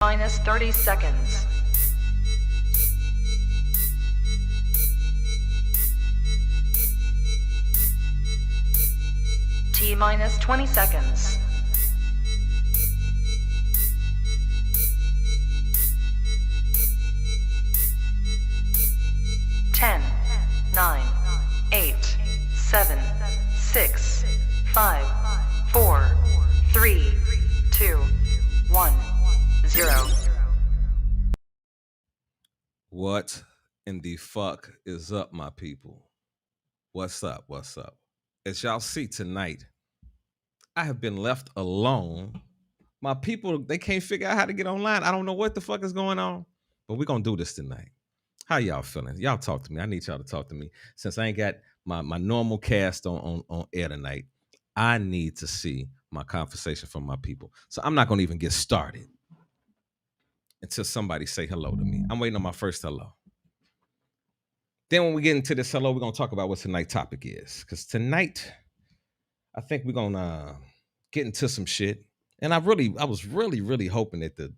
Minus 30 seconds. T minus 20 seconds. 10, 9, 8, 7, 6, 5, 4, 3, 2, 1, 0. What in the fuck is up, my people? What's up? What's up? As y'all see tonight, I have been left alone. My people, they can't figure out how to get online. I don't know what the fuck is going on, but we're going to do this tonight. How y'all feeling? Y'all talk to me. I need y'all to talk to me. Since I ain't got my normal cast on air tonight, I need to see my conversation from my people. So I'm not going to even get started until somebody say hello to me. I'm waiting on my first hello. Then when we get into this hello, we're going to talk about what tonight's topic is. Because tonight, I think we're going to get into some shit. And I was really hoping that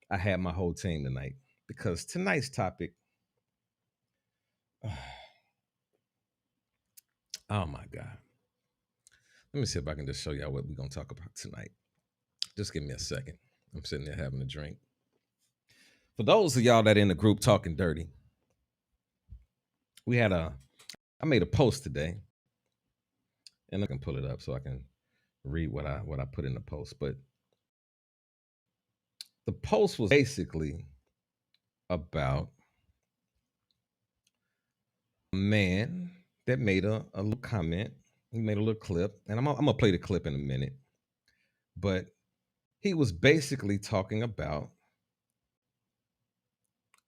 I had my whole team tonight. Because tonight's topic, oh my God. Let me see if I can just show y'all what we're going to talk about tonight. Just give me a second. I'm sitting there having a drink. For those of y'all that in the group Talking Dirty, I made a post today. And I can pull it up so I can read what I put in the post. But the post was basically about a man that made a little comment. He made a little clip, and I'm gonna play the clip in a minute. But he was basically talking about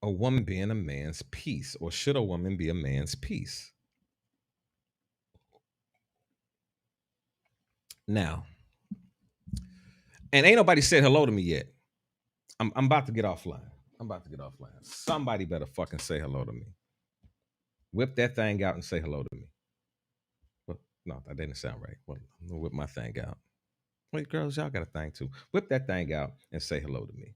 a woman being a man's piece, or should a woman be a man's piece? Now, and ain't nobody said hello to me yet. I'm about to get offline. Somebody better fucking say hello to me. Whip that thing out and say hello to me. Well, no, that didn't sound right. Well, I'm gonna whip my thing out. Wait, girls, y'all got a thing too. Whip that thing out and say hello to me.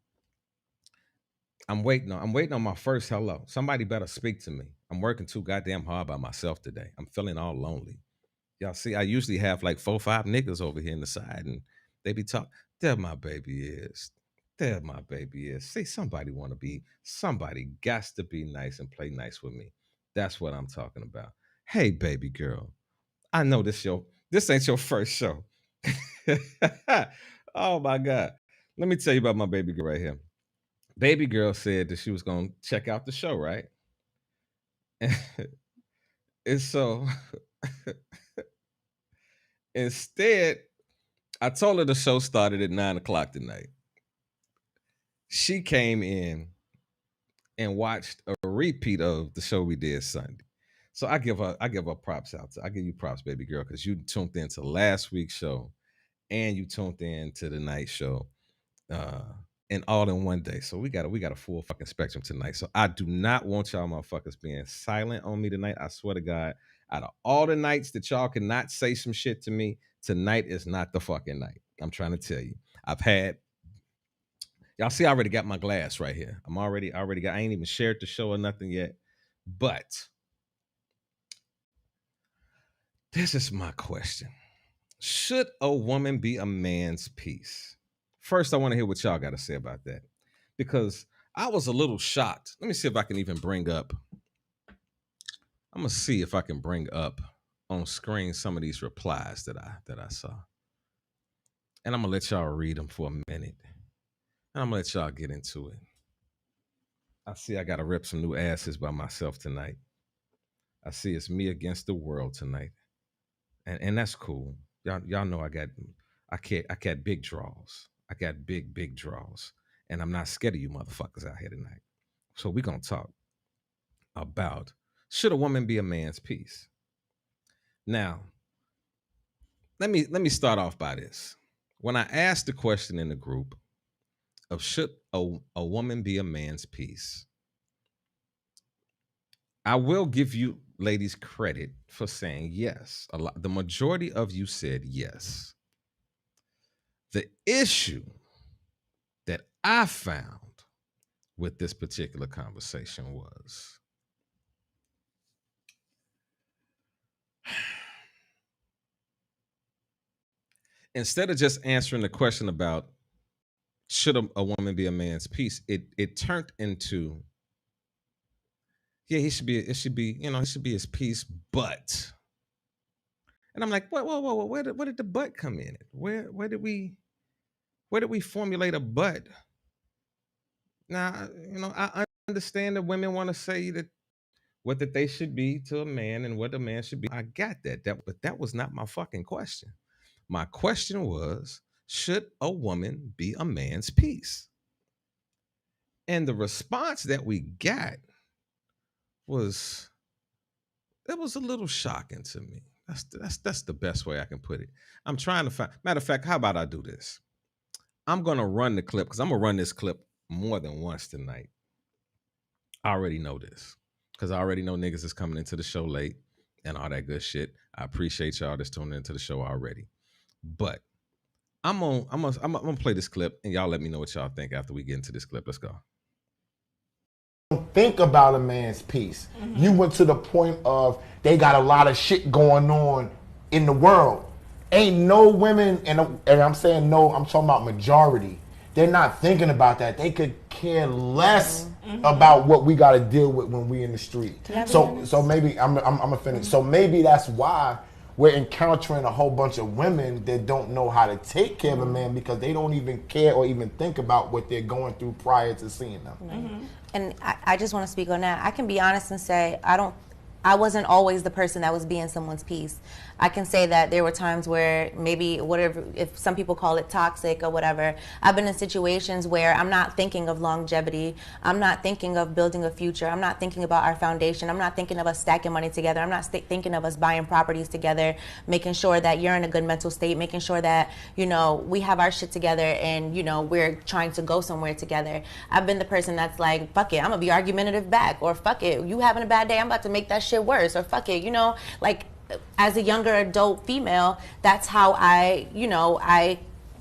I'm waiting on my first hello. Somebody better speak to me. I'm working too goddamn hard by myself today. I'm feeling all lonely. Y'all see, I usually have like 4 or 5 niggas over here in the side, and they be talking. There my baby is. There my baby is. See, somebody got to be nice and play nice with me. That's what I'm talking about. Hey, baby girl. I know this ain't your first show. Oh my God. Let me tell you about my baby girl right here. Baby girl said that she was gonna check out the show, right? And so instead, I told her the show started at 9:00 tonight. She came in and watched a repeat of the show we did Sunday. So I give her props out. I give you props, baby girl, because you tuned into last week's show and you tuned in to the night show. And all in one day. So we got a full fucking spectrum tonight. So I do not want y'all motherfuckers being silent on me tonight. I swear to God, out of all the nights that y'all cannot say some shit to me, tonight is not the fucking night. I'm trying to tell you. Y'all see, I already got my glass right here. I ain't even shared the show or nothing yet. But this is my question. Should a woman be a man's piece? First, I want to hear what y'all got to say about that. Because I was a little shocked. Let me see if I can even bring up. I'm gonna see if I can bring up on screen some of these replies that I saw. And I'm gonna let y'all read them for a minute. And I'm gonna let y'all get into it. I see I gotta rip some new asses by myself tonight. I see it's me against the world tonight. And that's cool. Y'all know I got big draws. I got big draws. And I'm not scared of you motherfuckers out here tonight. So we're gonna talk about, should a woman be a man's piece? Now, let me start off by this. When I asked the question in the group of should a woman be a man's piece, I will give you ladies credit for saying yes. The majority of you said yes. The issue that I found with this particular conversation was instead of just answering the question about should a woman be a man's piece, it turned into, yeah, he should be his piece, but, and I'm like, whoa, where did the but come in? Where did we formulate a but? Now, I understand that women want to say that what that they should be to a man and what a man should be. I got that. But that was not my fucking question. My question was, should a woman be a man's piece? And the response that we got was, it was a little shocking to me. That's the best way I can put it. I'm trying to find. Matter of fact, how about I do this? I'm gonna run the clip because I'm gonna run this clip more than once tonight. I already know this because I already know niggas is coming into the show late and all that good shit. I appreciate y'all that's tuning into the show already. But I'm gonna play this clip and y'all let me know what y'all think after we get into this clip. Let's go. Think about a man's piece. You went to the point of they got a lot of shit going on in the world. Ain't no women, and I'm saying no, I'm talking about majority. They're not thinking about that. They could care less about what we got to deal with when we in the street. So maybe I'm gonna finish. So maybe that's why we're encountering a whole bunch of women that don't know how to take care of a man because they don't even care or even think about what they're going through prior to seeing them. And I just want to speak on that. I can be honest and say I wasn't always the person that was being someone's piece. I can say that there were times where maybe whatever, if some people call it toxic or whatever, I've been in situations where I'm not thinking of longevity. I'm not thinking of building a future. I'm not thinking about our foundation. I'm not thinking of us stacking money together. I'm not thinking of us buying properties together, making sure that you're in a good mental state, making sure that, we have our shit together and, we're trying to go somewhere together. I've been the person that's like, fuck it, I'm gonna be argumentative back, or fuck it, you having a bad day, I'm about to make that shit worse, or fuck it, like, as a younger adult female, that's how I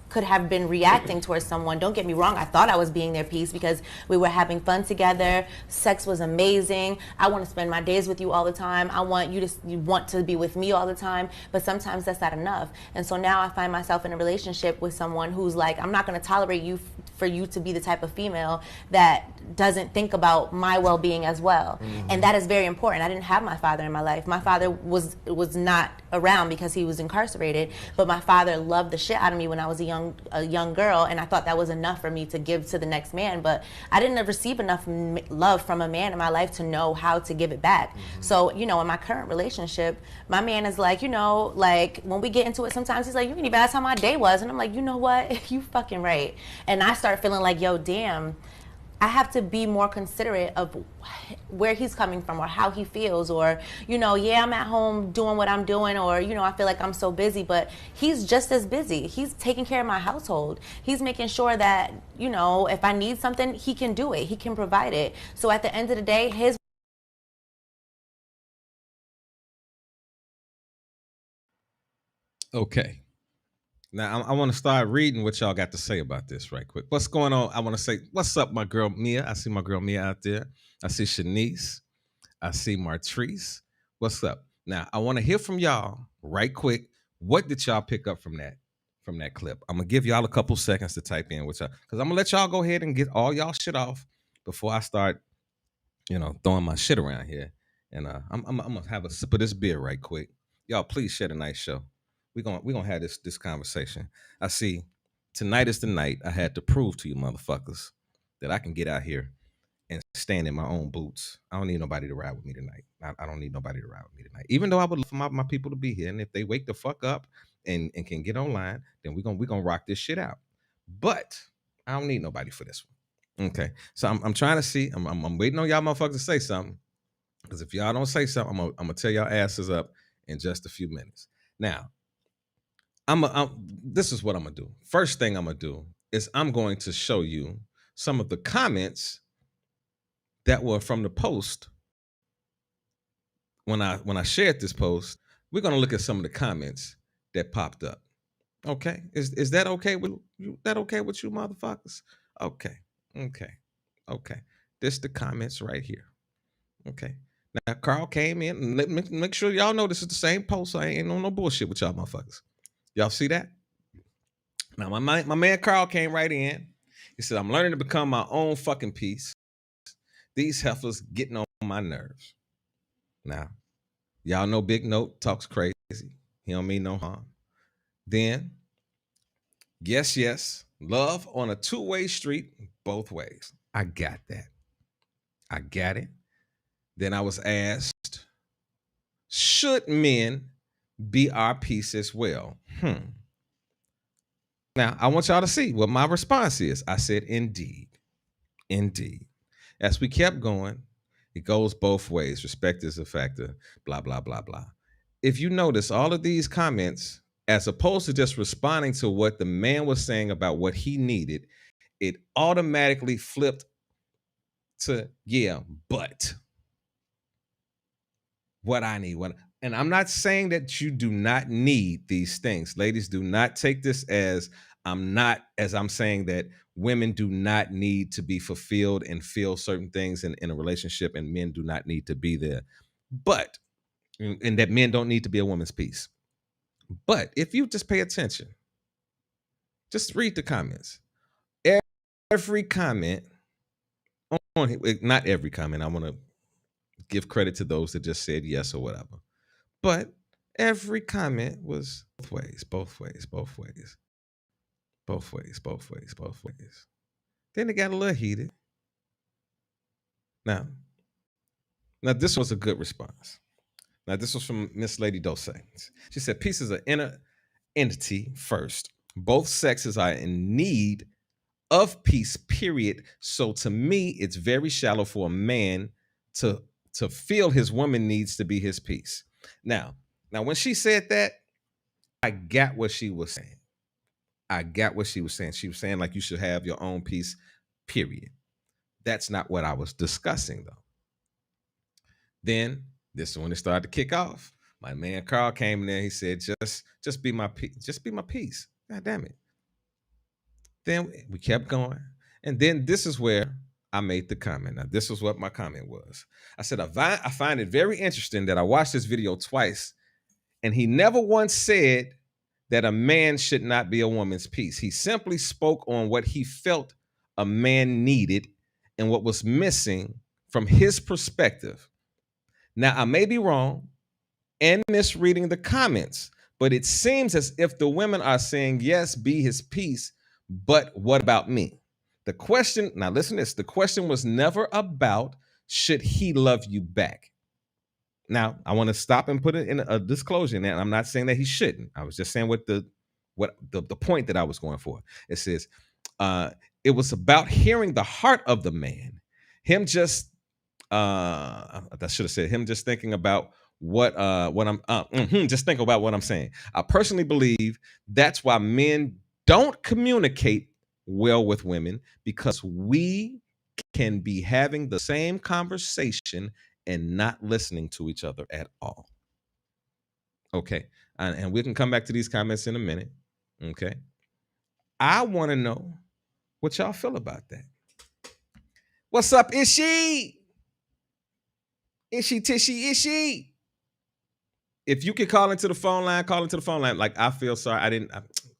could have been reacting towards someone. Don't get me wrong, I thought I was being their piece because we were having fun together. Sex was amazing. I want to spend my days with you all the time. I want you want to be with me all the time. But sometimes that's not enough. And so now I find myself in a relationship with someone who's like, I'm not going to tolerate you for you to be the type of female that doesn't think about my well-being as well. And that is very important. I didn't have my father in my life. My father was not around because he was incarcerated, but my father loved the shit out of me when I was a young girl, and I thought that was enough for me to give to the next man, but I didn't receive enough love from a man in my life to know how to give it back. So, in my current relationship, my man is like, like when we get into it, sometimes he's like, you can even ask how my day was, and I'm like, you know what, you fucking right. And I start feeling like, yo, damn, I have to be more considerate of where he's coming from or how he feels, or, yeah, I'm at home doing what I'm doing, or, I feel like I'm so busy, but he's just as busy. He's taking care of my household. He's making sure that, if I need something, he can do it. He can provide it. So at the end of the day, his Okay. Now I want to start reading what y'all got to say about this right quick. What's going on? I want to say, what's up, my girl Mia? I see my girl Mia out there. I see Shanice. I see Martrice. What's up? Now I want to hear from y'all right quick. What did y'all pick up from that clip? I'm gonna give y'all a couple seconds to type in what y'all, because I'm gonna let y'all go ahead and get all y'all shit off before I start, throwing my shit around here. And I'm gonna have a sip of this beer right quick. Y'all, please share the nice show. We're gonna have this conversation. I see tonight is the night I had to prove to you motherfuckers that I can get out here and stand in my own boots. I don't need nobody to ride with me tonight. I don't need nobody to ride with me tonight. Even though I would love for my people to be here, and if they wake the fuck up and can get online, then we're gonna rock this shit out. But I don't need nobody for this one. Okay, so I'm trying to see. I'm waiting on y'all motherfuckers to say something, because if y'all don't say something, I'm gonna tear y'all asses up in just a few minutes. Now, this is what I'm gonna do. First thing I'm gonna do is I'm going to show you some of the comments that were from the post when I shared this post. We're gonna look at some of the comments that popped up. Okay, is that okay with you? That okay with you, motherfuckers? Okay. Okay. Okay. This the comments right here. Okay. Now Carl came in and let me make sure y'all know this is the same post. So I ain't on no bullshit with y'all motherfuckers. Y'all see that? Now my man Carl came right in. He said, I'm learning to become my own fucking peace. These heifers getting on my nerves. Now, y'all know Big Note talks crazy. He don't mean no harm. Then, yes, love on a two-way street, both ways. I got that. I got it. Then I was asked, should men be our peace as well? Now, I want y'all to see what my response is. I said, indeed. Indeed. As we kept going, it goes both ways. Respect is a factor, blah, blah, blah, blah. If you notice, all of these comments, as opposed to just responding to what the man was saying about what he needed, it automatically flipped to, yeah, but what I need. And I'm not saying that you do not need these things. Ladies, do not take this as I'm saying that women do not need to be fulfilled and feel certain things in a relationship, and men do not need to be there. But, and that men don't need to be a woman's piece. But if you just pay attention, just read the comments. Every comment on not every comment. I want to give credit to those that just said yes or whatever. But every comment was both ways, both ways, both ways, both ways, both ways, both ways. Then it got a little heated. Now this was a good response. Now this was from Miss Lady Dose. She said, peace is an inner entity first. Both sexes are in need of peace, period. So to me, it's very shallow for a man to feel his woman needs to be his peace. Now when she said that, I got what she was saying. I got what she was saying. She was saying like you should have your own peace, period. That's not what I was discussing though. Then this is when it started to kick off. My man Carl came in there. He said, just be my peace. Just be my peace. God damn it. Then we kept going. And then this is where I made the comment. Now, this is what my comment was. I said, I find it very interesting that I watched this video twice, and he never once said that a man should not be a woman's piece. He simply spoke on what he felt a man needed and what was missing from his perspective. Now, I may be wrong and misreading the comments, but it seems as if the women are saying, yes, be his piece, but what about me? The question, now listen to this, the question was never about should he love you back. Now, I want to stop and put it in a disclosure, and I'm not saying that he shouldn't. I was just saying what the point that I was going for. It says, it was about hearing the heart of the man. Him just, I should have said him just thinking about what I'm just think about what I'm saying. I personally believe that's why men don't communicate well with women, because we can be having the same conversation and not listening to each other at all. Okay. And we can come back to these comments in a minute. Okay. I want to know what y'all feel about that. What's up, Ishi? Ishi, Tishy, Ishi. If you could call into the phone line, call into the phone line. Like, I feel sorry.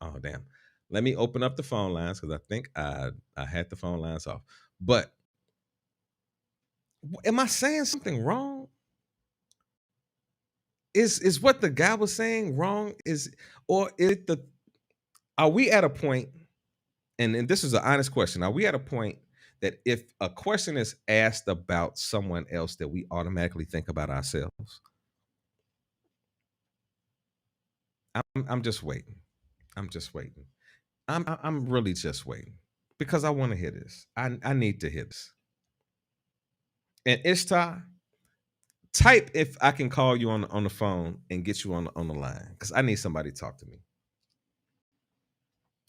Oh, damn. Let me open up the phone lines because I think I had the phone lines off. But am I saying something wrong? Is what the guy was saying wrong? Are we at a point, and this is an honest question, are we at a point that if a question is asked about someone else that we automatically think about ourselves? I'm just waiting. I'm just waiting. I'm really just waiting because I want to hear this. I need to hear this. And Ishtar, type if I can call you on the phone and get you on the line, because I need somebody to talk to me.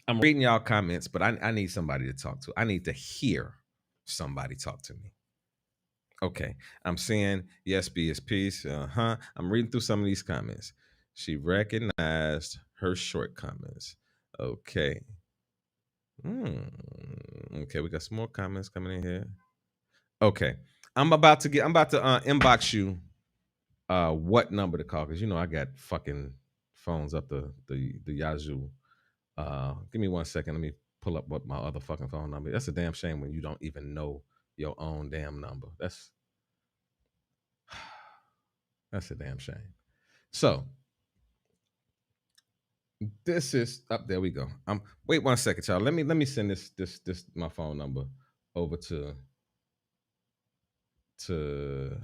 I'm reading y'all comments, but I need somebody to talk to. I need to hear somebody talk to me. Okay, I'm saying yes, be his peace. I'm reading through some of these comments. She recognized her shortcomings. Okay. Okay, we got some more comments coming in here. Okay, I'm about to inbox you what number to call, because I got fucking phones up the yazoo. Give me 1 second. Let me pull up what my other fucking phone number. That's a damn shame when you don't even know your own damn number. That's a damn shame. So this is up. There we go. Wait 1 second, y'all. Let me send this my phone number over to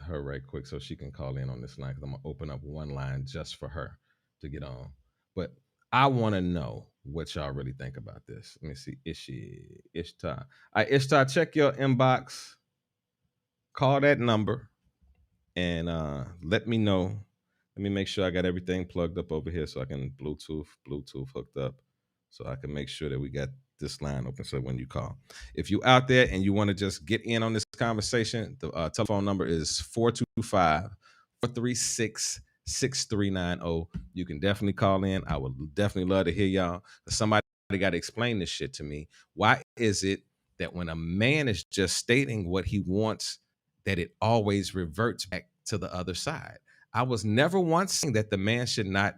her right quick so she can call in on this line, because I'm gonna open up one line just for her to get on. But I want to know what y'all really think about this. Let me see. Ishtar? All right, Ishtar, check your inbox. Call that number and let me know. Let me make sure I got everything plugged up over here so I can Bluetooth hooked up, so I can make sure that we got this line open. So when you call, if you out there and you want to just get in on this conversation, the telephone number is 425-436-6390. You can definitely call in. I would definitely love to hear y'all. Somebody got to explain this shit to me. Why is it that when a man is just stating what he wants, that it always reverts back to the other side? I was never once saying that the man should not,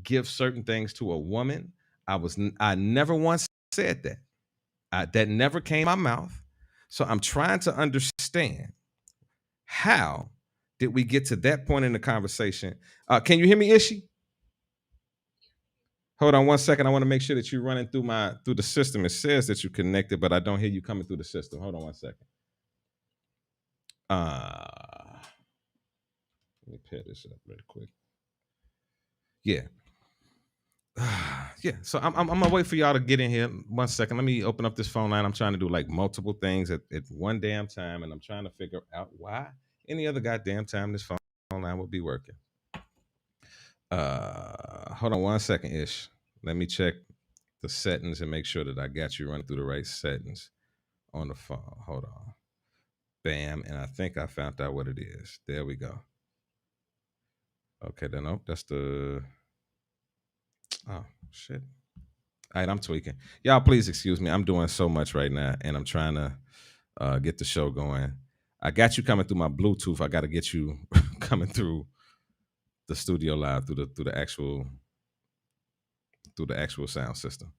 give certain things to a woman. I never once said that. That never came out of my mouth. So I'm trying to understand, how did we get to that point in the conversation? Can you hear me, Ishi? Hold on 1 second. I want to make sure that you're running through the system. It says that you're connected, but I don't hear you coming through the system. Hold on 1 second. Let me pair this up real quick. Yeah. Yeah. So I'm gonna wait for y'all to get in here. 1 second. Let me open up this phone line. I'm trying to do like multiple things at one damn time, and I'm trying to figure out why any other goddamn time this phone line would be working. Hold on 1 second, Ish. Let me check the settings and make sure that I got you running through the right settings on the phone. Hold on. Bam. And I think I found out what it is. There we go. Okay, then that's the. Oh shit. All right, I'm tweaking. Y'all, please excuse me. I'm doing so much right now, and I'm trying to get the show going. I got you coming through my Bluetooth. I got to get you coming through the studio live through the actual sound system.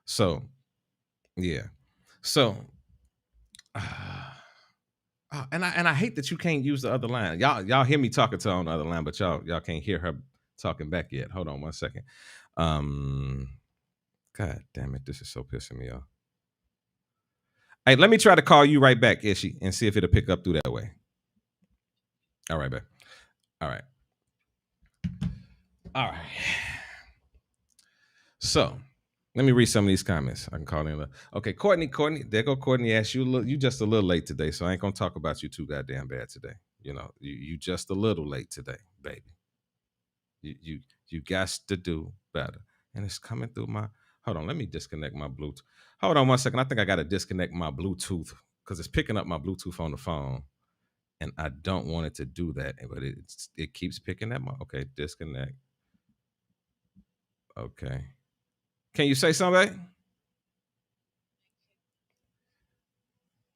So, yeah. So, and I hate that you can't use the other line. Y'all hear me talking to her on the other line, but y'all can't hear her talking back yet. Hold on 1 second. God damn it, this is so pissing me off. Hey, let me try to call you right back, Ishi, and see if it'll pick up through that way. All right, babe. All right. So, let me read some of these comments. I can call in. Okay, Courtney. There go Courtney. Asked you just a little late today, so I ain't gonna talk about you too goddamn bad today. You just a little late today, baby. You got to do better. And it's coming through my. Hold on, let me disconnect my Bluetooth. Hold on 1 second. I think I got to disconnect my Bluetooth because it's picking up my Bluetooth on the phone, and I don't want it to do that. But it keeps picking up my. Okay, disconnect. Okay. Can you say something?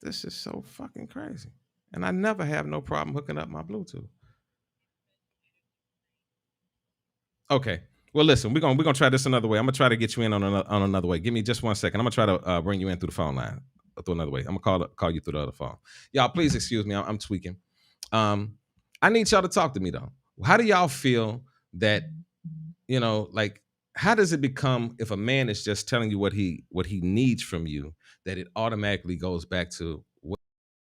This is so fucking crazy. And I never have no problem hooking up my Bluetooth. Okay. Well, listen, we're gonna try this another way. I'm gonna try to get you in on another way. Give me just 1 second. I'm gonna try to bring you in through the phone line through another way. I'm gonna call you through the other phone. Y'all, please excuse me. I'm tweaking. I need y'all to talk to me though. How do y'all feel that like how does it become if a man is just telling you what he needs from you, that it automatically goes back to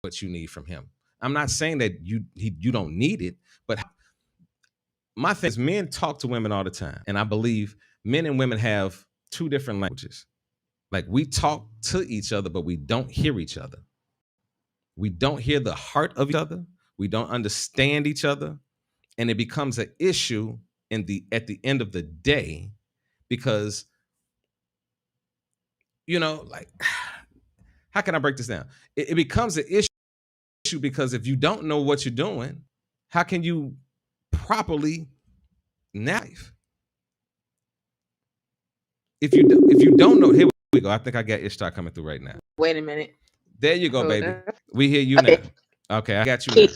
what you need from him? I'm not saying that you don't need it, but my thing is men talk to women all the time, and I believe men and women have two different languages. Like we talk to each other, but we don't hear each other. We don't hear the heart of each other. We don't understand each other, and it becomes an issue at the end of the day because like how can I break this down? It becomes an issue because if you don't know what you're doing, how can you properly live? If you don't know, hey, we go. I think I got Ishtar coming through right now. Wait a minute. There you go, Hold baby. up. We hear you Okay. now. Okay, I got you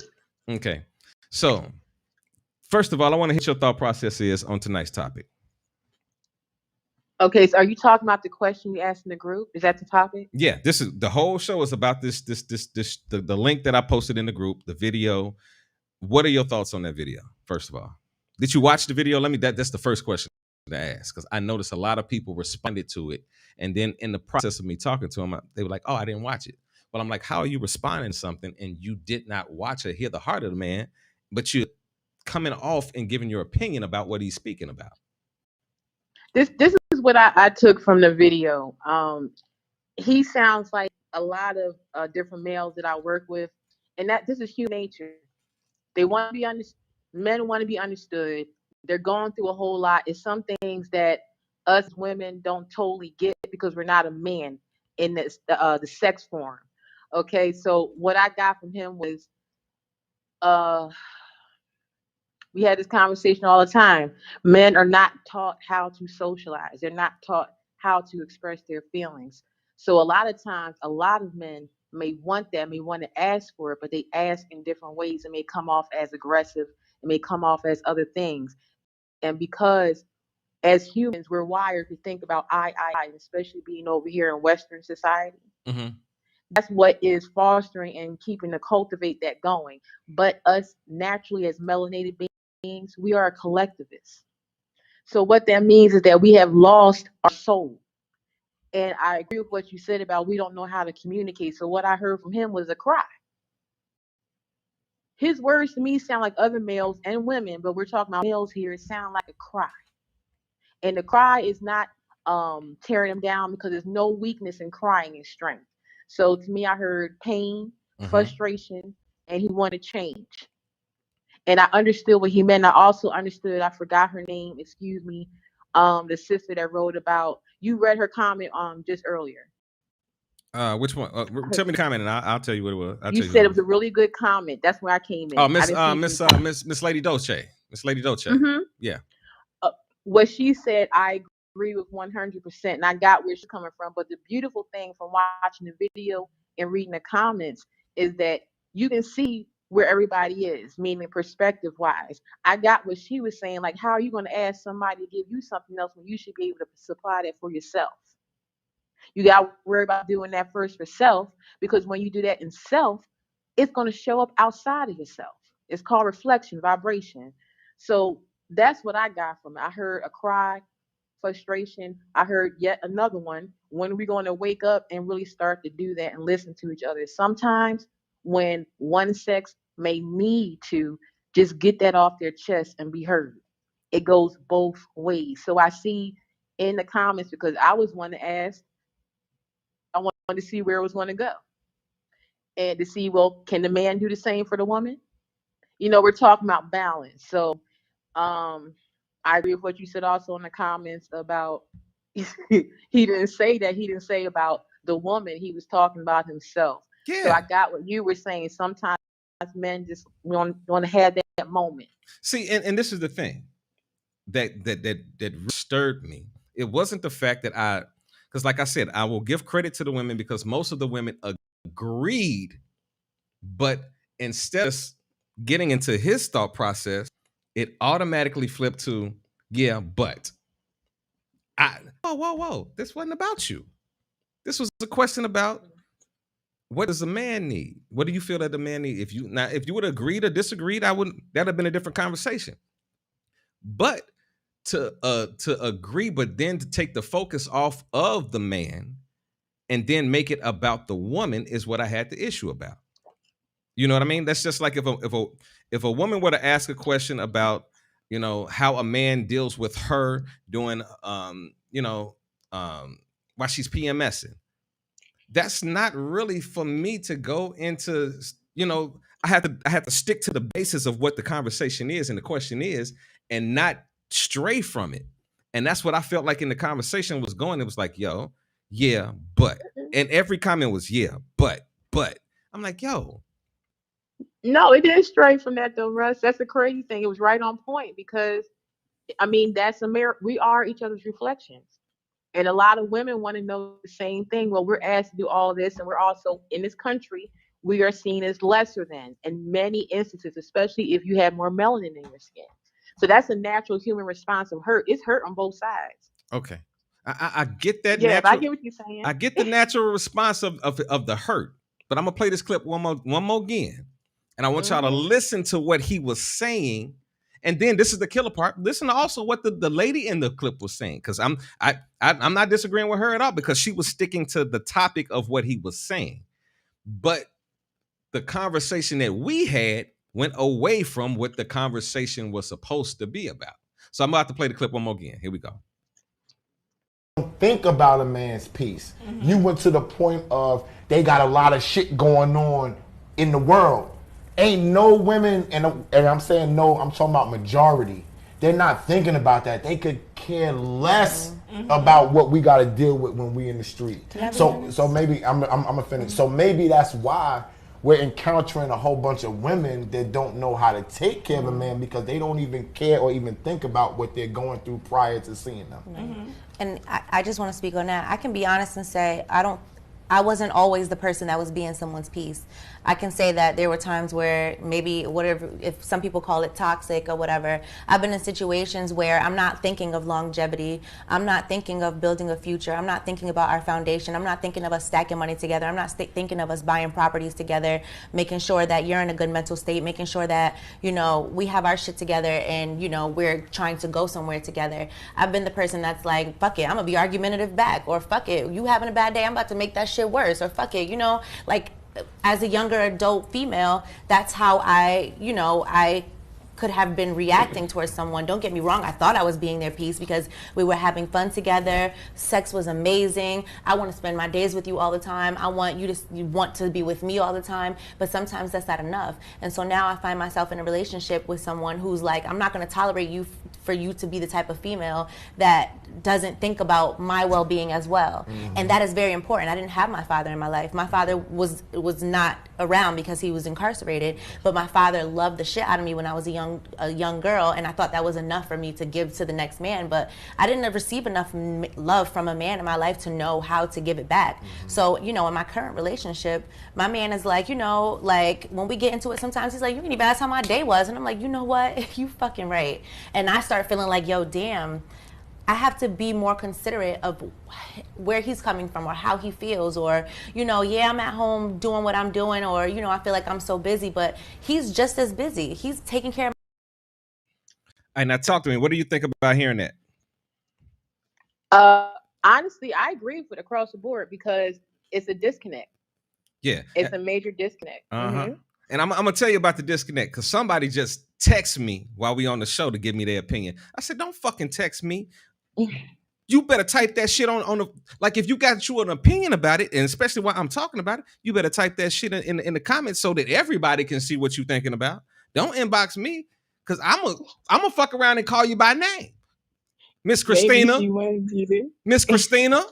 now. Okay. So, first of all, I want to hear what your thought process is on tonight's topic. Okay, so are you talking about the question you asked in the group? Is that the topic? Yeah, this is the whole show is about the link that I posted in the group, the video. What are your thoughts on that video? First of all, did you watch the video? That's the first question to ask, because I noticed a lot of people responded to it, and then in the process of me talking to them, they were like, "Oh, I didn't watch it." Well, I'm like, "How are you responding to something and you did not watch or hear the heart of the man, but you're coming off and giving your opinion about what he's speaking about?" This is what I took from the video. He sounds like a lot of different males that I work with, and that this is human nature. They want to be men want to be understood. They're going through a whole lot. It's some things that us women don't totally get because we're not a man in this the sex form. Okay, so what I got from him was we had this conversation all the time. Men are not taught how to socialize. They're not taught how to express their feelings. So a lot of times, a lot of men may want that, may want to ask for it, but they ask in different ways. It may come off as aggressive. It may come off as other things. And because as humans, we're wired to think about I, especially being over here in Western society. Mm-hmm. That's what is fostering and keeping to cultivate that going. But us naturally as melanated beings, we are collectivists. So what that means is that we have lost our soul. And I agree with what you said about we don't know how to communicate. So what I heard from him was a cry. His words to me sound like other males and women, but we're talking about males here. It sounds like a cry. And the cry is not tearing him down, because there's no weakness in crying and strength. So to me, I heard pain, frustration, and he wanted change. And I understood what he meant. I also understood, I forgot her name, excuse me, the sister that wrote about, you read her comment just earlier. Which one? Tell me the comment, and I'll tell you what it was. You said it was a really good comment. That's where I came in. Oh, Miss Lady Dolce. Miss Lady Dolce. Mm-hmm. Yeah. What she said, I agree with 100%, and I got where she's coming from. But the beautiful thing from watching the video and reading the comments is that you can see where everybody is, meaning perspective wise. I got what she was saying, like, how are you going to ask somebody to give you something else when you should be able to supply that for yourself? You got to worry about doing that first for self, because when you do that in self, it's going to show up outside of yourself. It's called reflection, vibration. So that's what I got from it. I heard a cry, frustration. I heard yet another one. When are we going to wake up and really start to do that and listen to each other? Sometimes when one sex may need to just get that off their chest and be heard, it goes both ways. So I see in the comments, because I was one to ask, I wanted to see where it was going to go and to see, well, can the man do the same for the woman? We're talking about balance. So I agree with what you said also in the comments about he didn't say that. He didn't say about the woman. He was talking about himself. Yeah. So I got what you were saying. Sometimes men just want to have that moment. See, and this is the thing that stirred me. It wasn't the fact that because like I said, I will give credit to the women because most of the women agreed, but instead of getting into his thought process, it automatically flipped to, yeah, but whoa, this wasn't about you. This was a question about what does a man need? What do you feel that the man need? If you would have agreed or disagreed, that'd have been a different conversation. But to agree, but then to take the focus off of the man and then make it about the woman is what I had the issue about. You know what I mean? That's just like if a woman were to ask a question about, how a man deals with her doing while she's PMSing. That's not really for me to go into, I have to stick to the basis of what the conversation is and the question is and not stray from it. And that's what I felt like in the conversation was going. It was like, yo, yeah, but. And every comment was, yeah, but. I'm like, yo. No, it didn't stray from that though, Russ. That's the crazy thing. It was right on point because, that's we are each other's reflections. And a lot of women want to know the same thing. Well, we're asked to do all this, and we're also in this country, we are seen as lesser than in many instances, especially if you have more melanin in your skin. So that's a natural human response of hurt. It's hurt on both sides. Okay. I get that Yeah, but I natural. get what you're saying. I get the natural response of the hurt. But I'm gonna play this clip one more again. And I want y'all to listen to what he was saying. And then this is the killer part. Listen to also what the lady in the clip was saying. Because I'm not disagreeing with her at all, because she was sticking to the topic of what he was saying. But the conversation that we had went away from what the conversation was supposed to be about. So I'm about to play the clip one more again. Here we go. Think about a man's peace. You went to the point of they got a lot of shit going on in the world. Ain't no women, and I'm saying no, I'm talking about majority. They're not thinking about that. They could care less about what we got to deal with when we in the street. So maybe I'm gonna finish. So maybe that's why we're encountering a whole bunch of women that don't know how to take care of a man, because they don't even care or even think about what they're going through prior to seeing them. And I just want to speak on that. I can be honest and say I wasn't always the person that was being someone's peace. I can say that there were times where maybe whatever, if some people call it toxic or whatever, I've been in situations where I'm not thinking of longevity. I'm not thinking of building a future. I'm not thinking about our foundation. I'm not thinking of us stacking money together. I'm not thinking of us buying properties together, making sure that you're in a good mental state, making sure that, you know, we have our shit together and, you know, we're trying to go somewhere together. I've been the person that's like, fuck it, I'm gonna be argumentative back, or fuck it, you having a bad day, I'm about to make that shit worse, or fuck it, you know, like as a younger adult female, that's how I could have been reacting towards someone. Don't get me wrong, I thought I was being their peace because we were having fun together. Sex was amazing. I want to spend my days with you all the time. I want you want to be with me all the time. But sometimes that's not enough. And so now I find myself in a relationship with someone who's like, I'm not going to tolerate you for you to be the type of female that doesn't think about my well-being as well. And that is very important. I didn't have my father in my life. My father was not around because he was incarcerated, but my father loved the shit out of me when I was a young girl, and I thought that was enough for me to give to the next man. But I didn't receive enough love from a man in my life to know how to give it back. So, you know, in my current relationship, my man is like, you know, like when we get into it, sometimes he's like, you didn't even ask how my day was, and I'm like, you know what, you fucking right. And I start feeling like, yo, damn, I have to be more considerate of where he's coming from or how he feels, or, you know, yeah, I'm at home doing what I'm doing, or, you know, I feel like I'm so busy, but he's just as busy. He's taking care of. All right, now talk to me. What do you think about hearing that? Honestly, I agree with it across the board because it's a disconnect. Yeah. It's a major disconnect. And I'm gonna tell you about the disconnect, because somebody just texted me while we on the show to give me their opinion. I said, don't fucking text me. You better type that shit on the, like, if you got you an opinion about it, and especially while I'm talking about it, you better type that shit in the comments so that everybody can see what you're thinking about. Don't inbox me, because I'm a fuck around and call you by name. Miss Christina. Miss Christina.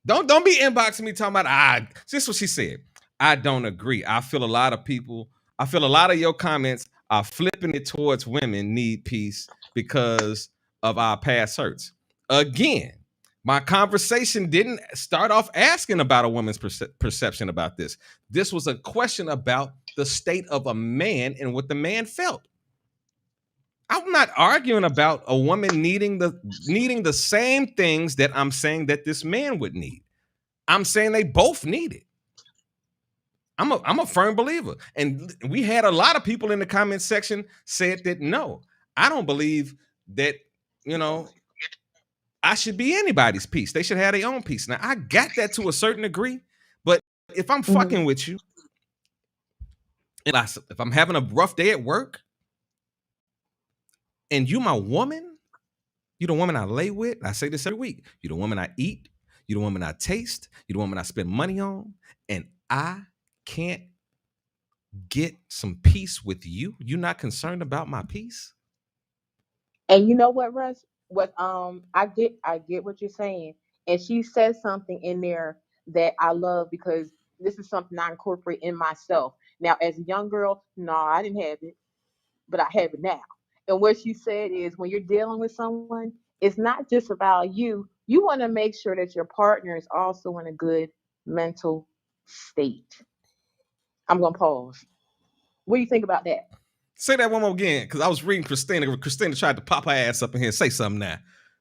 Don't be inboxing me talking about, this is what she said. I don't agree. I feel a lot of your comments are flipping it towards women need peace because of our past hurts. Again, my conversation didn't start off asking about a woman's perception about this. This was a question about the state of a man and what the man felt. I'm not arguing about a woman needing the same things that I'm saying that this man would need. I'm saying they both need it. I'm a firm believer. And we had a lot of people in the comment section said that, no, I don't believe that, you know, I should be anybody's piece. They should have their own piece. Now, I got that to a certain degree, but if I'm fucking with you, and if I'm having a rough day at work, and you my woman, you the woman I lay with, I say this every week, you the woman I eat, you the woman I taste, you the woman I spend money on, and I can't get some peace with you. You're not concerned about my peace? And you know what, Russ? What I get what you're saying. And she says something in there that I love because this is something I incorporate in myself. Now, as a young girl, no, I didn't have it, but I have it now. And what she said is when you're dealing with someone, it's not just about you, you want to make sure that your partner is also in a good mental state. I'm gonna pause. What do you think about that? Say that one more again, because I was reading Christina. Christina tried to pop her ass up in here and say something now.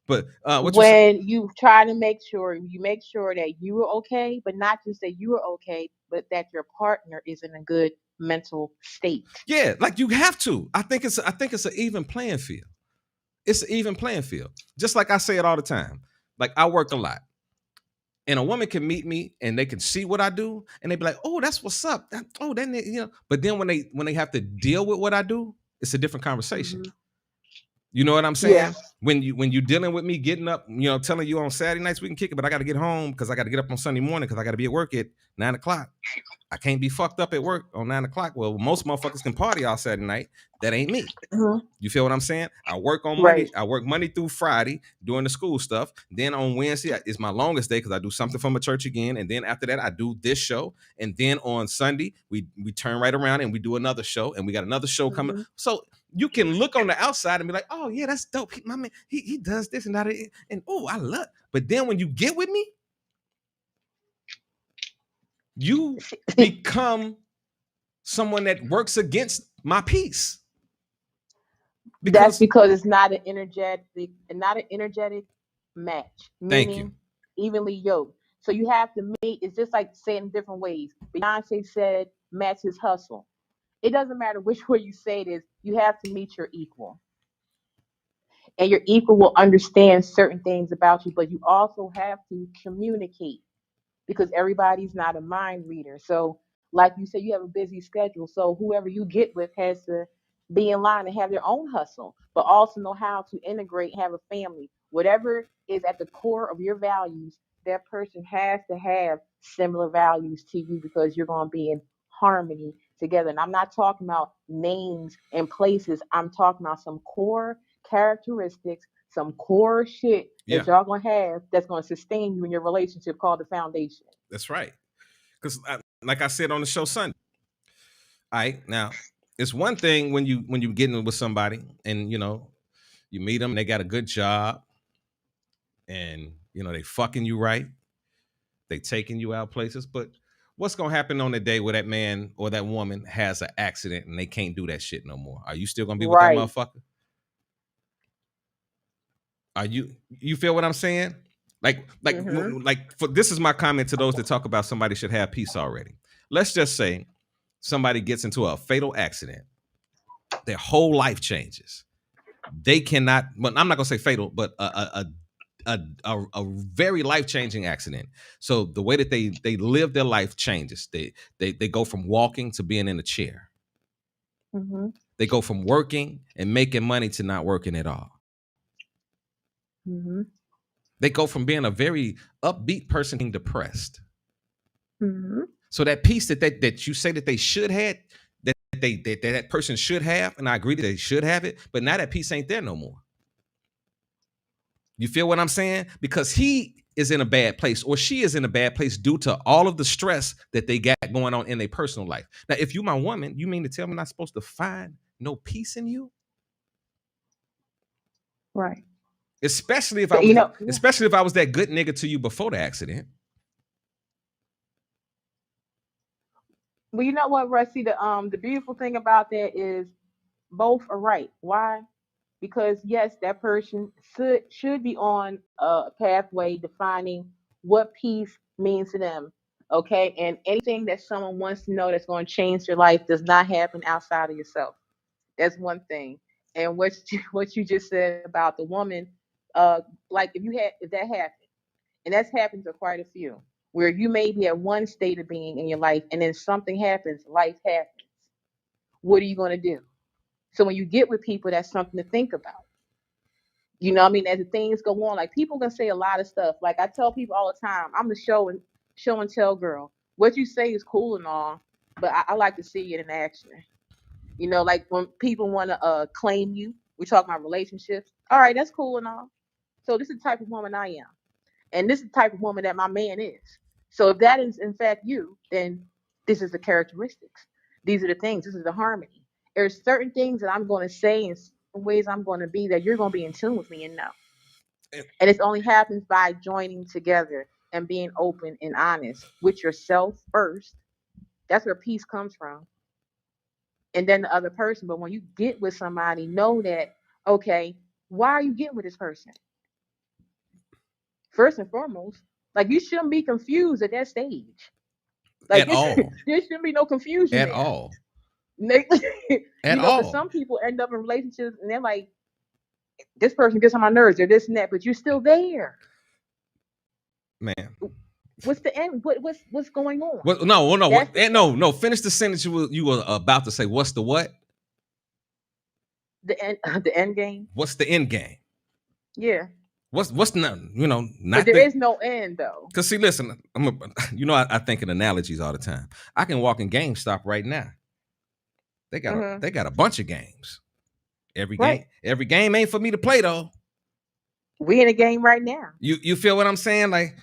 But what you say? When you try to make sure that you are okay, but not just that you are okay, but that your partner is in a good mental state. Yeah, like you have to. I think it's an even playing field. It's an even playing field. Just like I say it all the time. Like I work a lot. And a woman can meet me and they can see what I do and they be like, "Oh, that's what's up." Then But then when they have to deal with what I do, it's a different conversation. Hmm. You know what I'm Yeah. saying? When you dealing with me getting up, telling you on Saturday nights we can kick it, but I got to get home because I got to get up on Sunday morning because I got to be at work at 9 o'clock. I can't be fucked up at work on 9 o'clock. Well, most motherfuckers can party all Saturday night. That ain't me. Hmm. You feel what I'm saying? I work on Right. Monday. I work Monday through Friday doing the school stuff. Then on Wednesday is my longest day because I do something from a church again. And then after that, I do this show. And then on Sunday, we turn right around and we do another show. And we got another show coming. Hmm. So you can look on the outside and be like, "Oh yeah, that's dope. My man, he does this and that, and oh, I love." But then when you get with me, you become someone that works against my peace. That's Because because it's not an energetic match, thank you. meaning evenly yoked. So you have to meet. It's just like saying different ways. Beyonce said, "Match his hustle." It doesn't matter which way you say it is. You have to meet your equal, and your equal will understand certain things about you. But you also have to communicate because everybody's not a mind reader. So, like you said, you have a busy schedule. So, whoever you get with has to be in line and have their own hustle, but also know how to integrate, have a family. Whatever is at the core of your values, that person has to have similar values to you because you're going to be in harmony together. And I'm not talking about names and places, I'm talking about some core characteristics, some core shit Yeah, that y'all gonna have that's gonna sustain you in your relationship called the foundation. that's right. Because like I said on the show Sunday, all right, now it's one thing when you getting with somebody and you meet them, they got a good job, and they fucking you right, they taking you out places. But what's gonna happen on the day where that man or that woman has an accident and they can't do that shit no more? Are you still gonna be with that Right. motherfucker? Are you feel what I'm saying? Like like Mm-hmm. like for this is my comment to those that talk about somebody should have peace already. Let's just say somebody gets into a fatal accident, their whole life changes. They cannot. Well, I'm not gonna say fatal, but a very life changing accident. So the way that they live their life changes. They go from walking to being in a chair. Mm-hmm. They go from working and making money to not working at all. Mm-hmm. They go from being a very upbeat person being depressed. Mm-hmm. So that piece that you say that they should have, that person should have, and I agree that they should have it, but now that piece ain't there no more. You feel what I'm saying? Because he is in a bad place or she is in a bad place due to all of the stress that they got going on in their personal life. Now, if you my woman, you mean to tell me I'm not supposed to find no peace in you? Right. Especially if I So, was yeah. especially if I was that good nigga to you before the accident. Well, you know what, Rusty? The beautiful thing about that is both are right. Why? Because yes, that person should be on a pathway defining what peace means to them. Okay, and anything that someone wants to know that's going to change their life does not happen outside of yourself. That's one thing. And what you just said about the woman, uh, like if that happened, and that's happened to quite a few, where you may be at one state of being in your life, and then something happens, life happens. What are you going to do? So when you get with people, that's something to think about. You know what I mean? As the things go on, like people can say a lot of stuff. Like I tell people all the time, I'm the show and tell girl. What you say is cool and all, but I like to see it in action. You know, like when people want to claim you, we talk about relationships. All right, that's cool and all. So this is the type of woman I am, and this is the type of woman that my man is. So if that is in fact you, then this is the characteristics. These are the things. This is the harmony. There's certain things that I'm going to say and certain ways I'm going to be that you're going to be in tune with me and know. And it only happens by joining together and being open and honest with yourself first. That's where peace comes from. And then the other person. But when you get with somebody, know that, okay, why are you getting with this person? First and foremost, like you shouldn't be confused at that stage. Like At all. there shouldn't be no confusion At there. all. At Because all. some people end up in relationships and they're like, this person gets on my nerves or this and that, but you're still there. Man. What's the end? What's going on? What, no. Finish the sentence you were about to say. What's the what? The end game. What's the end game? Yeah. What's not But there is no end though. Cause see, listen, I think in analogies all the time. I can walk in GameStop right now. They got a bunch of games. Every game ain't for me to play though. We in a game right now. You feel what I'm saying? Like,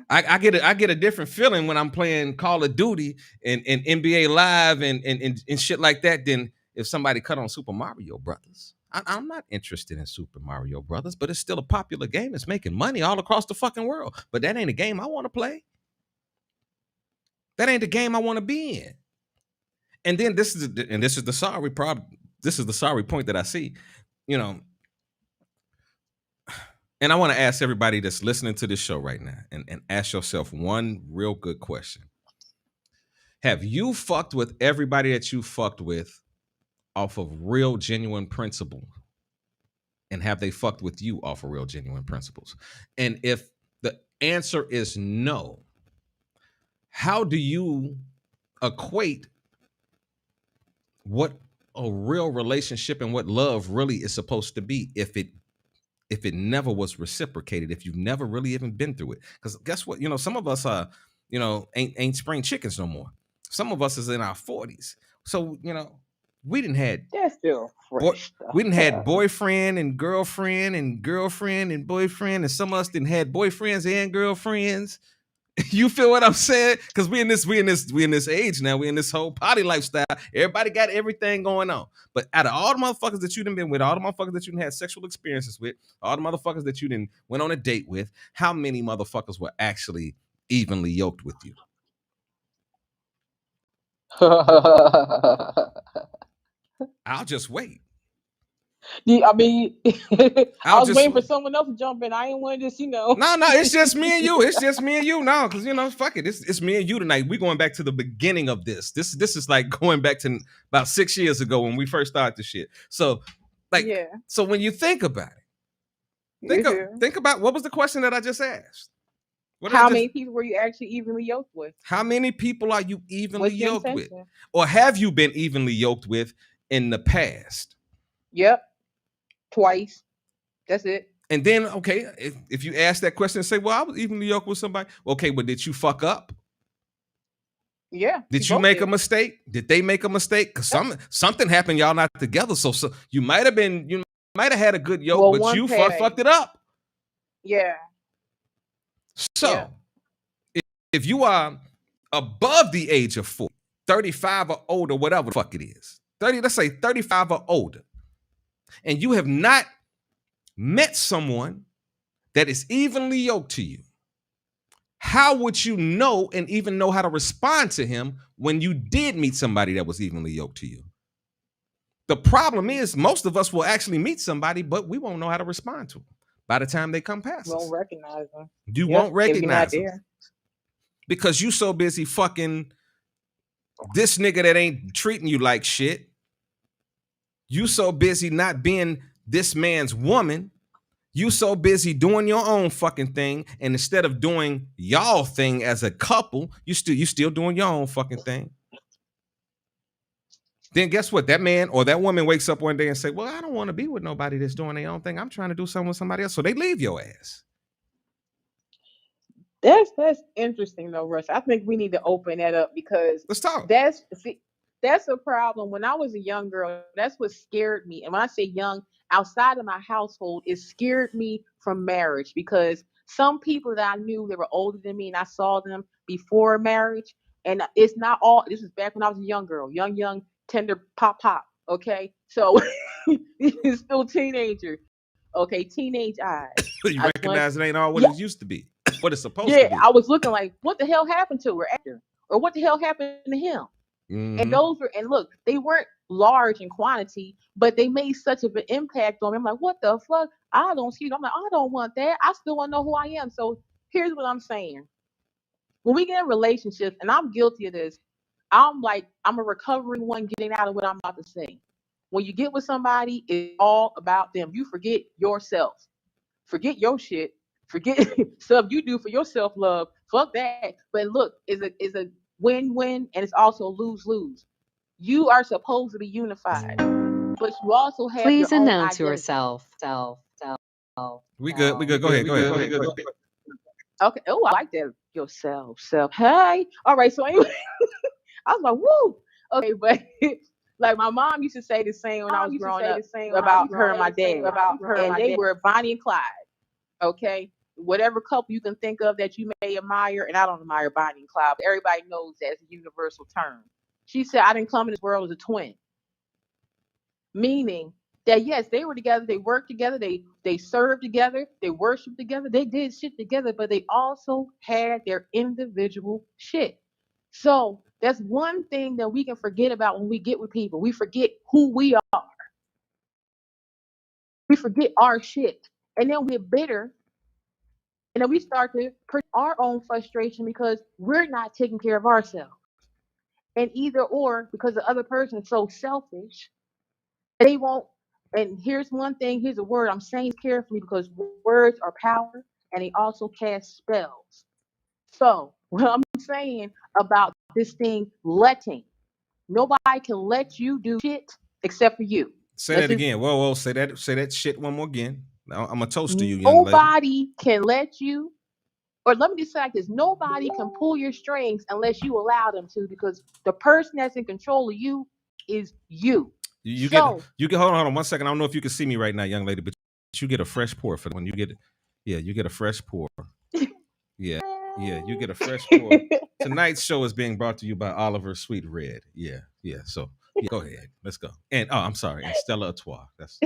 I get a different feeling when I'm playing Call of Duty and NBA Live and shit like that than if somebody cut on Super Mario Brothers. I'm not interested in Super Mario Brothers, but it's still a popular game. It's making money all across the fucking world. But that ain't a game I want to play. That ain't the game I want to be in. And then this is the sorry point that I see, and I want to ask everybody that's listening to this show right now and ask yourself one real good question. Have you fucked with everybody that you fucked with off of real, genuine principle? And have they fucked with you off of real, genuine principles? And if the answer is no, how do you equate what a real relationship and what love really is supposed to be if it never was reciprocated, if you've never really even been through it? Because guess what? Some of us are, ain't spring chickens no more. Some of us is in our 40s. So, we didn't had that's still fresh we didn't had boyfriend and girlfriend and boyfriend, and some of us didn't had boyfriends and girlfriends. You feel what I'm saying? Because we in this age now. We in this whole party lifestyle. Everybody got everything going on. But out of all the motherfuckers that you done been with, all the motherfuckers that you done had sexual experiences with, all the motherfuckers that you done went on a date with, how many motherfuckers were actually evenly yoked with you? I'll just wait. I mean, I was waiting for wait. someone else to jump in. I ain't want to just, No, it's just me and you. It's just me and you now, because fuck it. It's me and you tonight. We're going back to the beginning of this. This is like going back to about 6 years ago when we first started this shit. So, so when you think about it, think about what was the question that I just asked. How many people were you actually evenly yoked with? How many people are you evenly yoked with? Or have you been evenly yoked with in the past? Yep. Twice. That's it. And then, okay, if you ask that question and say, well, I was evenly yoked with somebody. Okay, but did you fuck up? Yeah. Did you make a mistake? Did they make a mistake? Because something happened, y'all not together. So you might have had a good yoke, but you fucked it up. Yeah. So if you are above the age of 40, 35 or older, whatever the fuck it is, let's say 35 or older, and you have not met someone that is evenly yoked to you, how would you know and even know how to respond to him when you did meet somebody that was evenly yoked to you? The problem is most of us will actually meet somebody, but we won't know how to respond to them by the time they come past us. Won't recognize them. You won't recognize them because you so busy fucking this nigga that ain't treating you like shit. You so busy not being this man's woman. You so busy doing your own fucking thing, and instead of doing y'all thing as a couple, you still doing your own fucking thing. Then guess what? That man or that woman wakes up one day and say, well, I don't want to be with nobody that's doing their own thing. I'm trying to do something with somebody else. So they leave your ass. That's interesting though, Russ. I think we need to open that up because let's talk. That's a problem. When I was a young girl, that's what scared me. And when I say young, outside of my household, it scared me from marriage because some people that I knew that were older than me and I saw them before marriage. And it's not all, this is back when I was a young girl, young, tender pop. Okay. So it's still teenager. Okay. Teenage eyes. You I recognize it ain't all what yeah, it used to be, what it's supposed to yeah. be. I was looking like, what the hell happened to her after, or what the hell happened to him? And Mm-hmm. those were, and look, they weren't large in quantity, but they made such of an impact on me. I'm like, what the fuck? I don't see. I'm like, I don't want that. I still want to know who I am. So here's what I'm saying: when we get in relationships, and I'm guilty of this, I'm like, I'm a recovering one getting out of what I'm about to say. When you get with somebody, it's all about them. You forget yourself. Forget your shit. Forget stuff you do for your self love. Fuck that. But look, it's a win-win, and it's also lose-lose. You are supposed to be unified, but you also have your Please own announce identity. yourself. We good. We good. Go ahead. Go ahead. Okay. Oh, I like that. Yourself, self. Hey. All right. So anyway, I was like, woo. Okay, but like my mom used to say the same when I was growing up about her and my dad, and they were Bonnie and Clyde. Okay, whatever couple you can think of that you may admire, and I don't admire Bonnie and Clyde, but everybody knows that's a universal term. She said, I didn't come in this world as a twin, meaning that yes, they were together, they worked together, they served together, they worshiped together, they did shit together, but they also had their individual shit. So that's one thing that we can forget about when we get with people. We forget who we are. We forget our shit. And then we're bitter. And then we start to put our own frustration because we're not taking care of ourselves. And either or, because the other person is so selfish, they won't. And here's one thing, here's a word I'm saying carefully because words are power and they also cast spells. So, what I'm saying about this thing, letting, nobody can let you do shit except for you. Say Let's that just, again. Whoa. Say that shit one more again. Now, I'm a toast to you, young lady. nobody can let you, or let me just say like this, nobody can pull your strings unless you allow them to, because the person that's in control of you is you. You get So, you get hold on 1 second. I don't know if you can see me right now, young lady, but you get a fresh pour for when you get it. Yeah, you get a fresh pour. Yeah, you get a fresh pour. Tonight's show is being brought to you by Oliver Sweet Red. Yeah. So yeah, go ahead. Let's go. And I'm sorry, and Stella Artois. That's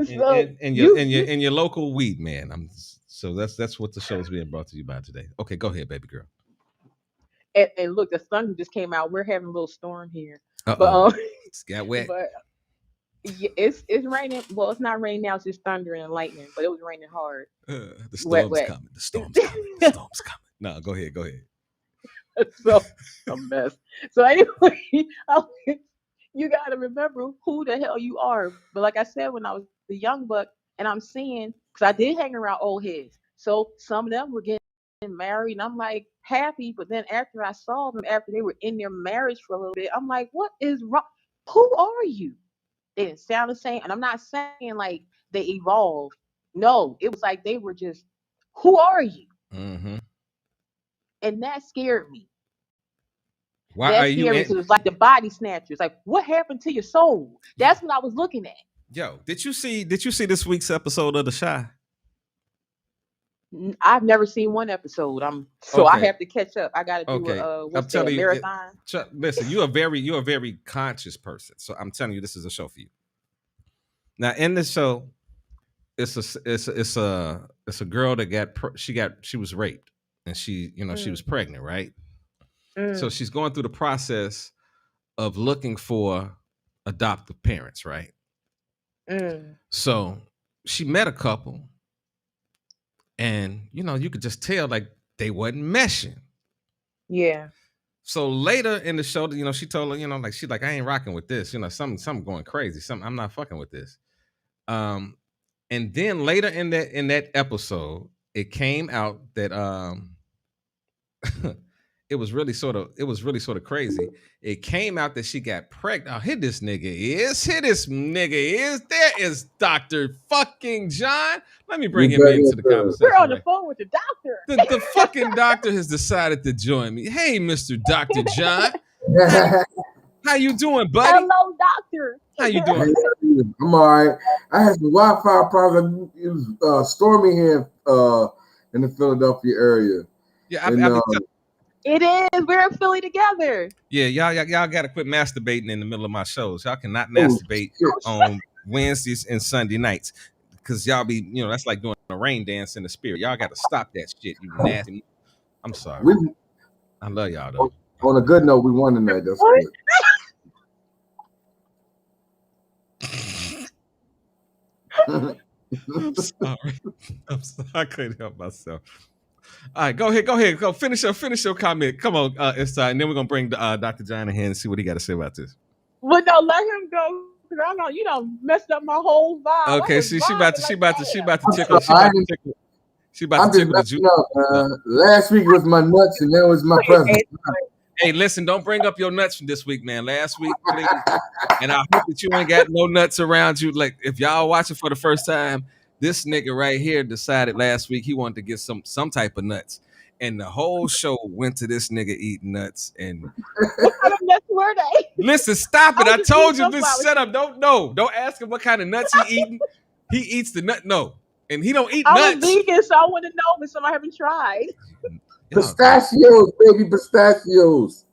so and your local weed man. So that's what the show is being brought to you by today. Okay, go ahead, baby girl. and look, the sun just came out. We're having a little storm here, Uh but oh, it's got wet. but yeah, it's raining. Well, it's not raining now. It's just thundering and lightning, but it was raining hard. The Wet, storm's wet. coming. The storm's coming. The storm's coming. No, go ahead. Go ahead. So a mess. So anyway, you got to remember who the hell you are. But like I said, when I was the young buck, and I'm seeing, because I did hang around old heads, so some of them were getting married, and I'm like happy. But then after I saw them, after they were in their marriage for a little bit, I'm like, what is wrong? Who are you? They didn't sound the same, and I'm not saying like they evolved. No, it was like they were just, who are you? Mm-hmm. And that scared me. Why are That's you scary in? because it's like the body snatchers. Like, what happened to your soul? That's what I was looking at. Yo, did you see this week's episode of The Shy? I've never seen one episode. So I Okay. have to catch up. I got to do Okay. a I'm what's telling that, you, marathon? listen, you're a very conscious person. So I'm telling you, this is a show for you. Now, in this show, it's a girl that she was raped, and she was pregnant, right? So Mm, she's going through the process of looking for adoptive parents, right? mm, So she met a couple, and you could just tell like they wasn't meshing. yeah. So later in the show, she told her, like she's like, I ain't rocking with this, something going crazy, something I'm not fucking with this. And then later in that episode, it came out that it was really sort of crazy. It came out that she got pregnant. Oh, here this nigga is. There is Dr. fucking John. Let me bring him into the conversation. We're on the Right. phone with the doctor. The fucking doctor has decided to join me. Hey, Mr. Dr. John. How you doing, buddy? Hello, doctor. How you doing? I'm all right. I had some Wi-Fi problems. It was stormy here in the Philadelphia area. Yeah, And, It is. We're in Philly together. yeah, y'all got to quit masturbating in the middle of my shows. Y'all cannot oh, masturbate shit. on Wednesdays and Sunday nights. because y'all be, that's like doing a rain dance in the spirit. Y'all got to stop that shit, you nasty. I'm sorry. I love y'all though. On a good note, we won tonight. That's good. I'm sorry. I couldn't help myself. All right, go ahead. Go finish your comment. Come on, and then we're gonna bring Dr. John in here and see what he got to say about this. Well, no, let him go. Because I know you done messed up my whole vibe. Okay, see, she about to tickle I'm just the juice. messing up. Last week was my nuts, and that was my present. Hey, listen, don't bring up your nuts from this week, man. Last week, please. And I hope that you ain't got no nuts around you. Like, if y'all watching for the first time, this nigga right here decided last week he wanted to get some type of nuts. And the whole show went to this nigga eating nuts. And what kind of nuts were they? Listen, stop it. I told you this setup. Don't ask him what kind of nuts he eating. He eats the nut. No. And he don't eat nuts. I'm vegan, so I want to know, but some I haven't tried. Pistachios, baby, pistachios.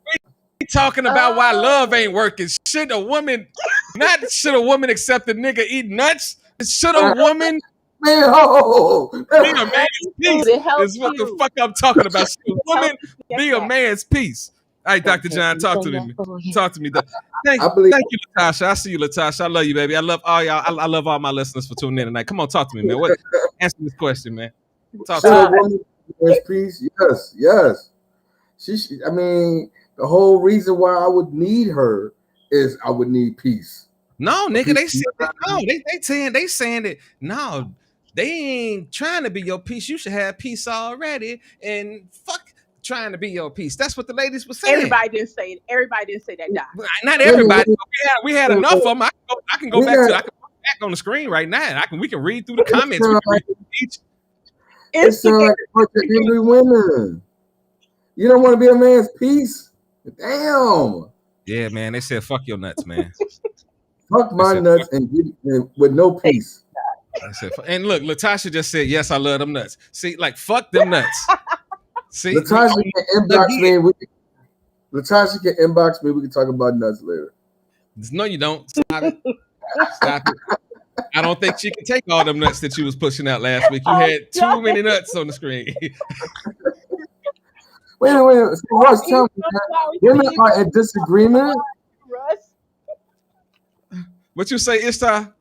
We talking about why love ain't working. Should a woman accept a nigga eating nuts? Should a woman be a man's piece? Is what the fuck I'm talking about. Should a woman be a man's piece? All right, Dr. John, talk to me. Talk to me. Thank you, Latasha. I see you, Latasha. I love you, baby. I love all y'all. I love all my listeners for tuning in tonight. Come on, talk to me, man. Answer this question, man. Talk to me. Peace? Yes. I mean, the whole reason why I would need her is I would need peace. No, nigga, they said that. No, they saying that. No, they ain't trying to be your peace. You should have peace already. And fuck trying to be your peace. That's what the ladies were saying. Everybody didn't say that, Doc. Not everybody. We had enough of them. I can go back on the screen right now. We can read through the comments. It's like a bunch of angry women. You don't want to be a man's peace? Damn. Yeah, man. They said fuck your nuts, man. Fuck my nuts and with no peace. I said, and look, Latasha just said, yes, I love them nuts. See, like, fuck them nuts. See, Latasha can inbox me. Latasha can inbox me. We can talk about nuts later. No, you don't. Stop it. Stop it. I don't think she can take all them nuts that you was pushing out last week. You had too many nuts on the screen. Wait. So Russ, tell me, women are in disagreement. What you say, Ishtar?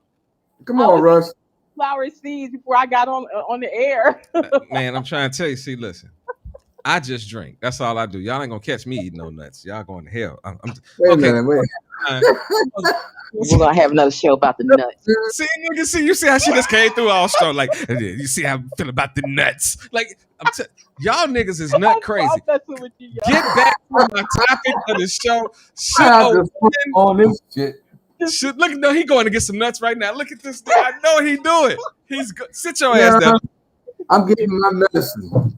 Come on, Russ. Flower seeds before I got on the air. Man, I'm trying to tell you. See, listen. I just drink. That's all I do. Y'all ain't gonna catch me eating no nuts. Y'all going to hell. Wait a minute. We're gonna have another show about the nuts. See, you see how she just came through all strong. Like, you see how I feel about the nuts. Like, y'all niggas is nut crazy. Get back to my topic of the show. On this shit. Look, he going to get some nuts right now. Look at this. I know he do it. He's good. Sit your ass down. I'm getting my medicine.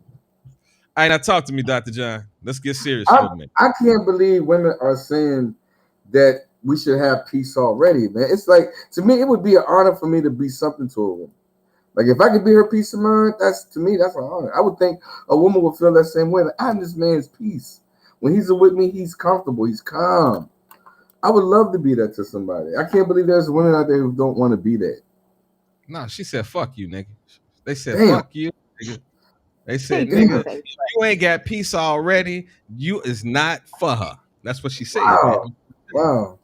All right, now talk to me, Dr. John. Let's get serious for a minute. I can't believe women are saying that we should have peace already, man. It's like, to me, it would be an honor for me to be something to a woman. Like, if I could be her peace of mind, that's an honor. I would think a woman would feel that same way. Like, I'm this man's peace. When he's with me, he's comfortable. He's calm. I would love to be that to somebody. I can't believe there's women out there who don't want to be that. No, she said, fuck you, nigga. They said, fuck you, nigga. They said, nigga, you ain't got peace already. You is not for her. That's what she said. Wow.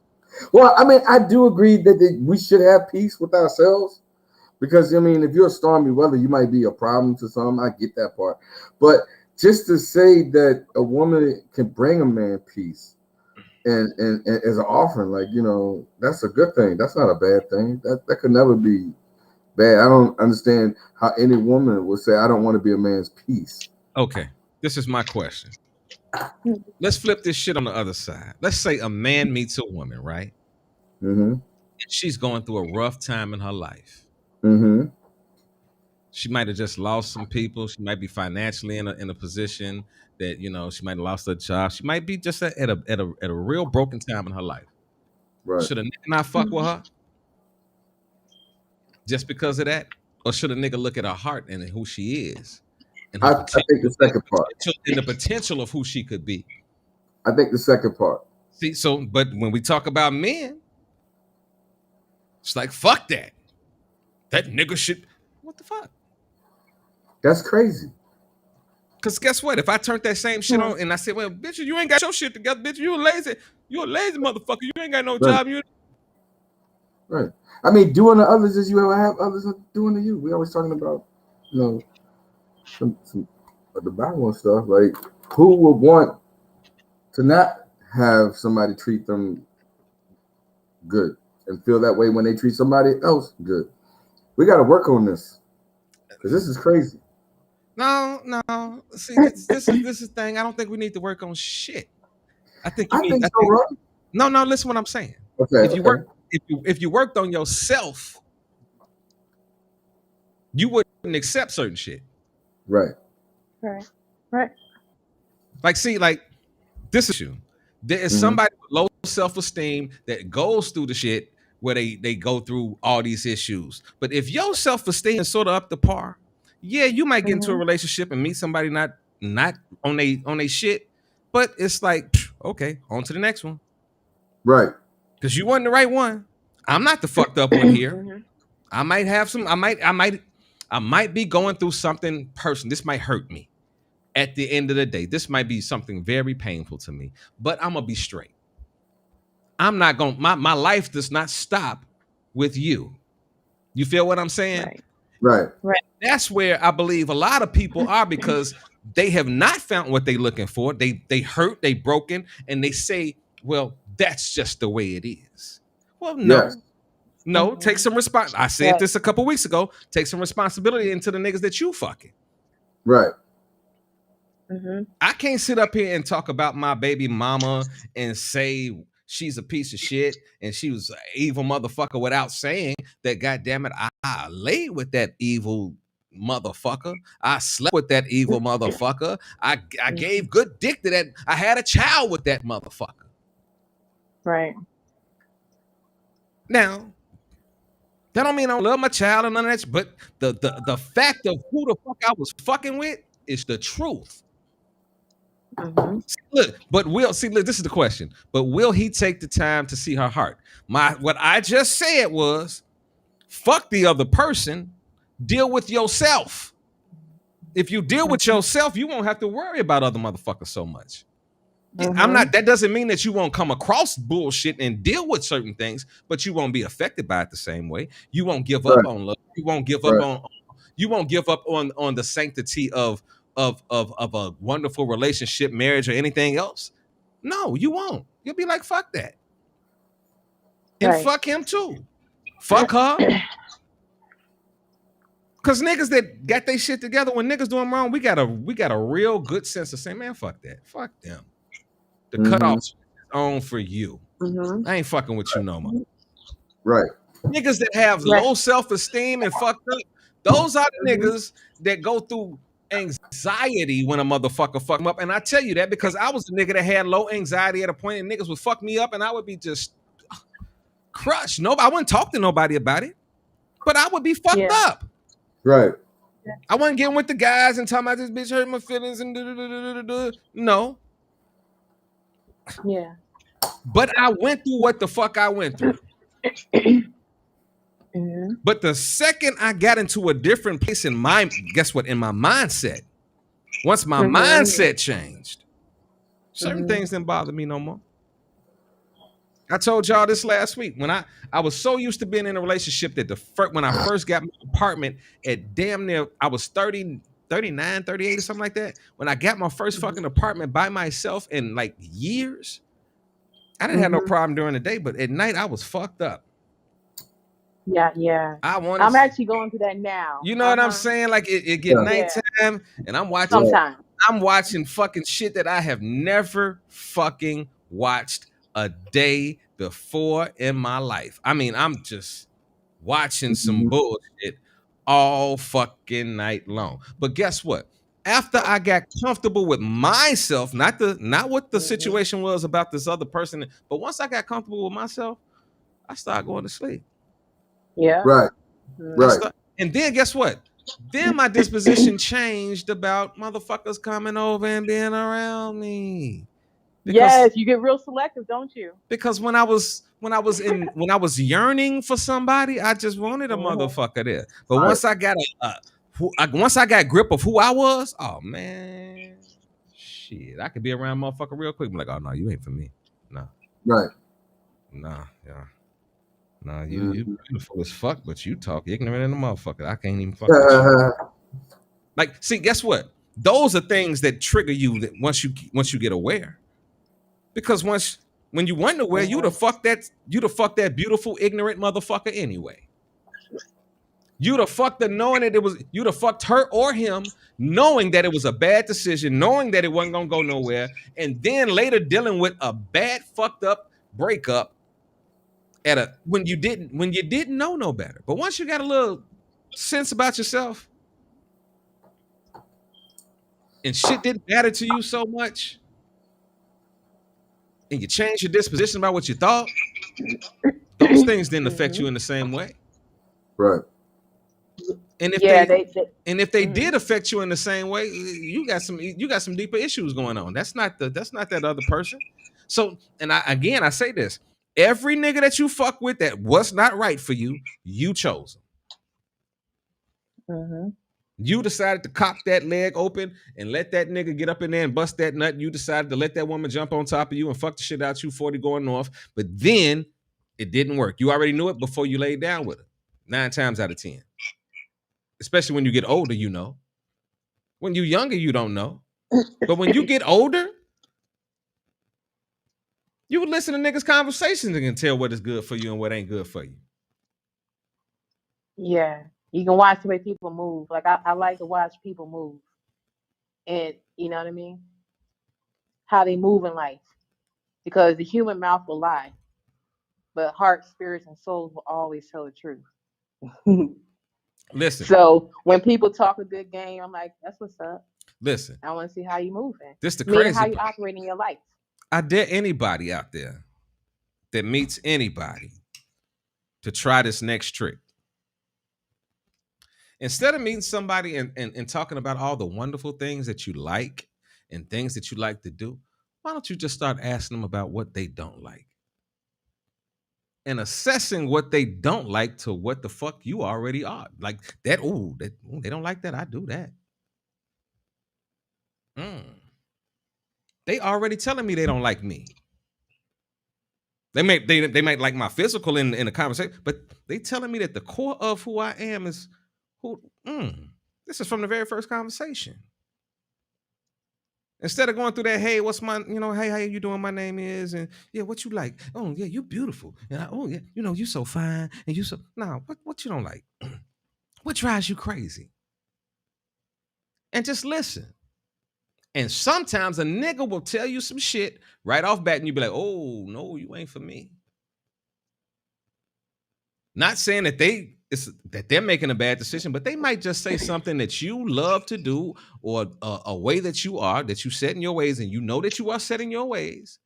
Well, I mean, I do agree that we should have peace with ourselves. Because, I mean, if you're a stormy weather, you might be a problem to some. I get that part. But just to say that a woman can bring a man peace and as an offering, like, that's a good thing. That's not a bad thing. That could never be bad. I don't understand how any woman would say, I don't want to be a man's peace. Okay. This is my question. Let's flip this shit on the other side. Let's say a man meets a woman, right? Mm-hmm. And she's going through a rough time in her life. Mm-hmm. She might have just lost some people. She might be financially in a position that, she might have lost her job. She might be just at a real broken time in her life. Right. Should a nigga not fuck with her just because of that? Or should a nigga look at her heart and who she is? And I think the second part. And the potential of who she could be. I think the second part. See, but when we talk about men, it's like, fuck that. That nigga should. What the fuck? That's crazy. Because guess what? If I turned that same shit on and I said, well, bitch, you ain't got your shit together, bitch, you a lazy motherfucker. You ain't got no job. You Right. I mean, doing to others as you ever have others doing to you. We always talking about, some of the Bible and stuff. Like, who would want to not have somebody treat them good and feel that way when they treat somebody else good? We got to work on this because this is crazy. No. See, this is the thing. I don't think we need to work on shit. I think you need. So, right? No. Listen, what I'm saying. Okay. If you worked on yourself, you wouldn't accept certain shit. Right. Like, see, like this issue. There is somebody with low self-esteem that goes through the shit where they go through all these issues. But if your self-esteem is sort of up to par, yeah, you might get into a relationship and meet somebody not on they shit, but it's like, okay, on to the next one. Right. Because you wasn't the right one. I'm not the fucked up one here. I might have some. I might be going through something personal. This might hurt me. At the end of the day, this might be something very painful to me. But I'm gonna be straight. I'm not gonna. My life does not stop with you. You feel what I'm saying? Right. That's where I believe a lot of people are because they have not found what they're looking for. They hurt. They broken, and they say, "Well, that's just the way it is." Well, no. Yes. No, take some response. I said this a couple weeks ago. Take some responsibility into the niggas that you fucking. Right. I can't sit up here and talk about my baby mama and say she's a piece of shit and she was an evil motherfucker without saying that, goddamn it, I laid with that evil motherfucker. I slept with that evil motherfucker. I gave good dick to that. I had a child with that motherfucker. Right. Now, that don't mean I don't love my child and none of that. But the fact of who the fuck I was fucking with is the truth. Look, but look, this is the question. But will he take the time to see her heart? What I just said was, fuck the other person, deal with yourself. If you deal with yourself, you won't have to worry about other motherfuckers so much. That doesn't mean that you won't come across bullshit and deal with certain things, but you won't be affected by it the same way. You won't give up on love. You won't give up on the sanctity of a wonderful relationship, marriage, or anything else. No, you won't. You'll be like, fuck that. And fuck him too. Fuck her. Cause niggas that got their shit together, when niggas doing wrong, we got a real good sense of saying, man, fuck that. Fuck them. The cutoff is on for you. I ain't fucking with you no more. Right. Niggas that have low self-esteem and fucked up, those are the niggas that go through anxiety when a motherfucker fuck them up. And I tell you that because I was a nigga that had low anxiety at a point and niggas would fuck me up and I would be just crushed. I wouldn't talk to nobody about it, but I would be fucked up. Right. I wasn't getting with the guys and talking about this bitch hurt my feelings and no. Yeah. But I went through what the fuck I went through. But the second I got into a different place in my mindset, once my mindset changed, certain things didn't bother me no more. I told y'all this last week when I was so used to being in a relationship that when I first got my apartment at damn near, I was 30, 39, 38 or something like that. When I got my first fucking apartment by myself in like years, I didn't have no problem during the day, but at night I was fucked up. Yeah. I'm actually going through that now. You know what I'm saying? Like it get nighttime and I'm watching fucking shit that I have never fucking watched a day before in my life. I mean, I'm just watching some bullshit all fucking night long. But guess what? After I got comfortable with myself, not what the situation was about this other person, but once I got comfortable with myself, I started going to sleep. Yeah. Right. And then guess what? Then my disposition changed about motherfuckers coming over and being around me. Because Yes, you get real selective, don't you? because when I was yearning for somebody, I just wanted a motherfucker there. But Right. once I got once I got grip of who I was, oh man, shit, I could be around motherfucker real quick. I'm like, oh no, you ain't for me. No, Right. nah, yeah. Nah, you Mhm. beautiful as fuck, but you talk ignorant in the motherfucker. I can't even fuck with you. Like, see, guess what? Those are things that trigger you that once you get aware. Because when you weren't aware, you'd have fucked that beautiful, ignorant motherfucker anyway. You'd have fucked her knowing that you'd have fucked her or him, knowing that it was a bad decision, knowing that it wasn't gonna go nowhere, and then later dealing with a bad, fucked up breakup when you didn't know no better. But once you got a little sense about yourself and shit didn't matter to you so much, and you changed your disposition about what you thought, those things didn't affect you in the same way. Right. And if Yeah, they they and if they mhm. did affect you in the same way, you got some deeper issues going on. That's not that other person. So, and I say this: every nigga that you fuck with that was not right for you, you chose him. Mhm. You decided to cock that leg open and let that nigga get up in there and bust that nut. You decided to let that woman jump on top of you and fuck the shit out you 40 going north. But then it didn't work. You already knew it before you laid down with her. 9 times out of 10. Especially when you get older, you know. When you're younger, you don't know. But when you get older, you would listen to niggas' conversations and can tell what is good for you and what ain't good for you. Yeah, you can watch the way people move. Like I like to watch people move, and you know what I mean, how they move in life. Because the human mouth will lie, but heart, spirits, and souls will always tell the truth. Listen, So when people talk a good game, I'm like, that's what's up. listen. I want to see how you moving, This the meaning how crazy you part. operate in your life. I dare anybody out there that meets anybody to try this next trick. Instead of meeting somebody and talking about all the wonderful things that you like and things that you like to do, why don't you just start asking them about what they don't like? And assessing what they don't like to what the fuck you already are. Like that, they don't like that. I do that. They already telling me they don't like me. They might like my physical in the conversation, but they telling me that the core of who I am is who. This is from the very first conversation. Instead of going through that, hey, what's my, hey, how you doing? My name is, and yeah, what you like? Oh yeah, you beautiful, and oh yeah, you so fine, and you so what you don't like? What drives you crazy? And just listen. And sometimes a nigga will tell you some shit right off bat, and you be like, oh no, you ain't for me. Not saying that they're making a bad decision, but they might just say something that you love to do, or a way that you are, that you set in your ways, and you know that you are setting your ways.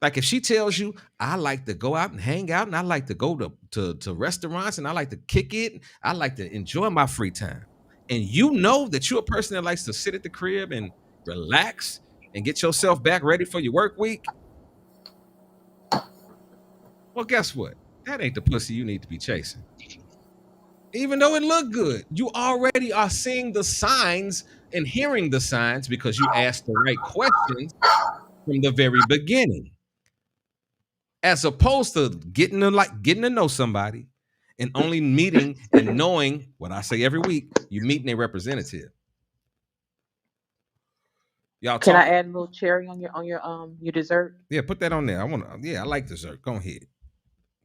Like if she tells you, I like to go out and hang out, and I like to go to restaurants, and I like to kick it, I like to enjoy my free time. And you know that you're a person that likes to sit at the crib and relax and get yourself back ready for your work week. Well, guess what? That ain't the pussy you need to be chasing. Even though it looked good, you already are seeing the signs and hearing the signs because you asked the right questions from the very beginning. As opposed to getting to know somebody and only meeting and knowing what I say every week, you meeting a representative. Y'all Can I talking? add a little cherry on your dessert? Yeah, put that on there. I like dessert. Go ahead.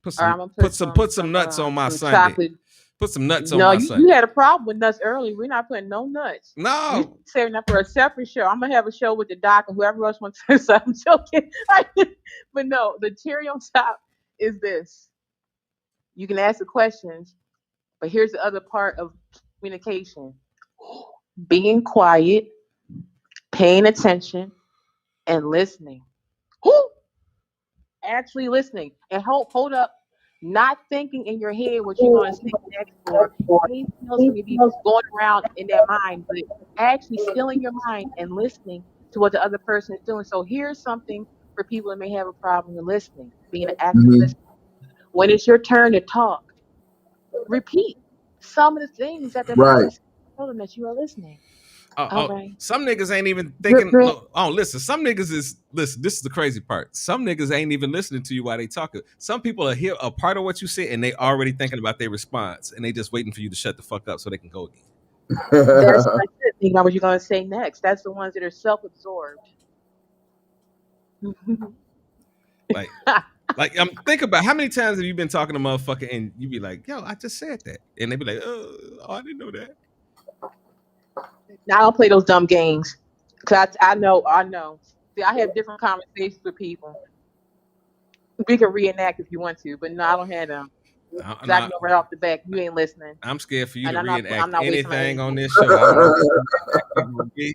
Put Or some I'm gonna put put some put some some nuts on my some Sunday. chocolate. Put some nuts on No, my you Sunday. had a problem with nuts earlier. We're not putting no nuts. You No. saving that for a separate show. I'm gonna have a show with the doc and whoever else wants to. So I'm joking. But no, the cherry on top is this. You can ask the questions, but here's the other part of communication: being quiet, paying attention, and listening. Who actually listening? And hold up, not thinking in your head what you're gonna say next, or anything else may be going around in their mind, but actually still in your mind and listening to what the other person is doing. So here's something for people that may have a problem with listening, being an active Mhm. listener. When it's your turn to talk, repeat some of the things that the Right. person told them that you are listening. Oh, All right. some niggas ain't even Drip, thinking. drip. No, oh, listen. Some niggas is listen. This is the crazy part. Some niggas ain't even listening to you while they talking. Some people are here a part of what you say, and they already thinking about their response, and they just waiting for you to shut the fuck up so they can go again. That's what I said. Think about what you're going to say next. That's the ones that are self-absorbed. Like, I'm thinking about how many times have you been talking to motherfucker, and you be like, "Yo, I just said that," and they be like, "Oh, I didn't know that." Now I don't play those dumb games. Cause I know. See, I have different conversations with people. We can reenact if you want to, but no, I don't have them. Cause I Nah, know right off the back you ain't listening, I'm scared for you and to I'm reenact not wasting my anything energy. on this show. I don't know what you gonna be.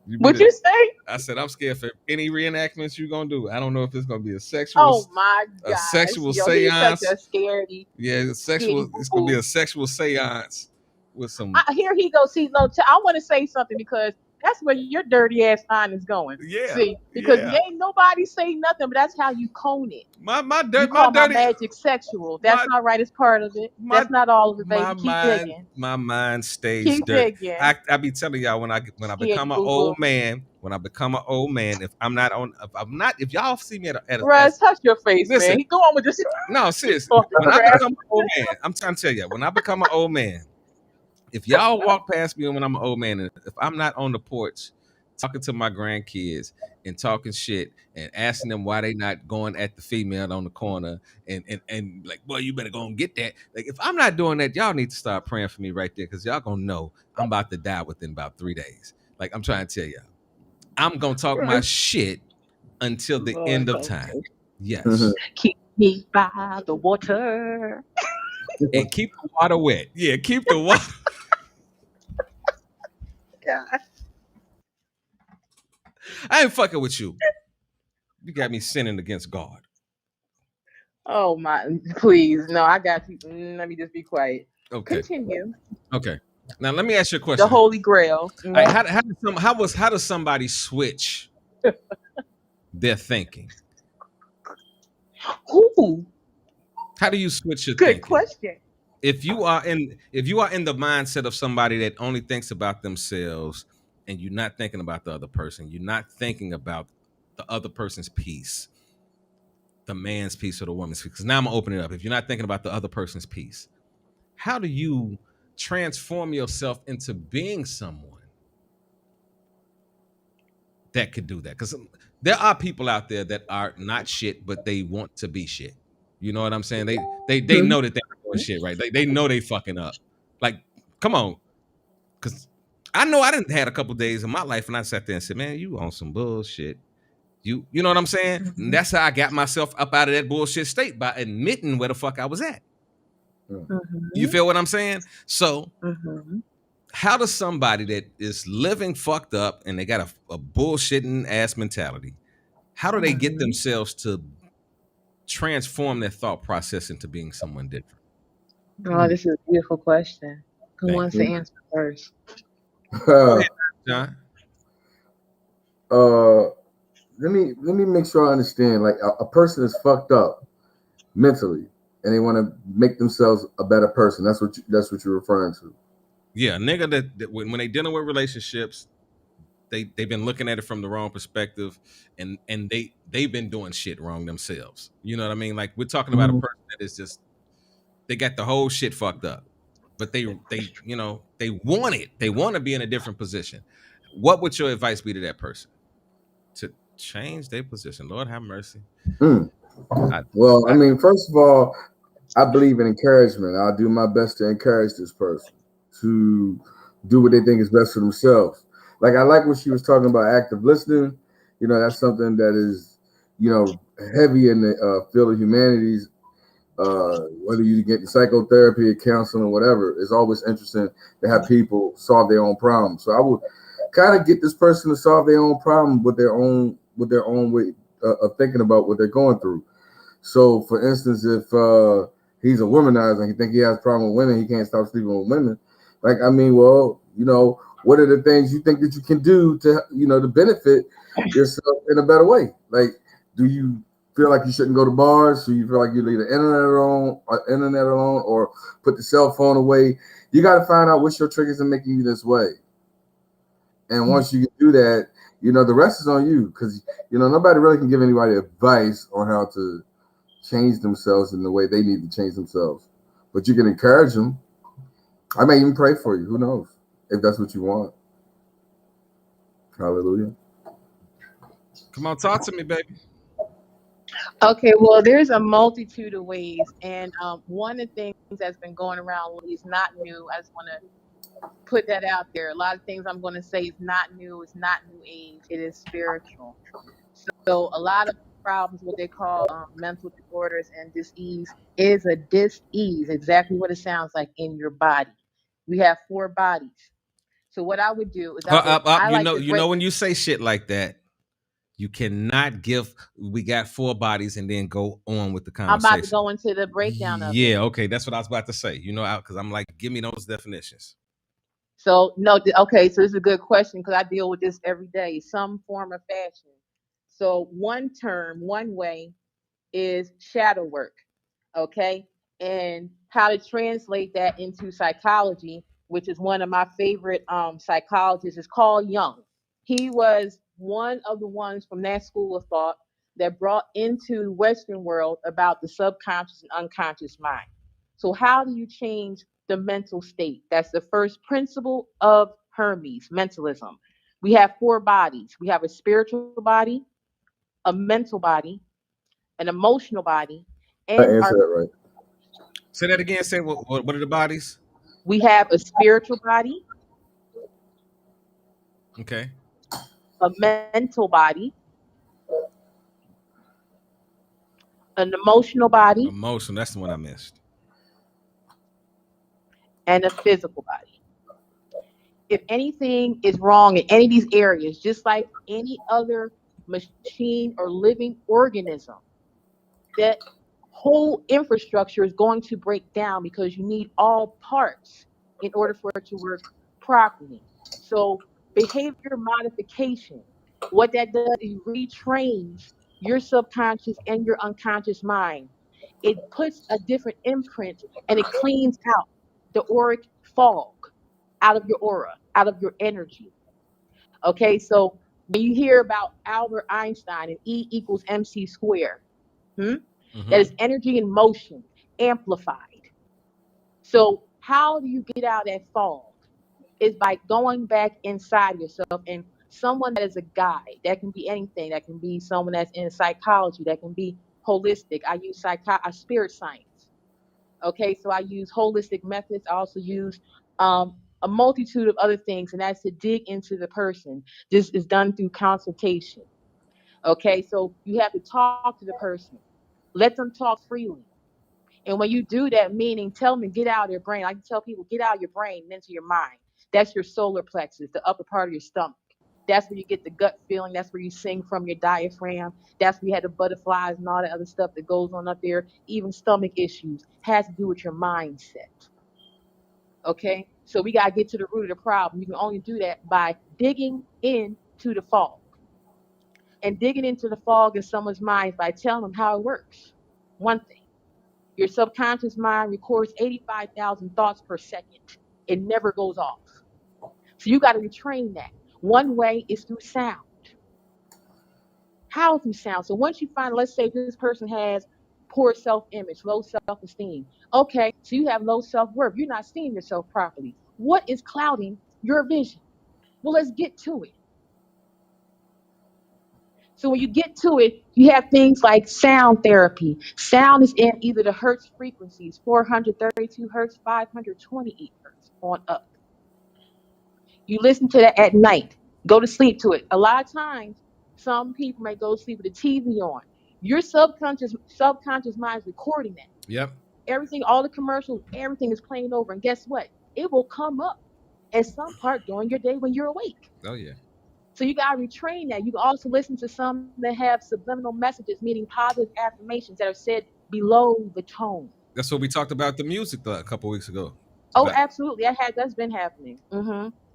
You be What'd the, you say? I said I'm scared for any reenactments you gonna do. I don't know if it's gonna be a Oh my gosh, yo, he's such seance. a scaredy, Yeah, scaredy it's gonna be boo a sexual seance with some. Here he goes. See, no, I want to say something because that's where your dirty ass mind is going. Yeah, See, because yeah. ain't nobody say nothing, but that's how you cone it. My You my call my dirty magic sexual. That's my not right. It's part of it. my That's not all of it, baby. Keep digging. my mind stays Keep dirty. digging. I be telling y'all when I Scaredy become an boo old boo. man, if y'all see me at Russ, touch your face, man. listen, He go on with this no, seriously, when I photograph. become an old man, I'm trying to tell you, when I become an old man, if y'all walk past me when I'm an old man, and if I'm not on the porch talking to my grandkids and talking shit and asking them why they not going at the female on the corner and like, boy, you better go and get that. Like, if I'm not doing that, y'all need to start praying for me right there, because y'all gonna know I'm about to die within about 3 days. Like, I'm trying to tell y'all, I'm gonna talk my Russ, shit until the Lord, end of help time. me. Mhm. Yes. Keep me by the water. And keep the water wet. Yeah, keep the water. God. I ain't fucking with you. You got me sinning against God. Oh my! Please, no, I got you. Let me just be quiet. Okay. Continue. Okay. Now let me ask you a The question. Holy Grail. All right, how does somebody switch their thinking? Ooh, How do you switch your good thinking? question. If you are in the mindset of somebody that only thinks about themselves, and you're not thinking about the other person, you're not thinking about the other person's peace, the man's peace or the woman's peace. Because now I'm gonna open it up. If you're not thinking about the other person's peace, how do you transform yourself into being someone that could do that? Because there are people out there that are not shit, but they want to be shit. You know what I'm saying? They know that they're doing shit right. They know they fucking up. Like, come on, because I know I didn't had a couple days in my life, and I sat there and said, "Man, you on some bullshit." You know what I'm saying? And that's how I got myself up out of that bullshit state, by admitting where the fuck I was at. You feel what I'm saying? So how does somebody that is living fucked up and they got a bullshitting ass mentality, how do they get themselves to transform their thought process into being someone different? Oh, this is a beautiful question. Who Thank wants to answer first? Go ahead, John. uh, let me make sure I understand. Like a person is fucked up mentally, and they want to make themselves a better person. That's what you're referring to. Yeah, a nigga that when they dealing with relationships, they've been looking at it from the wrong perspective, and they've been doing shit wrong themselves. You know what I mean? Like, we're talking about a Mhm. person that is just, they got the whole shit fucked up, but they you know, they want it. They want to be in a different position. What would your advice be to that person to change their position? Lord have mercy. Mm. I, Well, I mean, first of all, I believe in encouragement. I'll do my best to encourage this person to do what they think is best for themselves. Like I like what she was talking about, active listening. You know, that's something that is, heavy in the field of humanities. Whether you get the psychotherapy or counseling or whatever, it's always interesting to have people solve their own problems. So I would kind of get this person to solve their own problem with their own way of thinking about what they're going through. So, for instance, if he's a womanizer and he think he has a problem with women, he can't stop sleeping with women. Like, I mean, well, What are the things you think that you can do to, to benefit yourself in a better way? Like, do you feel like you shouldn't go to bars? Do you feel like you leave the internet alone, or put the cell phone away? You got to find out what's your triggers in making you this way. And once you do that, the rest is on you, because nobody really can give anybody advice on how to change themselves in the way they need to change themselves. But you can encourage them. I may even pray for you. Who knows? If that's what you want. Hallelujah. Come on, talk to me, baby. Okay, well, there's a multitude of ways, and one of the things that's been going around lately is not new. I just want to put that out there. A lot of things I'm going to say is not new. It's not new age. It is spiritual. So a lot of problems, what they call mental disorders and dis-ease, is a dis-ease, exactly what it sounds like, in your body. We have 4 bodies. So what I would do is I You like know, to break. when you say shit like that, you cannot give. We got 4 bodies and then go on with the I'm about to conversation. go into the breakdown of it. Yeah, okay, that's what I was about to say. Because I'm like, give me those definitions. So no, okay. So this is a good question because I deal with this every day, some form of fashion. So one term, one way, is shadow work. Okay, and how to translate that into psychology, which is one of my favorite psychologists, is Carl Jung. He was one of the ones from that school of thought that brought into the Western world about the subconscious and unconscious mind. So how do you change the mental state? That's the first principle of Hermes, mentalism. We have 4 bodies. We have a spiritual body, a mental body, an emotional body, I and answer our that right. Say that again. Say what are the bodies? we have a spiritual body, Okay. a mental body, an emotional body, Emotion. That's the one I missed. and a physical body. If anything is wrong in any of these areas, just like any other machine or living organism, that whole infrastructure is going to break down because you need all parts in order for it to work properly. So, behavior modification, what that does is retrains your subconscious and your unconscious mind. It puts a different imprint and it cleans out the auric fog out of your aura, out of your energy. Okay, so when you hear about Albert Einstein and E equals MC squared, hmm, that Mm-hmm. is energy in motion, amplified. So, how do you get out of that fog? Is by going back inside yourself, and someone that is a guide. That can be anything. That can be someone that's in psychology. That can be holistic. I use spirit science. Okay, so I use holistic methods. I also use a multitude of other things, and that's to dig into the person. This is done through consultation. Okay, so you have to talk to the person, let them talk freely. And when you do that, meaning tell them to get out of their brain. I can tell people, get out of your brain and into your mind. That's your solar plexus, the upper part of your stomach. That's where you get the gut feeling. That's where you sing from your diaphragm. That's where you had the butterflies and all the other stuff that goes on up there. Even stomach issues has to do with your mindset. Okay? So we got to get to the root of the problem. You can only do that by digging into the fog. And digging into the fog in someone's mind by telling them how it works. One thing. Your subconscious mind records 85,000 thoughts per second. It never goes off. So you got to retrain that. One way is through sound. How through sound? So once you find, let's say this person has poor self image, low self esteem. Okay, so you have low self worth. You're not seeing yourself properly. What is clouding your vision? Well, let's get to it. So when you get to it, you have things like sound therapy. Sound is in either the hertz frequencies, 432 hertz, 528 hertz on up. You listen to that at night. Go to sleep to it. A lot of times, some people may go to sleep with the TV on. Your subconscious mind is recording that. Yep. Everything, all the commercials, everything is playing over. And guess what? It will come up at some part during your day when you're awake. Oh yeah. So you gotta retrain that. You can also listen to some that have subliminal messages, meaning positive affirmations that are said below the tone. That's what we talked about the music a couple weeks ago. Oh, But absolutely. That's been happening.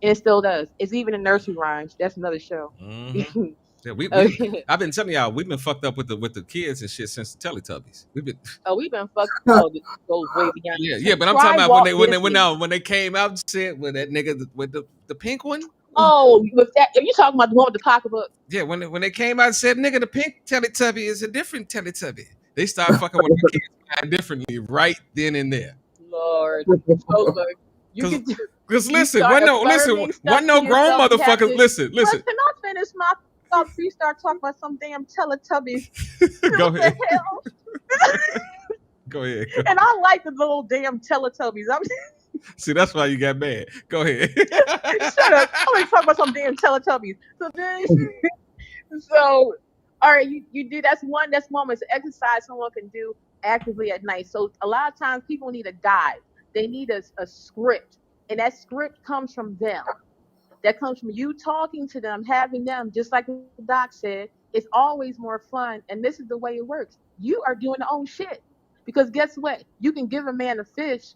and it still does. It's even in nursery rhymes. That's another show. Mhm. Yeah, Okay. I've been telling y'all we've been fucked up with the kids and shit since the Teletubbies. We've been Oh, we've been fucked. Oh, this goes way beyond. yeah, but I'm Try talking about Walt Disney. when they came out and said with that nigga with the pink one. Oh, with that, are you talking about the one with the pocketbook? Yeah, when they came out and said nigga the pink Teletubby is a different Teletubby. They start fucking with our kids mind differently right then and there. Lord, so look, you Cause can do. cause You listen, start affirming stuff one to no grown yourself. You have motherfuckers. to. Listen, But listen. can I finish my thought before you start talking about some damn Teletubbies? Go What the ahead. hell? Go ahead. Go. And I like the little damn Teletubbies. I'm See, that's why you got mad. Go ahead. shut up. I'm gonna talk about some damn Teletubbies. So then, so all right, you do that's one it's an exercise someone can do actively at night. So a lot of times people need a guide. They need a script, and that script comes from them. That comes from you talking to them, having them, just like the doc said, it's always more fun. And this is the way it works. You are doing your own shit. Because guess what? You can give a man a fish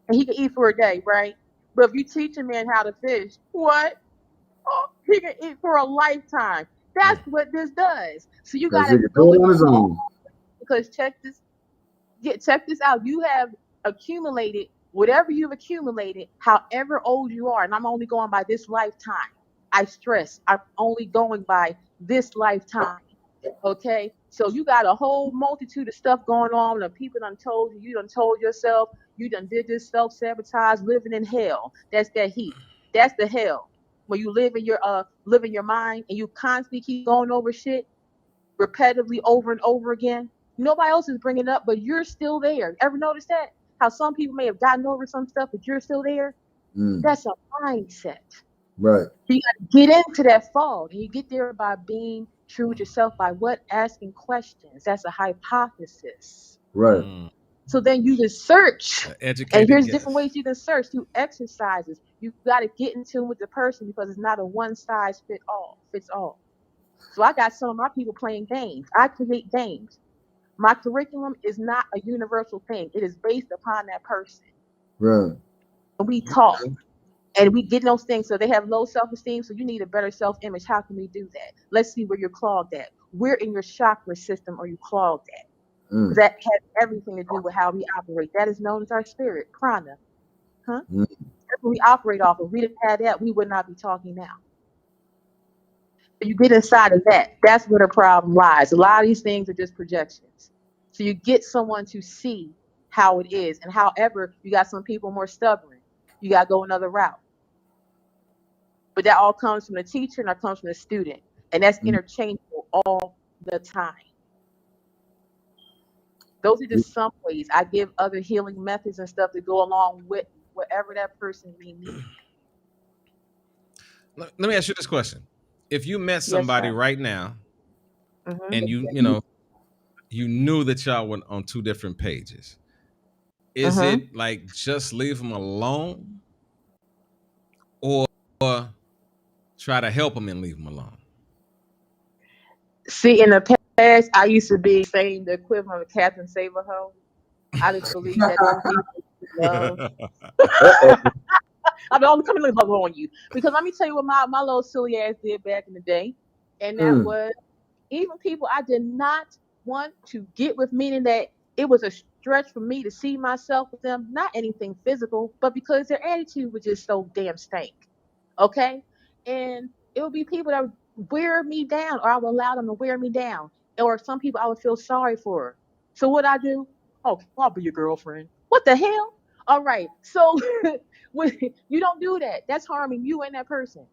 and he can eat for a day, right? But if you teach a man how to fish, what? Oh, he can eat for a lifetime. That's what this does. So you Because he gotta can do go it in on his small own. because check this out. You have accumulated whatever you've accumulated, however old you are, and I'm only going by this lifetime. I stress, I'm only going by this lifetime. Okay, so you got a whole multitude of stuff going on. The people done told you, you done told yourself, you done did this self sabotage, living in hell. That's that heat. That's the hell. When you live in your mind and you constantly keep going over shit repetitively over and over again. Nobody else is bringing it up, but you're still there. Ever notice that? How some people may have gotten over some stuff, but you're still there? Mm, That's a mindset. right. So you got to get into that fog, and you get there by being true with yourself. By what? Asking questions. That's a hypothesis. Right. Mm, So then you can search. And educated here's different guess. ways you can search through exercises. You got to get in tune with the person because it's not a one size fits all. So I got some of my people playing games. I create games. My curriculum is not a universal thing. It is based upon that person. Right. And we talk and we get those things. So they have low self-esteem. So you need a better self-image. How can we do that? Let's see where you're clogged at. Where in your chakra system are you clogged at? Because Mm, that has everything to do with how we operate. That is known as our spirit, prana. Huh? mm. That's what we operate off of. If we didn't have that, we would not be talking now. You get inside of that. That's where the problem lies. A lot of these things are just projections. So you get someone to see how it is. And however, you got some people more stubborn. You got to go another route. But that all comes from the teacher and that comes from the student. And that's Mm. interchangeable all the time. Those are just some ways. I give other healing methods and stuff to go along with whatever that person may need. Let me ask you this question: if you met Yes, somebody sir. right now Mm-hmm. and you knew that y'all were on two different pages, is Mm-hmm. it like just leave them alone or try to help them and leave them alone? See, in the past, I used to be saying the equivalent of Captain Save-A-Ho. I just believe that some people love. Uh-oh. I'm only coming to love on you because let me tell you what my little silly ass did back in the day, and that Mm, was even people I did not want to get with, meaning that it was a stretch for me to see myself with them. Not anything physical, but because their attitude was just so damn stank. Okay, and it would be people that would wear me down, or I would allow them to wear me down, or some people I would feel sorry for. So what I do? Oh, I'll be your girlfriend. What the hell? All right, so you don't do that. That's harming you and that person.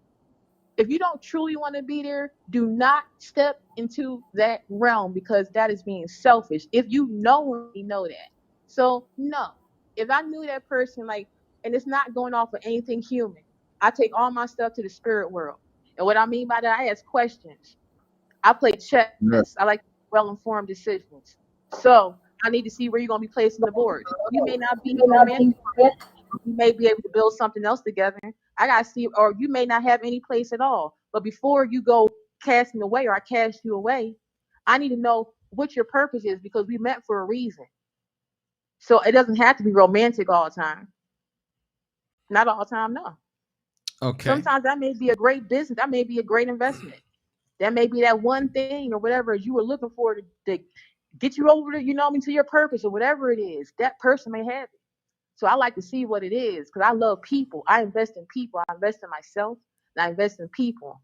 If you don't truly want to be there, do not step into that realm because that is being selfish. If you know that. So no. If I knew that person, like, and it's not going off of anything human, I take all my stuff to the spirit world. And what I mean by that, I ask questions. I play chess. yeah. I like well-informed decisions. So I need to see where you're gonna be placing the board. You may not be romantic. You may be able to build something else together. I gotta see, or you may not have any place at all. But before you go cast me away, or I cast you away, I need to know what your purpose is because we met for a reason. So it doesn't have to be romantic all the time. Not all the time, no. Okay. Sometimes that may be a great business. That may be a great investment. That may be that one thing or whatever you were looking for to get you over to, to your purpose or whatever it is. That person may have it. So I like to see what it is because I love people. I invest in people. I invest in myself and I invest in people.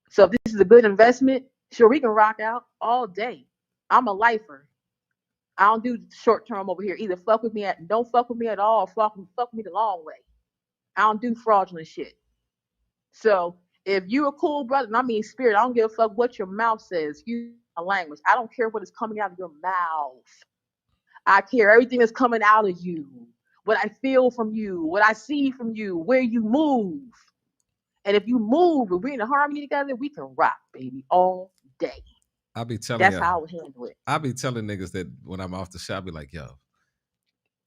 So if this is a good investment, sure, we can rock out all day. I'm a lifer. I don't do short term over here. Either don't fuck with me at all, or fuck with me the long way. I don't do fraudulent shit. So if you a cool brother, and I mean spirit, I don't give a fuck what your mouth says. Excuse my language. I don't care what is coming out of your mouth. I care everything that's coming out of you. What I feel from you, what I see from you, where you move. And if you move, if we're in harmony together, we can rock, baby, all day. I be telling That's you, how I would handle it. I be telling niggas that when I'm off the shop, I be like, yo,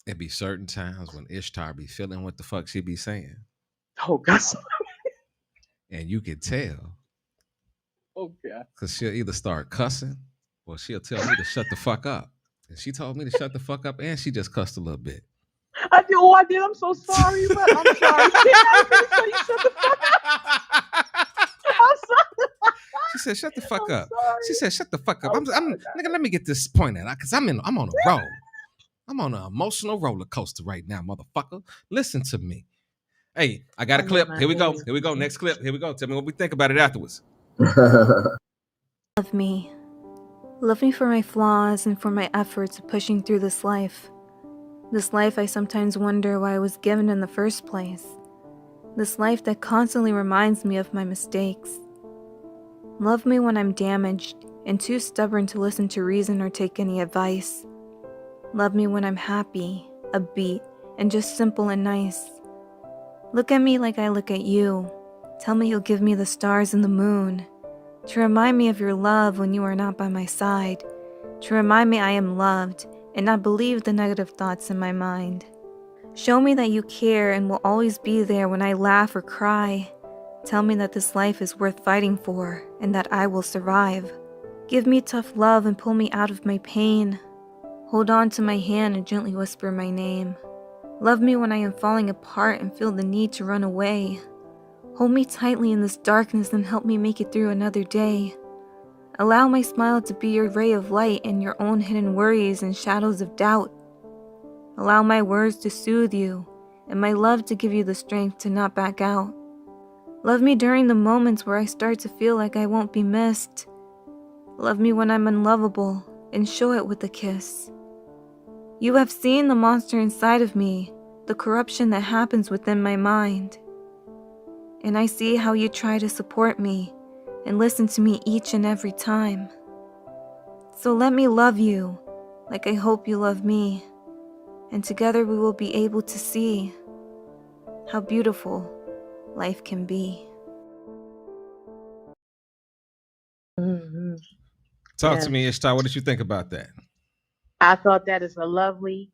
it be certain times when Ishtar be feeling what the fuck she be saying. Oh God. And you can tell. Oh God. Because she'll either start cussing or she'll tell me to shut the fuck up. And she told me to shut the fuck up and she just cussed a little bit. I did. Oh, I did. I'm so sorry, but I'm sorry. You shut the fuck up. I'm sorry. She said, "Shut the fuck I'm up." sorry. She said, "Shut the fuck up." I'm sorry, Nigga. Let me get this point out, cause I'm on a roll. I'm on an emotional roller coaster right now, motherfucker. Listen to me. Hey, I got a clip. Here we go. Here we go. Next clip. Here we go. Tell me what we think about it afterwards. Love me. Love me for my flaws and for my efforts of pushing through this life. This life I sometimes wonder why I was given in the first place. This life that constantly reminds me of my mistakes. Love me when I'm damaged and too stubborn to listen to reason or take any advice. Love me when I'm happy, upbeat, and just simple and nice. Look at me like I look at you. Tell me you'll give me the stars and the moon. To remind me of your love when you are not by my side. To remind me I am loved and not believe the negative thoughts in my mind. Show me that you care and will always be there when I laugh or cry. Tell me that this life is worth fighting for and that I will survive. Give me tough love and pull me out of my pain. Hold on to my hand and gently whisper my name. Love me when I am falling apart and feel the need to run away. Hold me tightly in this darkness and help me make it through another day. Allow my smile to be your ray of light in your own hidden worries and shadows of doubt. Allow my words to soothe you and my love to give you the strength to not back out. Love me during the moments where I start to feel like I won't be missed. Love me when I'm unlovable and show it with a kiss. You have seen the monster inside of me, the corruption that happens within my mind. And I see how you try to support me and listen to me each and every time. So let me love you like I hope you love me. And together we will be able to see how beautiful life can be. Mm-hmm. Talk to me, Ishtar. What did you think about that? I thought that is a lovely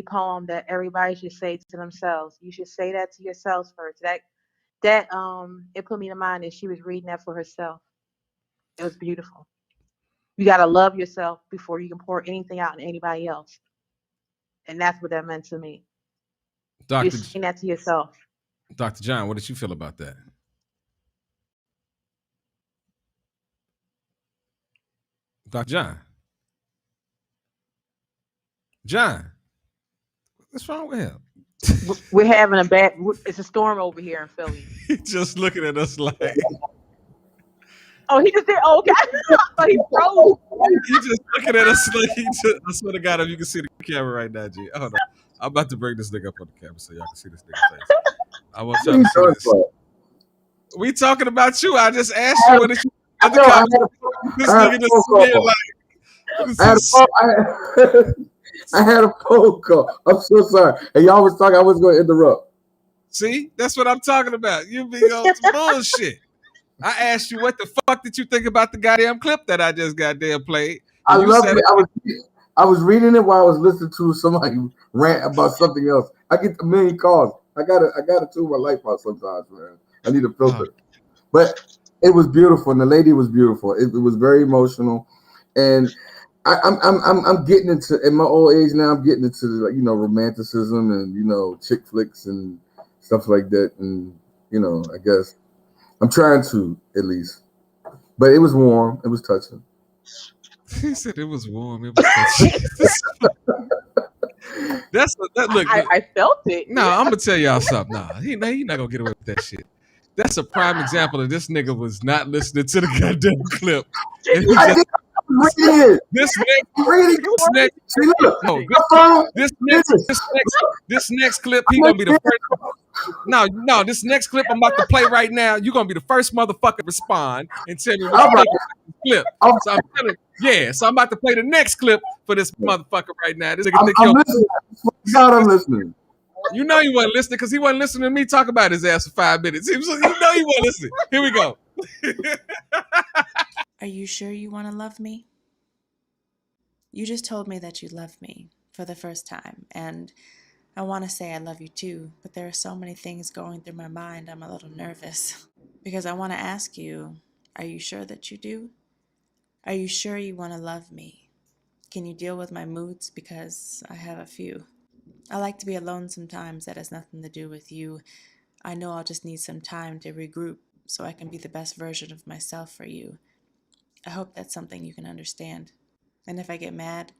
poem that everybody should say to themselves. You should say that to yourselves first. That it put me in mind that she was reading that for herself. It was beautiful. You gotta love yourself before you can pour anything out on anybody else. And that's what that meant to me. You're saying that to yourself. Dr. John, what did you feel about that? Dr. John. John. What's wrong with him? We're having it's a storm over here in Philly. Just looking at us like. Oh, he just did. Oh, okay. I he froze. He's just looking at us like I swear to God, if you can see the camera right now, G. Hold on. I'm about to bring this nigga up on the camera so y'all can see this nigga's face. I want y'all to see this. We talking about you. I just asked you what did you at the camera. This nigga just here like. I had a phone call. I'm so sorry. And y'all was talking. I was going to interrupt. See, that's what I'm talking about. You be on some bullshit. I asked you what the fuck did you think about the goddamn clip that I just goddamn played. I love it. I was reading it while I was listening to somebody rant about something else. I get a million calls. I gotta tune my life out sometimes, man. I need a filter. But it was beautiful, and the lady was beautiful. It was very emotional, and I'm getting into in my old age now. I'm getting into romanticism and chick flicks and stuff like that. And I guess I'm trying to at least. But it was warm. It was touching. He said it was warm. It was touchy. Look. I felt it. No, I'm gonna tell y'all something. Nah, he not gonna get away with that shit. That's a prime example of this nigga was not listening to the goddamn clip. And he I just, did. I'm reading it. this I'm reading it. next, next, See, look. no, My phone. this next clip, he gonna be the first. No, this next clip I'm about to play right now, you're gonna be the first motherfucker to respond and tell me what All you right. think about this clip. I'm- So I'm telling so I'm about to play the next clip for this motherfucker right now. This nigga I'm, think I'm listening. God, I'm listening. you know he wasn't listening because he wasn't listening to me talk about his ass for 5 minutes. You know he wasn't listening. Here we go. Are you sure you want to love me? You just told me that you love me for the first time, and I want to say I love you too, but there are so many things going through my mind, I'm a little nervous. Because I want to ask you, are you sure that you do? Are you sure you want to love me? Can you deal with my moods? Because I have a few. I like to be alone sometimes. That has nothing to do with you. I know I'll just need some time to regroup so I can be the best version of myself for you. I hope that's something you can understand. And if I get mad,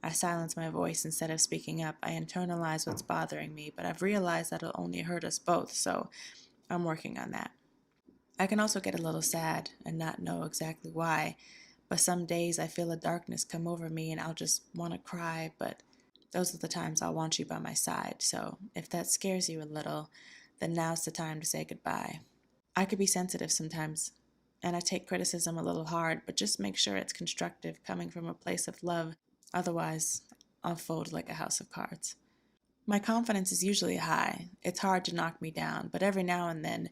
I silence my voice instead of speaking up. I internalize what's bothering me, but I've realized that'll only hurt us both, so I'm working on that. I can also get a little sad and not know exactly why, but some days I feel a darkness come over me and I'll just want to cry, but those are the times I'll want you by my side. So if that scares you a little, then now's the time to say goodbye. I could be sensitive sometimes, and I take criticism a little hard, but just make sure it's constructive, coming from a place of love. Otherwise, I'll fold like a house of cards. My confidence is usually high. It's hard to knock me down, but every now and then,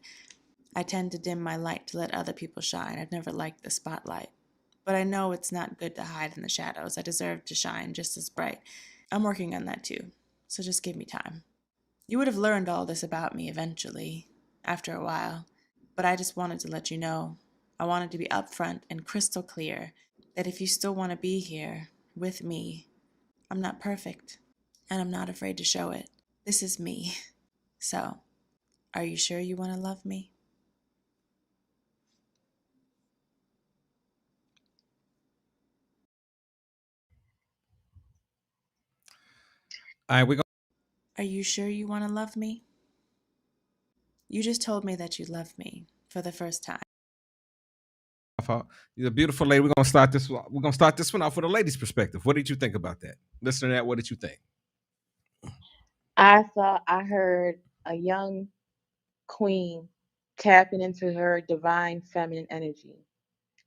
I tend to dim my light to let other people shine. I've never liked the spotlight. But I know it's not good to hide in the shadows. I deserve to shine just as bright. I'm working on that too, so just give me time. You would have learned all this about me eventually, after a while, but I just wanted to let you know. I wanted to be upfront and crystal clear that if you still want to be here with me, I'm not perfect, and I'm not afraid to show it. This is me. So, are you sure you want to love me? All right, we go. Are you sure you want to love me? You just told me that you love me for the first time. You're a beautiful lady. We're gonna start this. We're gonna start this one off with a lady's perspective. What did you think about that? Listen to that. What did you think? I heard a young queen tapping into her divine feminine energy.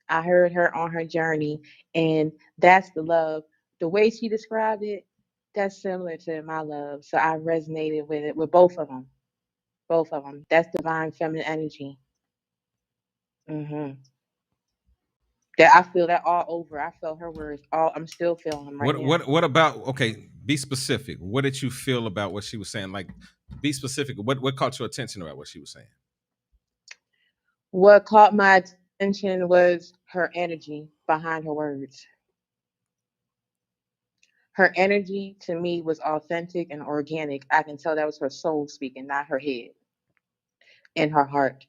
I heard her on her journey, and that's the love. The way she described it, that's similar to my love. So I resonated with it with both of them. Both of them. That's divine feminine energy. That I feel that all over. I felt her words. All I'm still feeling them right now. What about? Okay, be specific. What did you feel about what she was saying? Like, be specific. What caught your attention about what she was saying? What caught my attention was her energy behind her words. Her energy to me was authentic and organic. I can tell that was her soul speaking, not her head and her heart.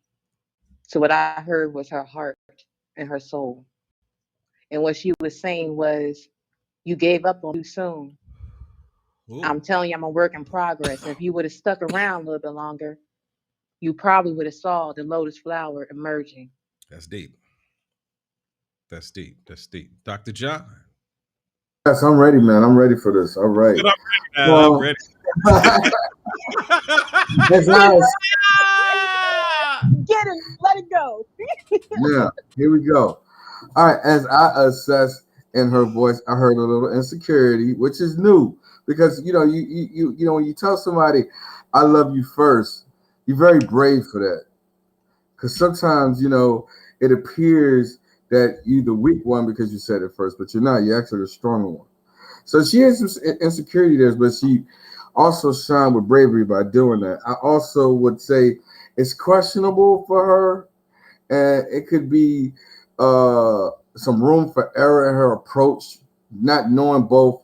So what I heard was her heart and her soul. And what she was saying was, you gave up on too soon. Ooh, I'm telling you, I'm a work in progress. And if you would have stuck around a little bit longer, you probably would have saw the lotus flower emerging. that's deep. That's deep. That's deep. Dr. John. Yes, I'm ready, man. I'm ready for this. All right. I'm ready. As I, Get it, let it go. yeah, here we go. All right. As I assess in her voice, I heard a little insecurity, which is new because you know when you tell somebody I love you first, you're very brave for that. Because sometimes it appears that you're the weak one because you said it first, but you're not. You're actually the stronger one. So she has some insecurity there, but she also shined with bravery by doing that. I also would say it's questionable for her, and it could be some room for error in her approach, not knowing both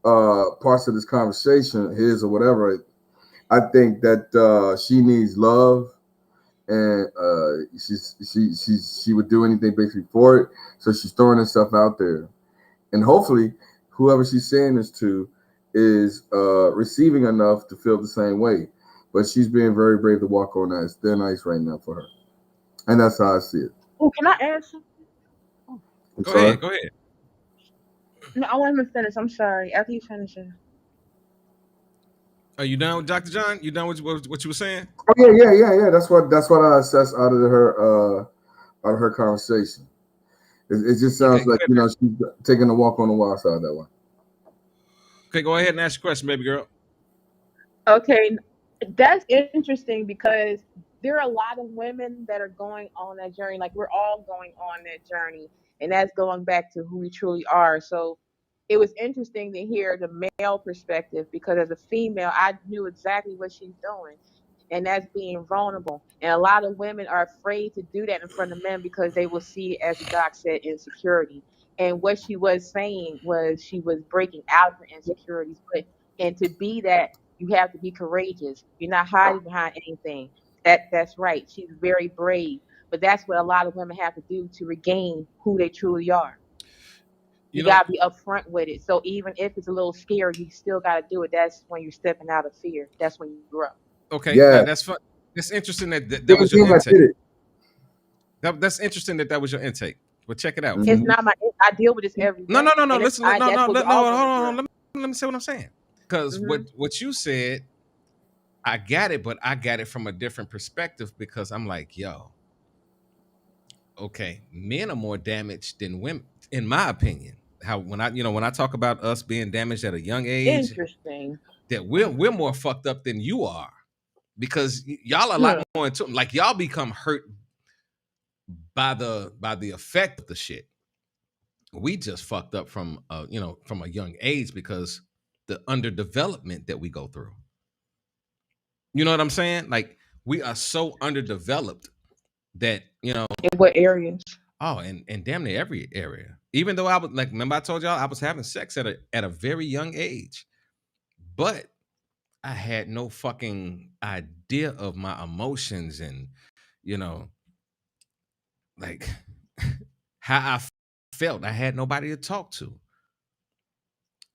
parts of this conversation, his or whatever. I think that she needs love, and she would do anything basically for it. So she's throwing herself out there, and hopefully, whoever she's saying this to is receiving enough to feel the same way. But she's being very brave to walk on that. It's thin ice right now for her, and that's how I see it. Oh, can I add something? Oh, I'm Go sorry. ahead. Go ahead. no, I want him to finish. I'm sorry. After you finish it. Are you done with Dr. John? You done with what you were saying? Oh yeah. That's what I assess out of her conversation. It just Okay, sounds like she's taking a walk on the wild side that one. okay, go ahead and ask your question, baby girl. Okay, that's interesting because there are a lot of women that are going on that journey. Like we're all going on that journey, and that's going back to who we truly are. So it was interesting to hear the male perspective because as a female, I knew exactly what she's doing, and that's being vulnerable. And a lot of women are afraid to do that in front of men because they will see it as Doc said, insecurity. And what she was saying was she was breaking out of her insecurities, but and to be that you have to be courageous. You're not hiding behind anything. That's right. She's very brave. But that's what a lot of women have to do to regain who they truly are. You You know, gotta be upfront with it. So even if it's a little scary, you still gotta do it. That's when you're stepping out of fear. That's when you grow. okay, Yeah, that's fun. It's interesting that was your 17, I intake. did it. That's interesting that was your intake. But check it out. It's Mhm. not my. I deal with this every No, day, no. and it's Listen, I. That's what we're no. all Hold going on. through. Let me say what I'm saying. Because Hmm. what you said, I got it, but I got it from a different perspective because I'm like, yo, okay, men are more damaged than women, in my opinion. How when I talk about us being damaged at a young age, Interesting. that we're more fucked up than you are because y'all are a lot Hmm. more into like y'all become hurt by the effect of the shit. We just fucked up from from a young age because the underdevelopment that we go through. You know what I'm saying? Like we are so underdeveloped that In what areas? oh, and damn near every area. Even though I was like, remember I told y'all I was having sex at a very young age, but I had no fucking idea of my emotions and you know like how I felt. I had nobody to talk to.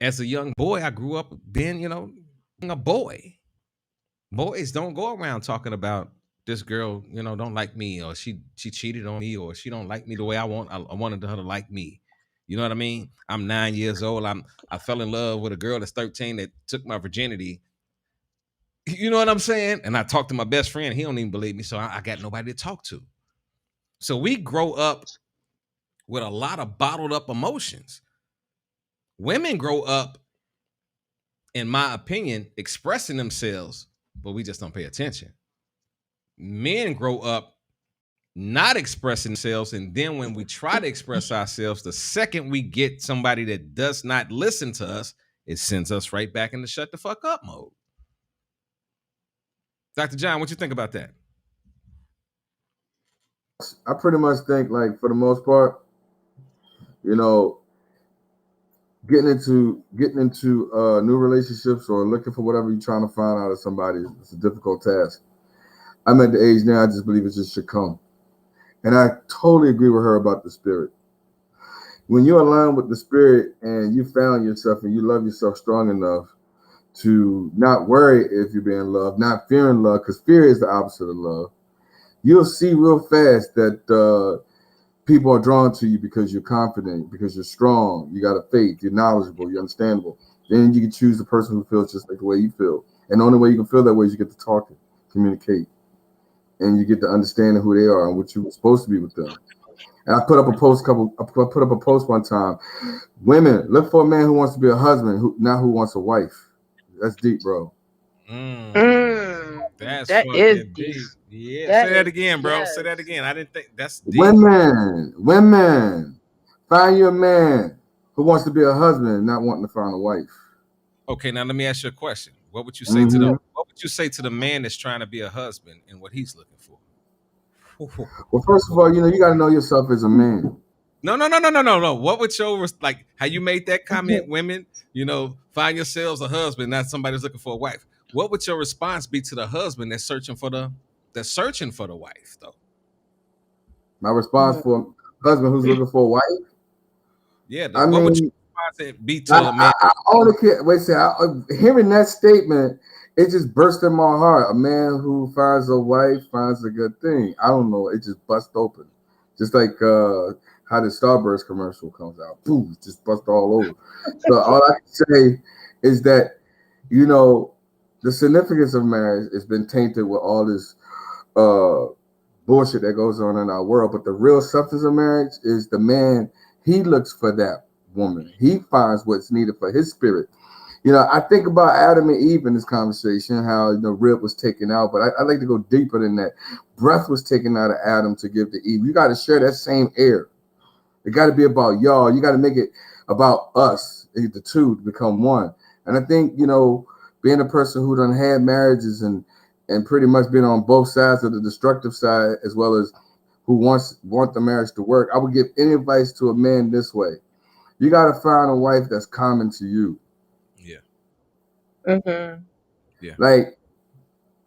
As a young boy, I grew up being, a boy. Boys don't go around talking about this girl, don't like me, or she cheated on me, or she don't like me the way I wanted her to like me. You know what I mean? I'm 9 years old. I fell in love with a girl that's 13 that took my virginity. You know what I'm saying? And I talked to my best friend. He don't even believe me, so I got nobody to talk to. So we grow up with a lot of bottled up emotions. Women grow up, in my opinion, expressing themselves, but we just don't pay attention. Men grow up not expressing themselves, and then when we try to express ourselves, the second we get somebody that does not listen to us, it sends us right back into shut the fuck up mode. Dr. John, what you think about that? I pretty much think, like, for the most part, you know, getting into new relationships or looking for whatever you're trying to find out of somebody is a difficult task. I'm at the age now, I just believe it just should come. And I totally agree with her about the spirit. When you align with the spirit and you found yourself and you love yourself strong enough to not worry if you're being loved, not fearing love, because fear is the opposite of love, you'll see real fast that people are drawn to you because you're confident, because you're strong, you got a faith, you're knowledgeable, you're understandable. Then you can choose the person who feels just like the way you feel. And the only way you can feel that way is you get to talk and communicate. And you get to understand who they are and what you were supposed to be with them. And I put up a post one time. Women, look for a man who wants to be a husband, not who wants a wife. That's deep, bro. That's That is fucking deep. deep. Yeah, That say that is again, bro. Say yes. that again. I didn't think that's deep. Women, find you a man who wants to be a husband, not wanting to find a wife. Okay, now let me ask you a question. What would you say to the Mm-hmm. what would you say to the man that's trying to be a husband and what he's looking for? Well, first of all, you got to know yourself as a man. No. What would your like how you made that comment? Women, find yourselves a husband, not somebody who's looking for a wife. what would your response be to the husband that's searching for the wife though? My response for a husband who's looking for a wife. Yeah, I what would your mean, response be to a man? I only can wait. Say, hearing that statement, it just burst in my heart. A man who finds a wife finds a good thing. I don't know. It just bust open, just like how the Starburst commercial comes out. Boom, just bust all over. So all I can say is that the significance of marriage has been tainted with all this bullshit that goes on in our world. But the real substance of marriage is the man. He looks for that woman. He finds what's needed for his spirit. I think about Adam and Eve in this conversation, how rib was taken out, but I like to go deeper than that. Breath was taken out of Adam to give to Eve. You got to share that same air. It got to be about y'all. You got to make it about us, the two, to become one. And I think being a person who done had marriages and pretty much been on both sides of the destructive side, as well as who want the marriage to work, I would give any advice to a man this way. You got to find a wife that's common to you. Yeah. Yeah.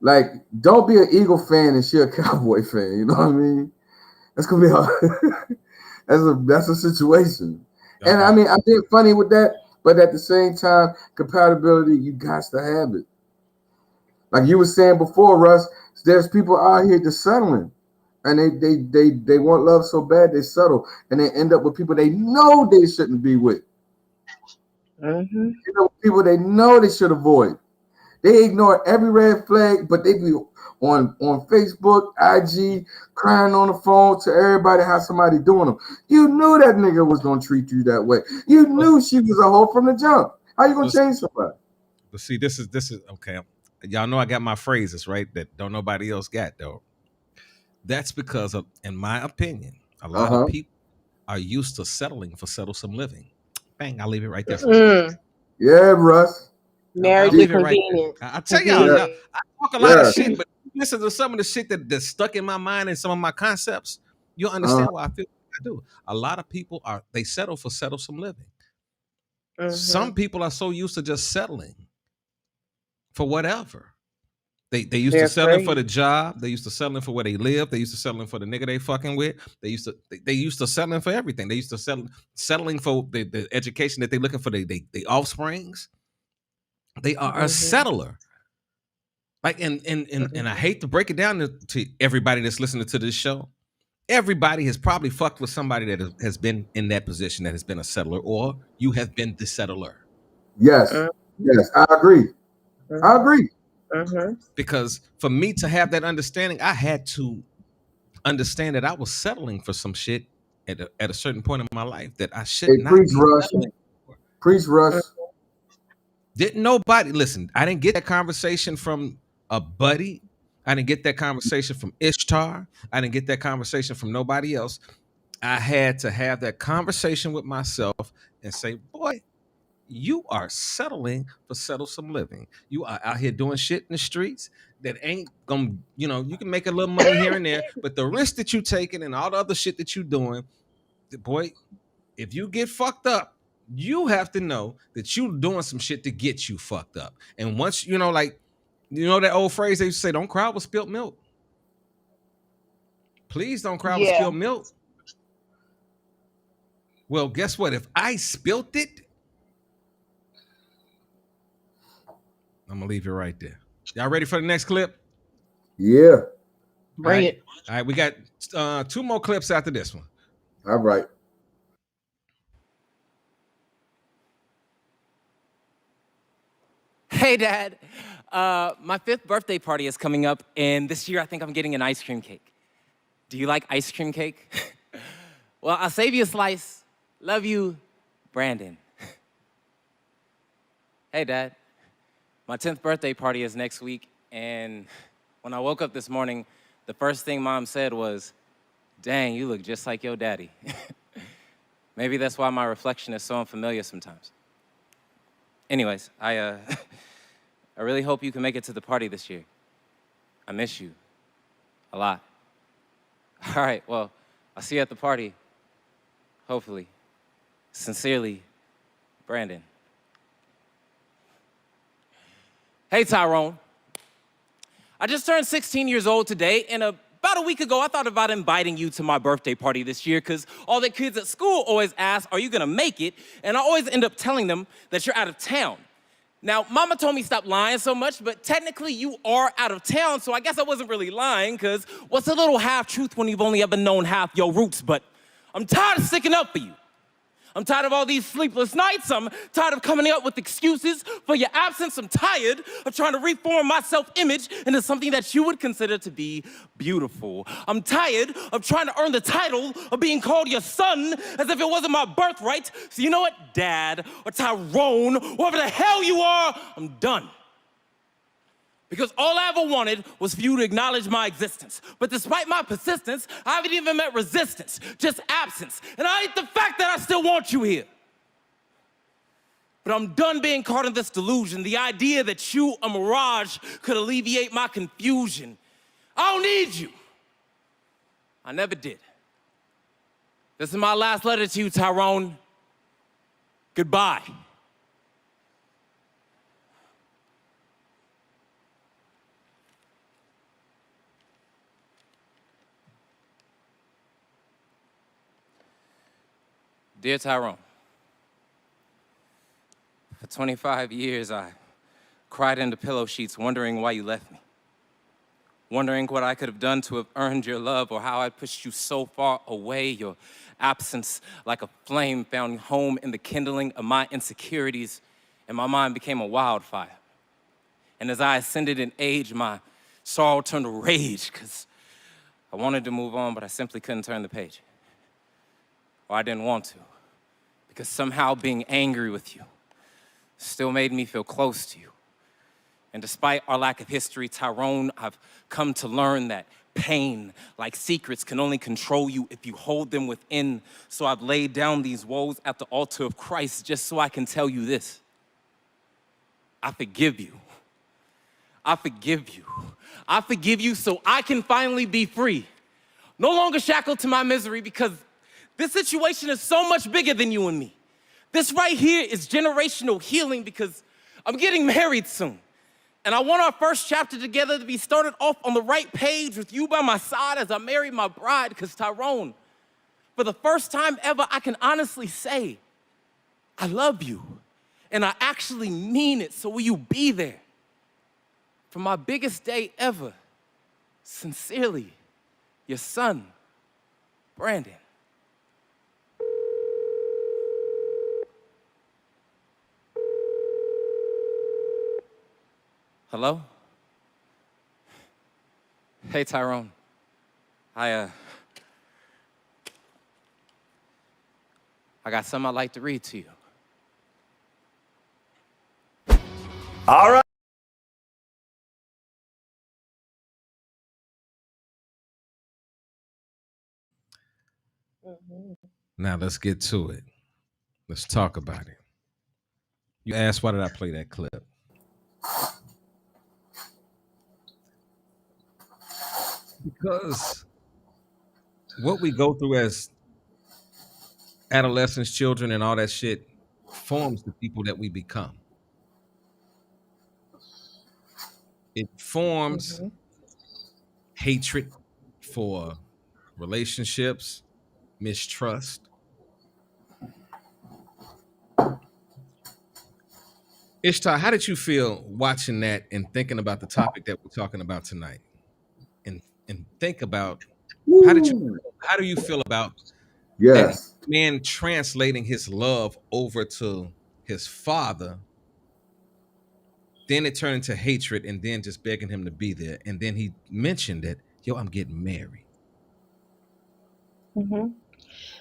Like, don't be an Eagle fan and she a Cowboy fan. You know what I mean? That's gonna be hard. that's a situation. Okay. And I mean, I'm being funny with that, but at the same time, compatibility, you got to have it. Like you were saying before, Russ, there's people out here just settling. And they want love so bad they settle, and they end up with people they know they shouldn't be with. People they know they should avoid. They ignore every red flag, but they be on Facebook, IG, crying on the phone to everybody how somebody doing them. You knew that nigga was gonna treat you that way. You knew she was a hoe from the jump. How you gonna change somebody? But see, this is okay. Y'all know I got my phrases right that don't nobody else got though. That's because of, in my opinion, a lot of people are used to settling for settlesome living. Bang, I'll leave it right there. Yeah, Russ. Marriage is convenient. I tell y'all, I talk a lot of shit, but listen to some of the shit that's stuck in my mind and some of my concepts. You'll understand why I feel like I do. A lot of people they settle for settlesome living. Some people are so used to just settling for whatever. They used to selling for the job. They used to selling for where they live. They used to selling for the nigga they fucking with. They used to selling for everything. They used to settling for the education that they looking for the offsprings. They are a settler. Like and I hate to break it down to everybody that's listening to this show. Everybody has probably fucked with somebody that has been in that position, that has been a settler, or you have been the settler. Yes, yes, I agree. I agree. Because for me to have that understanding, I had to understand that I was settling for some shit at a certain point in my life that I should not be settling for. Preach, Russ. Didn't nobody listen? I didn't get that conversation from a buddy. I didn't get that conversation from Ishtar. I didn't get that conversation from nobody else. I had to have that conversation with myself and say, boy, you are settling for settlesome living. You are out here doing shit in the streets that ain't gonna, you can make a little money here and there, but the risk that you taking and all the other shit that you doing, boy, if you get fucked up, you have to know that you doing some shit to get you fucked up. And once that old phrase they used to say, don't cry with spilt milk. Please don't cry with spilt milk. Well, guess what? If I spilt it, I'm gonna leave you right there. Y'all ready for the next clip? Yeah. Bring it. All right, we got 2 more clips after this one. All right. Hey, Dad. My 5th birthday party is coming up, and this year I think I'm getting an ice cream cake. Do you like ice cream cake? Well, I'll save you a slice. Love you, Brandon. Hey, Dad. My 10th birthday party is next week, and when I woke up this morning, the first thing Mom said was, dang, you look just like your daddy. Maybe that's why my reflection is so unfamiliar sometimes. Anyways, I really hope you can make it to the party this year. I miss you a lot. All right, well, I'll see you at the party, hopefully. Sincerely, Brandon. Hey, Tyrone. I just turned 16 years old today, and about a week ago, I thought about inviting you to my birthday party this year because all the kids at school always ask, are you gonna make it? And I always end up telling them that you're out of town. Now, Mama told me stop lying so much, but technically you are out of town, so I guess I wasn't really lying, because what's a little half-truth when you've only ever known half your roots? But I'm tired of sticking up for you. I'm tired of all these sleepless nights. I'm tired of coming up with excuses for your absence. I'm tired of trying to reform my self-image into something that you would consider to be beautiful. I'm tired of trying to earn the title of being called your son as if it wasn't my birthright. So you know what, Dad, or Tyrone, whoever the hell you are, I'm done. Because all I ever wanted was for you to acknowledge my existence. But despite my persistence, I haven't even met resistance, just absence. And I hate the fact that I still want you here. But I'm done being caught in this delusion, the idea that you, a mirage, could alleviate my confusion. I don't need you. I never did. This is my last letter to you, Tyrone. Goodbye. Dear Tyrone, for 25 years I cried into pillow sheets wondering why you left me. Wondering what I could have done to have earned your love or how I pushed you so far away. Your absence, like a flame, found home in the kindling of my insecurities, and my mind became a wildfire. And as I ascended in age, my sorrow turned to rage because I wanted to move on, but I simply couldn't turn the page. Or I didn't want to, because somehow being angry with you still made me feel close to you. And despite our lack of history, Tyrone, I've come to learn that pain, like secrets, can only control you if you hold them within. So I've laid down these woes at the altar of Christ just so I can tell you this. I forgive you. I forgive you. I forgive you so I can finally be free. No longer shackled to my misery, because this situation is so much bigger than you and me. This right here is generational healing, because I'm getting married soon. And I want our first chapter together to be started off on the right page with you by my side as I marry my bride, because Tyrone, for the first time ever, I can honestly say, I love you. And I actually mean it, so will you be there for my biggest day ever? Sincerely, your son, Brandon. Hello? Hey, Tyrone. I got something I'd like to read to you. All right. Now let's get to it. Let's talk about it. You asked, why did I play that clip? Because what we go through as adolescents, children, and all that shit forms the people that we become. It forms hatred for relationships, mistrust. Ishtar, how did you feel watching that and thinking about the topic that we're talking about tonight? And think about how do you feel about that Yes. man translating his love over to his father, then it turned into hatred, and then just begging him to be there. And then he mentioned that, yo, I'm getting married.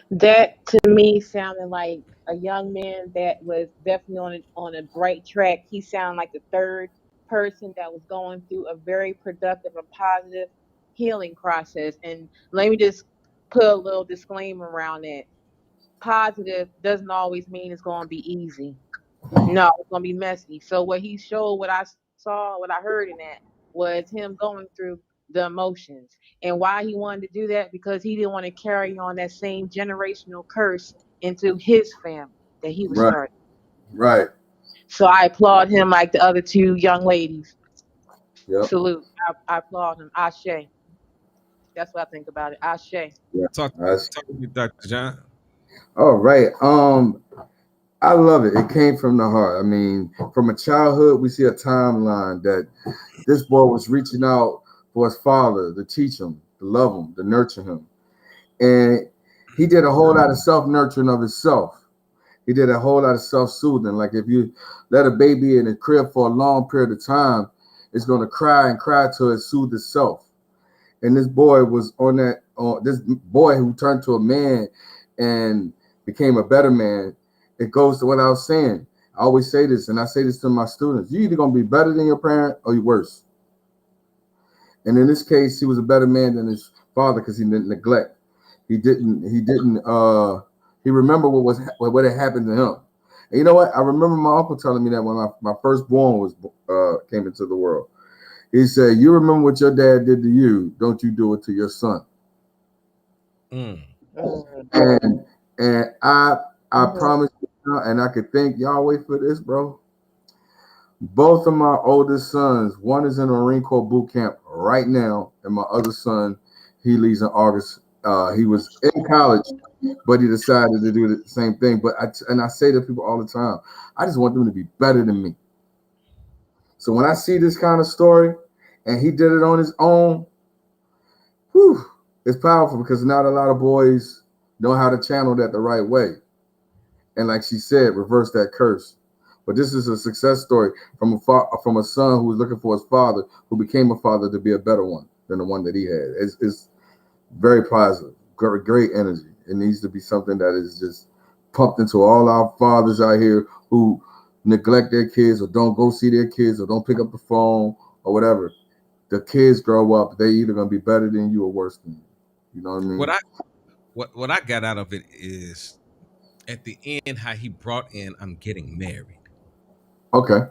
That to me sounded like a young man that was definitely on a bright track. He sounded like the third person that was going through a very productive and positive healing process. And let me just put a little disclaimer around it. Positive doesn't always mean it's going to be easy. No, it's going to be messy. So what he showed, what I saw, what I heard in that was him going through the emotions. And why he wanted to do that? Because he didn't want to carry on that same generational curse into his family that he was Right. starting. Right. So I applaud him like the other two young ladies. Yep. Salute. I applaud him. Ashe. That's what I think about it. Ashe. Yeah. Talk That's, to me, Dr. John. all right. I love it. It came from the heart. I mean, from a childhood, we see a timeline that this boy was reaching out for his father to teach him, to love him, to nurture him. And he did a whole lot of self-nurturing of himself. He did a whole lot of self-soothing. Like if you let a baby in a crib for a long period of time, it's going to cry and cry till it soothes itself. And this boy was on that, this boy who turned to a man and became a better man. It goes to what I was saying. I always say this, and I say this to my students. You're either going to be better than your parent or you're worse. And in this case, he was a better man than his father because he didn't neglect. He remembered what had happened to him. And you know what? I remember my uncle telling me that when my firstborn came into the world. He said, "You remember what your dad did to you? Don't you do it to your son." Mm. And I promise you, and I could thank Yahweh for this, bro. Both of my oldest sons, one is in a Marine Corps boot camp right now, and my other son, he leaves in August. He was in college, but he decided to do the same thing. But I say to people all the time, I just want them to be better than me. So when I see this kind of story, and he did it on his own, whew, it's powerful because not a lot of boys know how to channel that the right way. And like she said, reverse that curse. But this is a success story from a son who was looking for his father, who became a father to be a better one than the one that he had. It's very positive, great energy. It needs to be something that is just pumped into all our fathers out here who neglect their kids or don't go see their kids or don't pick up the phone or whatever. The kids grow up, they either gonna be better than you or worse than you. You know what I mean? What I got out of it is at the end how he brought in I'm getting married. Okay.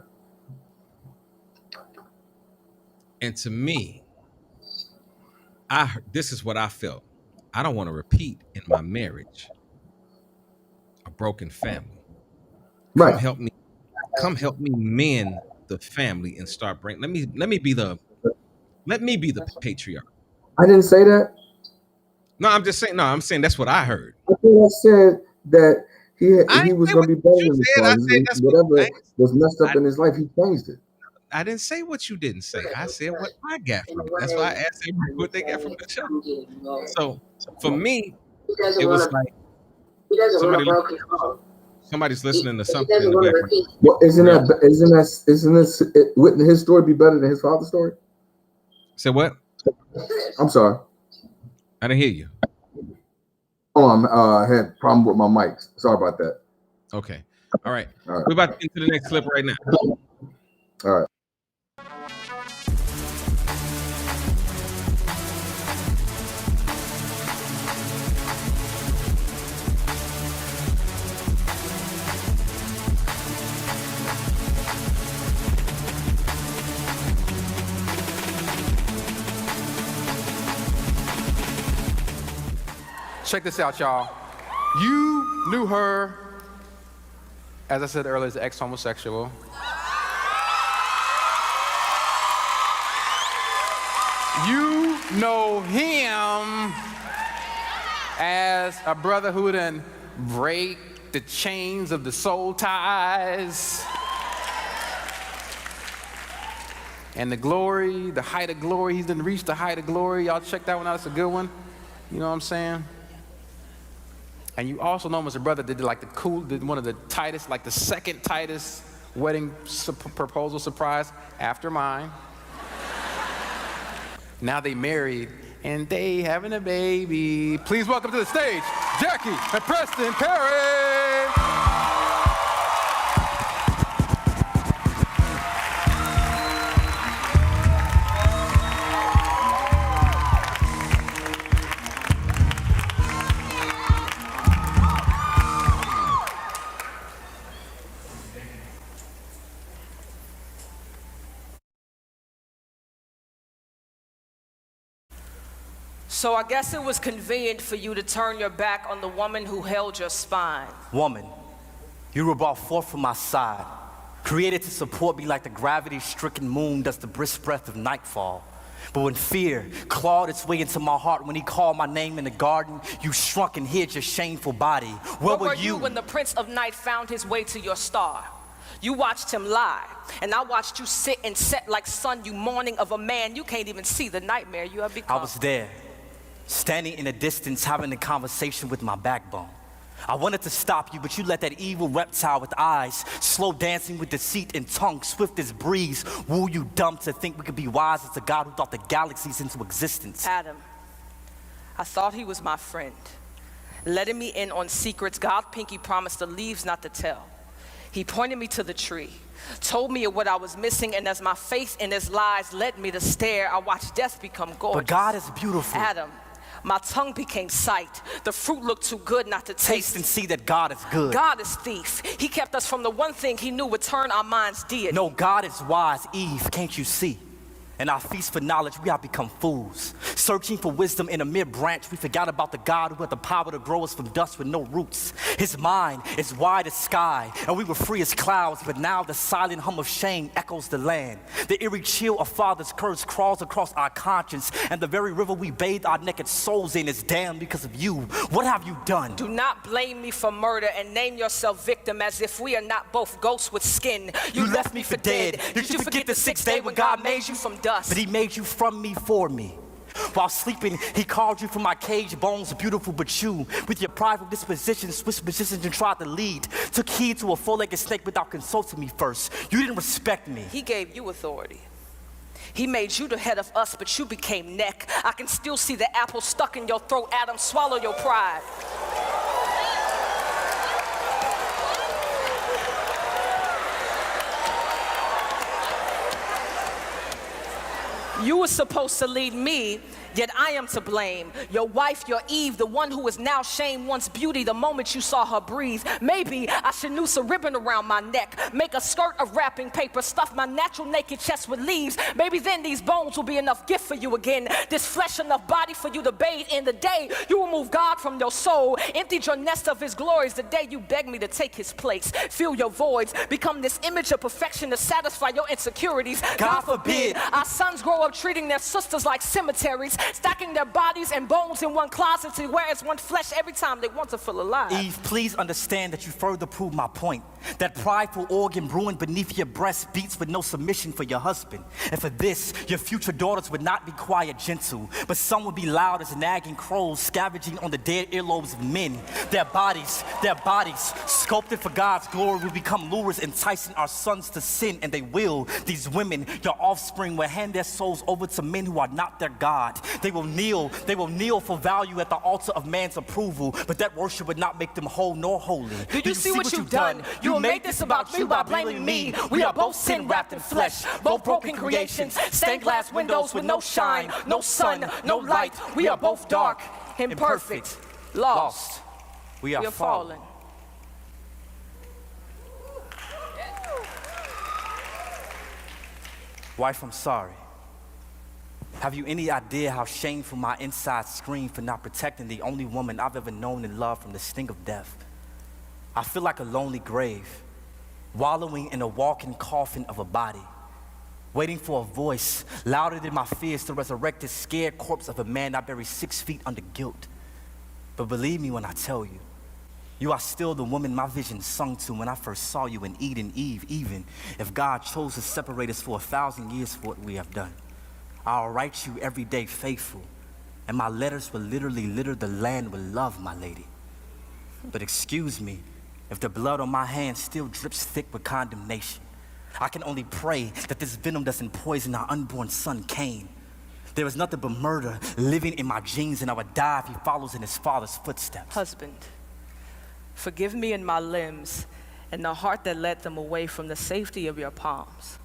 And to me, this is what I felt. I don't want to repeat in my marriage a broken family. Right. Come help me mend the family and start bringing. Let me be the patriarch. I didn't say that. No, I'm just saying. No, I'm saying that's what I heard. I think I said that I he ain't was say going what to be better you than his said. I father. said that's Whatever was messed up in his life, he changed it. I didn't say what you didn't say. I said what I got from it. That's why I asked everybody what they got from the show. So for me, it was like somebody's listening to something in the background. Well, wouldn't his story be better than his father's story? Say what? I'm sorry. I didn't hear you. Oh, I had a problem with my mic. Sorry about that. Okay. All right. We're about to get to the next clip right now. All right. Check this out, y'all. You knew her, as I said earlier, as an ex-homosexual. You know him as a brother who done break the chains of the soul ties. And the glory, the height of glory, he's done reached the height of glory. Y'all check that one out, it's a good one. You know what I'm saying? And you also know him as a brother that did one of the tightest, like the second tightest wedding proposal surprise after mine. Now they married and they having a baby. Please welcome to the stage, Jackie and Preston Perry. So I guess it was convenient for you to turn your back on the woman who held your spine. Woman, you were brought forth from my side created to support me like the gravity-stricken moon does the brisk breath of nightfall. But when fear clawed its way into my heart, when he called my name in the garden, you shrunk and hid your shameful body. Where were you when the Prince of Night found his way to your star? You watched him lie, and I watched you sit and set like sun, you mourning of a man you can't even see the nightmare you have become. I was there, standing in the distance, having a conversation with my backbone. I wanted to stop you, but you let that evil reptile with eyes, slow dancing with deceit and tongue, swift as breeze, woo you dumb to think we could be wise as a God who thought the galaxies into existence. Adam, I thought he was my friend, letting me in on secrets God pinky promised the leaves not to tell. He pointed me to the tree, told me of what I was missing, and as my faith in his lies led me to stare, I watched death become gorgeous. But God is beautiful. Adam, my tongue became sight. The fruit looked too good not to Taste and see that God is good. God is thief. He kept us from the one thing he knew would turn our minds deity. No, God is wise, Eve, can't you see? In our feast for knowledge, we have become fools. Searching for wisdom in a mere branch, we forgot about the God who had the power to grow us from dust with no roots. His mind is wide as sky, and we were free as clouds, but now the silent hum of shame echoes the land. The eerie chill of father's curse crawls across our conscience, and the very river we bathe our naked souls in is damned because of you. What have you done? Do not blame me for murder and name yourself victim as if we are not both ghosts with skin. You left me for dead. Did you forget the sixth day when God made you from dust? But he made you from me for me. While sleeping, he called you from my cage bones, beautiful but you, with your prideful disposition, switched positions and tried to lead. Took heed to a four-legged snake without consulting me first. You didn't respect me. He gave you authority. He made you the head of us, but you became neck. I can still see the apple stuck in your throat. Adam, swallow your pride. You were supposed to lead me, yet I am to blame. Your wife, your Eve, the one who is now shamed once beauty the moment you saw her breathe. Maybe I should noose a ribbon around my neck, make a skirt of wrapping paper, stuff my natural naked chest with leaves. Maybe then these bones will be enough gift for you again, this flesh enough body for you to bathe in. The day you remove God from your soul, emptied your nest of his glories, the day you beg me to take his place, fill your voids, become this image of perfection to satisfy your insecurities. God forbid our sons grow up treating their sisters like cemeteries, stacking their bodies and bones in one closet to wear as one flesh every time they want to feel alive. Eve, please understand that you further prove my point. That prideful organ brewing beneath your breast beats with no submission for your husband. And for this, your future daughters would not be quiet, gentle, but some would be loud as nagging crows scavenging on the dead earlobes of men. Their bodies, sculpted for God's glory, will become lures enticing our sons to sin, and they will. These women, your offspring, will hand their souls over to men who are not their God. They will kneel for value at the altar of man's approval, but that worship would not make them whole nor holy. Did you see what you've done? You will make this about you by blaming me. We are both sin wrapped in flesh, both broken creations, stained glass windows with no shine, no sun, no light. We are both dark, imperfect, lost. We are fallen. Wife, I'm sorry. Have you any idea how shameful my insides scream for not protecting the only woman I've ever known and loved from the sting of death? I feel like a lonely grave, wallowing in a walking coffin of a body, waiting for a voice louder than my fears to resurrect the scared corpse of a man I buried 6 feet under guilt. But believe me when I tell you, you are still the woman my vision sung to when I first saw you in Eden, Eve, even if God chose to separate us for 1,000 years for what we have done. I'll write you every day faithful, and my letters will literally litter the land with love, my lady. But excuse me, if the blood on my hands still drips thick with condemnation, I can only pray that this venom doesn't poison our unborn son, Cain. There is nothing but murder living in my genes, and I would die if he follows in his father's footsteps. Husband, forgive me in my limbs and the heart that led them away from the safety of your palms.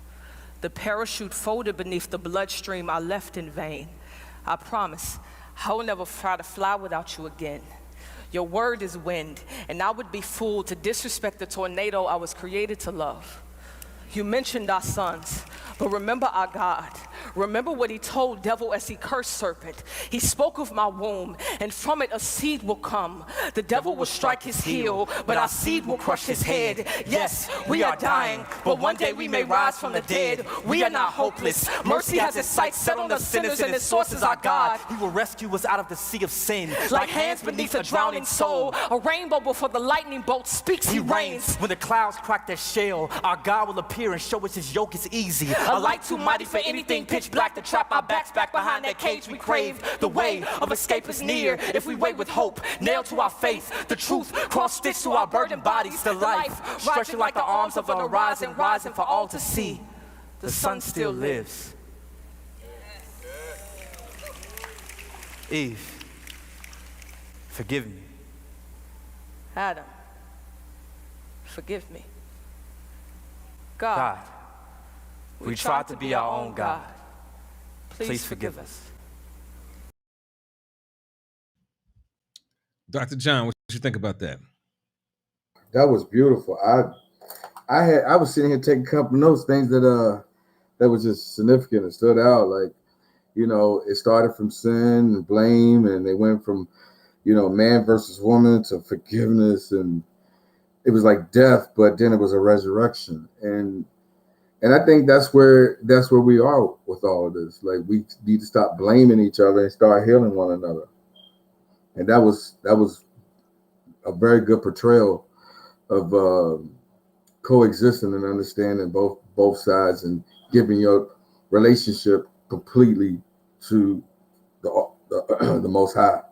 The parachute folded beneath the bloodstream I left in vain. I promise I will never try to fly without you again. Your word is wind, and I would be fooled to disrespect the tornado I was created to love. You mentioned our sons, but remember our God. Remember what he told devil as he cursed serpent. He spoke of my womb, and from it a seed will come. The devil will strike his heel, but our seed will crush his head. Yes, we are dying, but one day we may rise from the dead. We are not hopeless. Mercy has its sights set on the sinners, and its source is our God. He will rescue us out of the sea of sin. Like hands beneath a drowning soul, a rainbow before the lightning bolt speaks, he reigns. When the clouds crack their shell, our God will appear and show us his yoke is easy. A light too mighty for anything pitch black to trap our backs back behind that cage we crave. The way of escape is near if we wait with hope, nailed to our faith. The truth cross-stitched to our burdened bodies. The life stretching like the arms of an horizon, rising for all to see. The sun still lives. Eve, forgive me. Adam, forgive me. God, we tried to be our own God. Please forgive us. Dr. John, what you think about that? That was beautiful. I was sitting here taking a couple notes, things that was just significant and stood out. Like, you know, it started from sin and blame, and they went from, you know, man versus woman to forgiveness, and it was like death, but then it was a resurrection. And I think that's where we are with all of this. Like, we need to stop blaming each other and start healing one another. And that was a very good portrayal of coexisting and understanding both sides and giving your relationship completely to the Most High.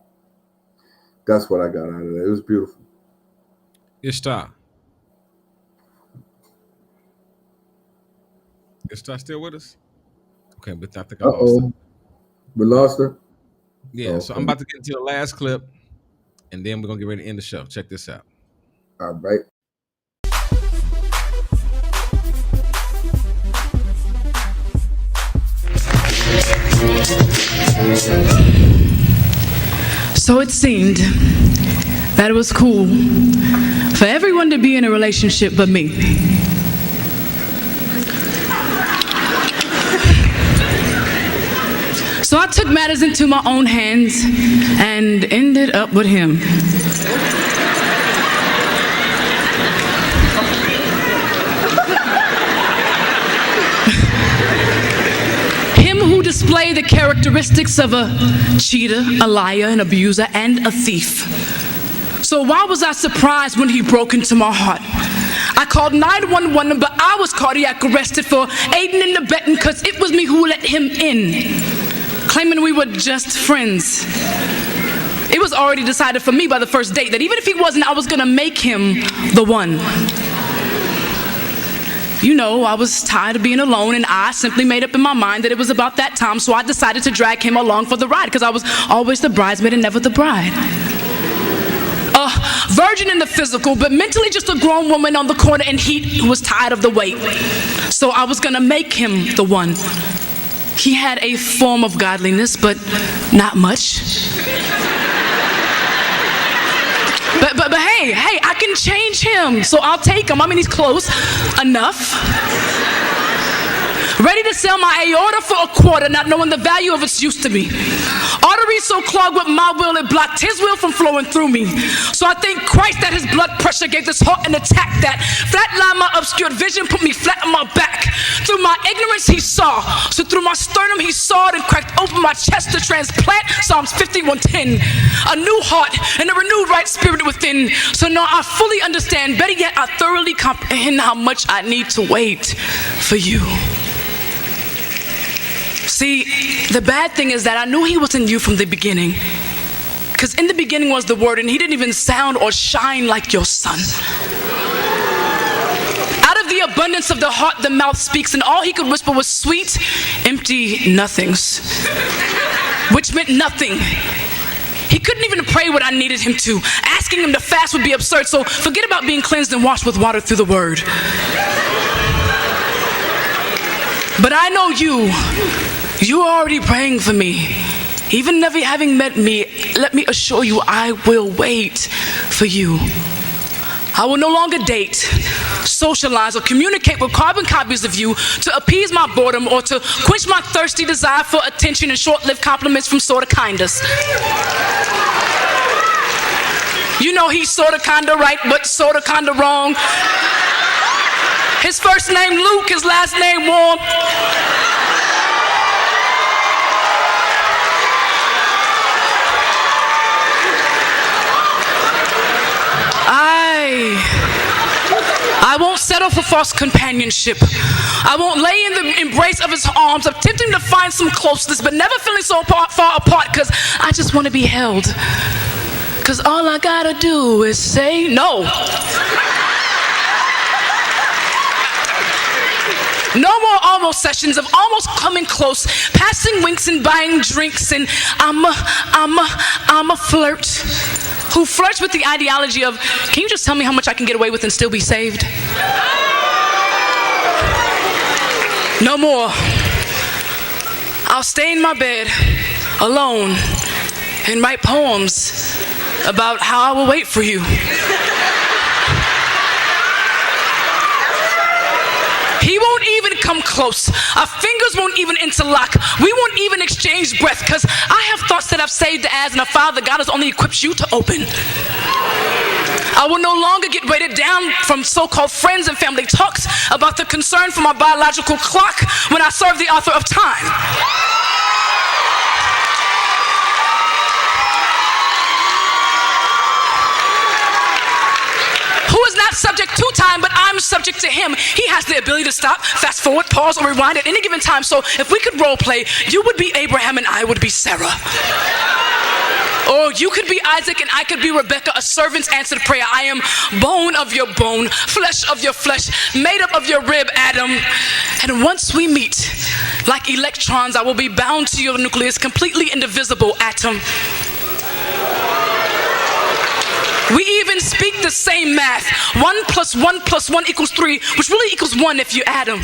That's what I got out of it. It was beautiful. Ishtar. Ishtar still with us? Okay, but I think I lost her. We lost her? Yeah, okay. So I'm about to get into the last clip, and then we're going to get ready to end the show. Check this out. All right. So it seemed that it was cool for everyone to be in a relationship but me. So I took matters into my own hands and ended up with him. Him who displayed the characteristics of a cheater, a liar, an abuser, and a thief. So why was I surprised when he broke into my heart? I called 911, but I was cardiac arrested for aiding and abetting because it was me who let him in, claiming we were just friends. It was already decided for me by the first date that even if he wasn't, I was gonna make him the one. You know, I was tired of being alone, and I simply made up in my mind that it was about that time, so I decided to drag him along for the ride because I was always the bridesmaid and never the bride. A virgin in the physical, but mentally just a grown woman on the corner in heat who was tired of the wait. So I was gonna make him the one. He had a form of godliness, but not much. But hey, I can change him, so I'll take him. I mean, he's close enough. Ready to sell my aorta for a quarter, not knowing the value of its use to me. Arteries so clogged with my will, it blocked his will from flowing through me. So I thank Christ that his blood pressure gave this heart an attack that flatlined my obscured vision, put me flat on my back. Through my ignorance, he saw. So through my sternum, he sawed and cracked open my chest to transplant Psalms 51:10. A new heart and a renewed right spirit within. So now I fully understand, better yet, I thoroughly comprehend how much I need to wait for you. See, the bad thing is that I knew he was in you from the beginning. Because in the beginning was the Word, and he didn't even sound or shine like your son. Out of the abundance of the heart, the mouth speaks, and all he could whisper was sweet, empty nothings. Which meant nothing. He couldn't even pray what I needed him to. Asking him to fast would be absurd, so forget about being cleansed and washed with water through the Word. But I know you are already praying for me. Even never having met me, let me assure you, I will wait for you. I will no longer date, socialize, or communicate with carbon copies of you to appease my boredom or to quench my thirsty desire for attention and short-lived compliments from sorta kinders. You know he's sorta kinda right, but sorta kinda wrong. His first name Luke, his last name Warm. I won't settle for false companionship. I won't lay in the embrace of his arms, attempting to find some closeness, but never feeling so far apart because I just want to be held. Because all I gotta do is say no. No more almost sessions of almost coming close, passing winks and buying drinks, and I'm a flirt who flirts with the ideology of, can you just tell me how much I can get away with and still be saved? No more. I'll stay in my bed alone and write poems about how I will wait for you. He won't even come close. Our fingers won't even interlock. We won't even exchange breath because I have thoughts that I've saved as and a file that God has only equipped you to open. I will no longer get weighted down from so-called friends and family talks about the concern for my biological clock when I serve the author of time. Who is not subject to time, but I'm subject to him. He has the ability to stop, fast forward, pause, or rewind at any given time. So if we could role play, you would be Abraham and I would be Sarah. Or you could be Isaac and I could be Rebecca, a servant's answered prayer. I am bone of your bone, flesh of your flesh, made up of your rib, Adam. And once we meet, like electrons, I will be bound to your nucleus, completely indivisible, atom. We even speak the same math. 1 + 1 + 1 = 3, which really equals 1 if you add them.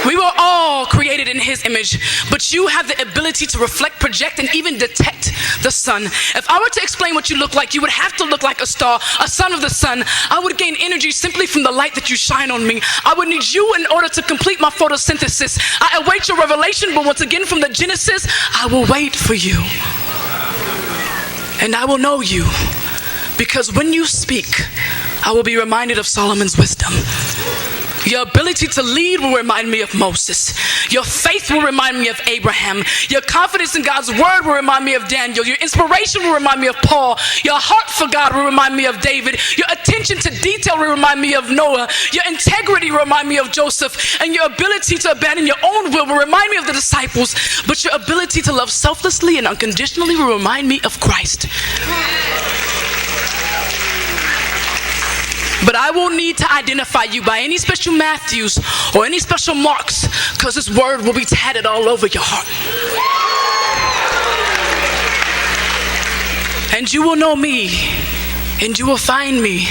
We were all created in his image, but you have the ability to reflect, project, and even detect the sun. If I were to explain what you look like, you would have to look like a star, a son of the sun. I would gain energy simply from the light that you shine on me. I would need you in order to complete my photosynthesis. I await your revelation, but once again from the Genesis, I will wait for you. And I will know you, because when you speak, I will be reminded of Solomon's wisdom. Your ability to lead will remind me of Moses. Your faith will remind me of Abraham. Your confidence in God's word will remind me of Daniel. Your inspiration will remind me of Paul. Your heart for God will remind me of David. Your attention to detail will remind me of Noah. Your integrity will remind me of Joseph. And your ability to abandon your own will remind me of the disciples. But your ability to love selflessly and unconditionally will remind me of Christ. But I won't need to identify you by any special Matthews or any special marks, because this word will be tatted all over your heart. And you will know me, and you will find me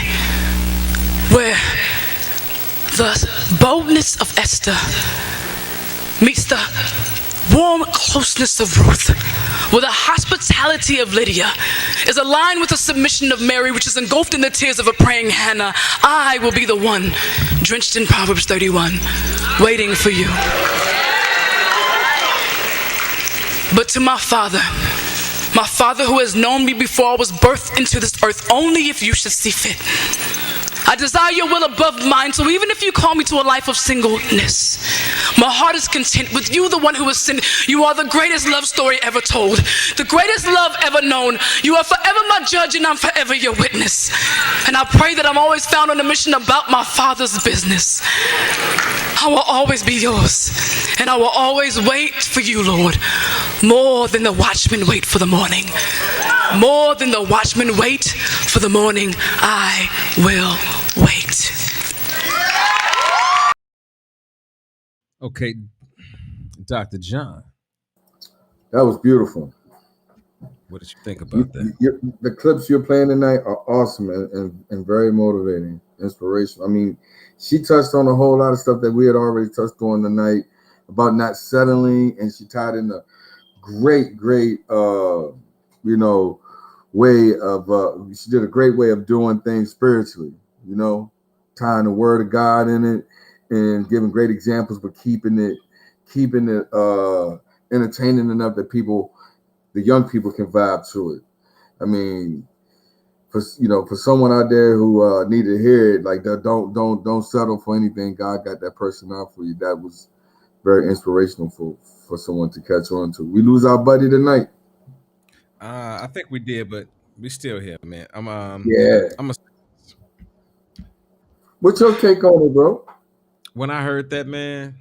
where the boldness of Esther meets the warm closeness of Ruth, where the hospitality of Lydia is aligned with the submission of Mary, which is engulfed in the tears of a praying Hannah. I will be the one drenched in Proverbs 31, waiting for you. But to my Father who has known me before I was birthed into this earth, only if you should see fit. I desire your will above mine, so even if you call me to a life of singleness, my heart is content with you, the one who has sinned. You are the greatest love story ever told, the greatest love ever known. You are forever my judge, and I'm forever your witness. And I pray that I'm always found on a mission about my Father's business. I will always be yours, and I will always wait for you, Lord, more than the watchmen wait for the morning. More than the watchmen wait for the morning, I will wait. Okay, Dr. John, That was beautiful. what did you think about that? The clips you're playing tonight are awesome and very motivating, inspirational. I mean, she touched on a whole lot of stuff that we had already touched on tonight about not settling, and she tied in the great, you know, way of she did a great way of doing things spiritually, you know, tying the word of God in it and giving great examples, but keeping it entertaining enough that the young people can vibe to it. I mean, for someone out there who need to hear it, like that, don't settle for anything. God got that person out for you. That was very inspirational for someone to catch on to. We lose our buddy tonight. I think we did, but we still here, man. Yeah. I'm a, What's your take on it, bro? when I heard that, man,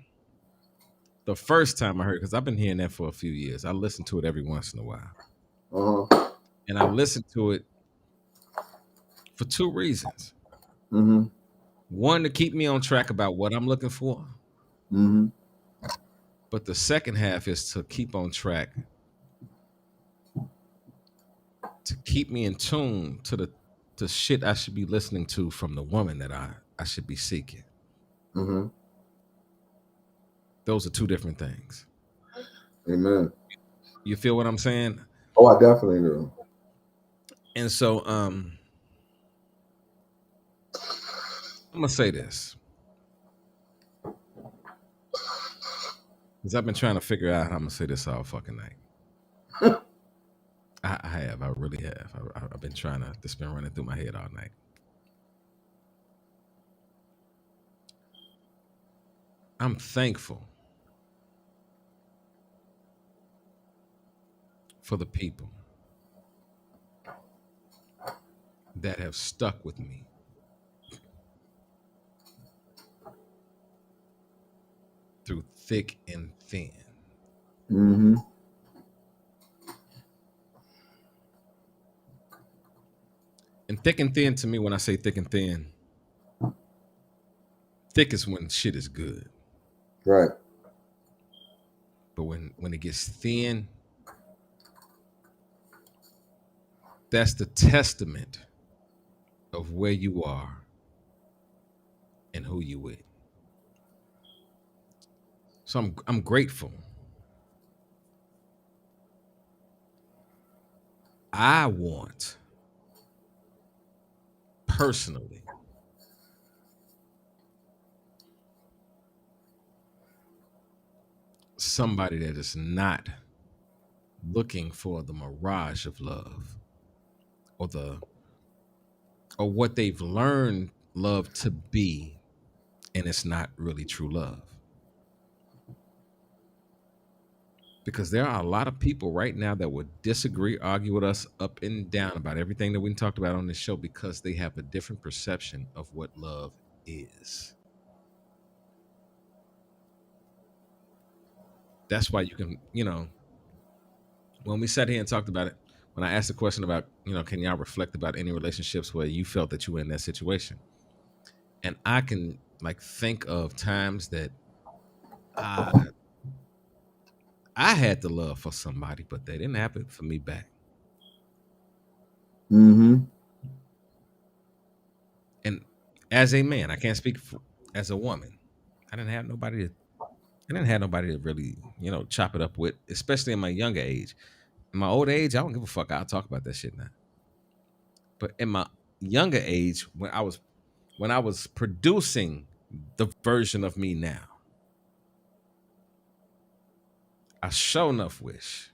the first time I heard, because I've been hearing that for a few years. I listen to it every once in a while, and I listen to it for two reasons. Mm-hmm. One, to keep me on track about what I'm looking for, Mm-hmm. but the second half is to keep on track, to keep me in tune to the shit I should be listening to from the woman that I should be seeking. Mm-hmm. Those are two different things. Amen. You feel what I'm saying? Oh, I definitely do. And so I'm gonna say this, because I've been trying to figure out how I'm gonna say this all fucking night. I have. I really have. I've been trying to. This been running through my head all night. I'm thankful for the people that have stuck with me through thick and thin. Mm-hmm. And thick and thin to me, when I say thick and thin, thick is when shit is good. Right. But when it gets thin, that's the testament of where you are and who you with. So I'm grateful. I want personally somebody that is not looking for the mirage of love or what they've learned love to be, and it's not really true love. Because there are a lot of people right now that would disagree, argue with us up and down about everything that we talked about on this show, because they have a different perception of what love is. That's why you can, when we sat here and talked about it, when I asked the question about, can y'all reflect about any relationships where you felt that you were in that situation? And I can think of times that I had the love for somebody, but they didn't have it for me back. Mm-hmm. And as a man, I can't speak as a woman. I didn't have nobody to really, chop it up with, especially in my younger age. In my old age, I don't give a fuck. I'll talk about that shit now. But in my younger age, when I was producing the version of me now, I sure enough wish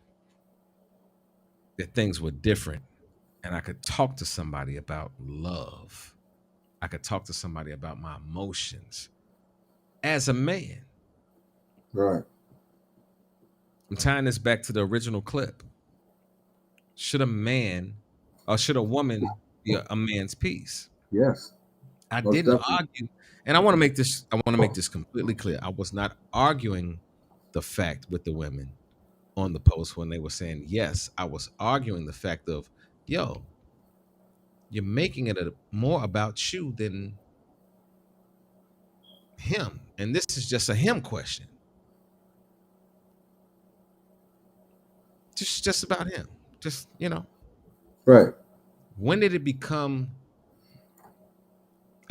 that things were different and I could talk to somebody about love. I could talk to somebody about my emotions as a man. Right. I'm tying this back to the original clip. Should a man or should a woman be a man's piece? Yes. I Most didn't definitely. argue, and I want to make this completely clear. I was not arguing the fact with the women on the post when they were saying yes. I was arguing the fact of, yo, you're making it more about you than him, and this is just a him question. Just about him. Just Right. when did it become?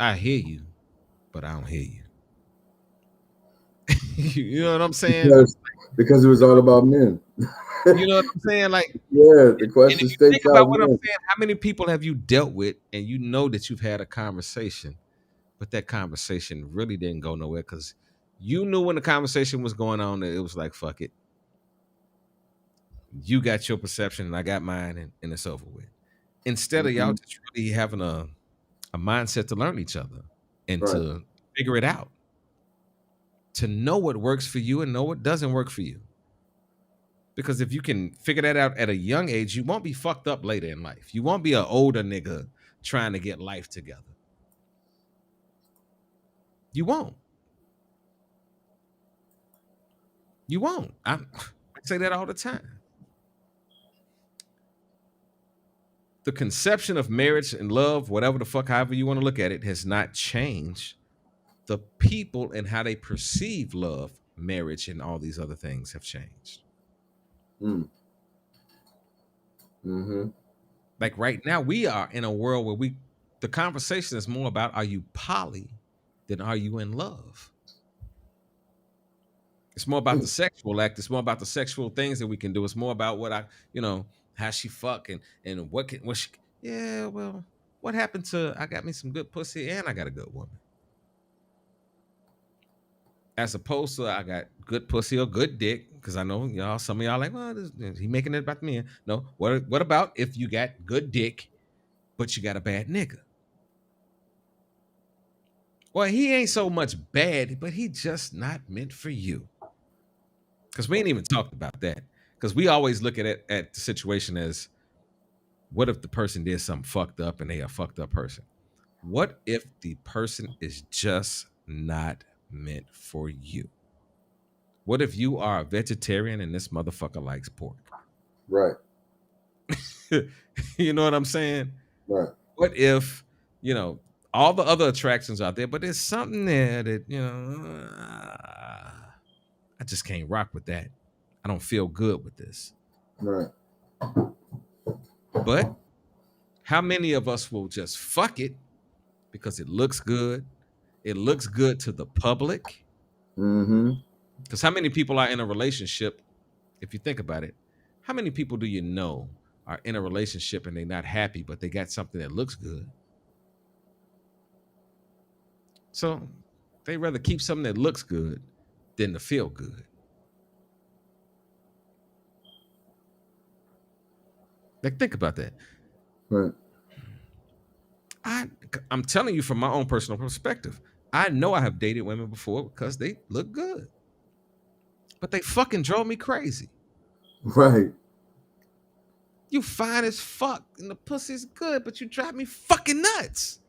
I hear you, but I don't hear you. You know what I'm saying? Because it was all about men. You know what I'm saying? Like, yeah, the and question if you think stakes about out what I'm men. saying, how many people have you dealt with and you know that you've had a conversation, but that conversation really didn't go nowhere because you knew when the conversation was going on that it was like, fuck it. You got your perception and I got mine, and it's over with. Instead of y'all Mm-hmm. just really having a mindset to learn each other and Right. to figure it out, to know what works for you and know what doesn't work for you. Because if you can figure that out at a young age, you won't be fucked up later in life. You won't be an older nigga trying to get life together. You won't. You won't. I say that all the time. The conception of marriage and love, whatever the fuck, however you want to look at it, has not changed. The people and how they perceive love, marriage, and all these other things have changed. Mm. Mm-hmm. Like right now, we are in a world where the conversation is more about are you poly than are you in love? It's more about the sexual act. It's more about the sexual things that we can do. It's more about how she fuck and what she. Yeah, well, what happened to I got me some good pussy and I got a good woman. As opposed to I got good pussy or good dick, because I know y'all, some of y'all like, well, he making it about me. No, what about if you got good dick, but you got a bad nigga? Well, he ain't so much bad, but he just not meant for you. Because we ain't even talked about that. Because we always look at it at the situation as, what if the person did something fucked up and they a fucked up person? What if the person is just not meant for you? What if you are a vegetarian and this motherfucker likes pork? Right. You know what I'm saying? Right. What if, all the other attractions out there, but there's something there that, I just can't rock with that. I don't feel good with this. Right. But how many of us will just fuck it because it looks good? It looks good to the public. Mm-hmm. Because how many people are in a relationship, if you think about it, how many people do you know are in a relationship and they're not happy, but they got something that looks good? So they rather keep something that looks good than to feel good. Like, think about that. Right. I'm telling you from my own personal perspective. I know I have dated women before because they look good, but they fucking drove me crazy. Right. You fine as fuck and the pussy's good, but you drive me fucking nuts.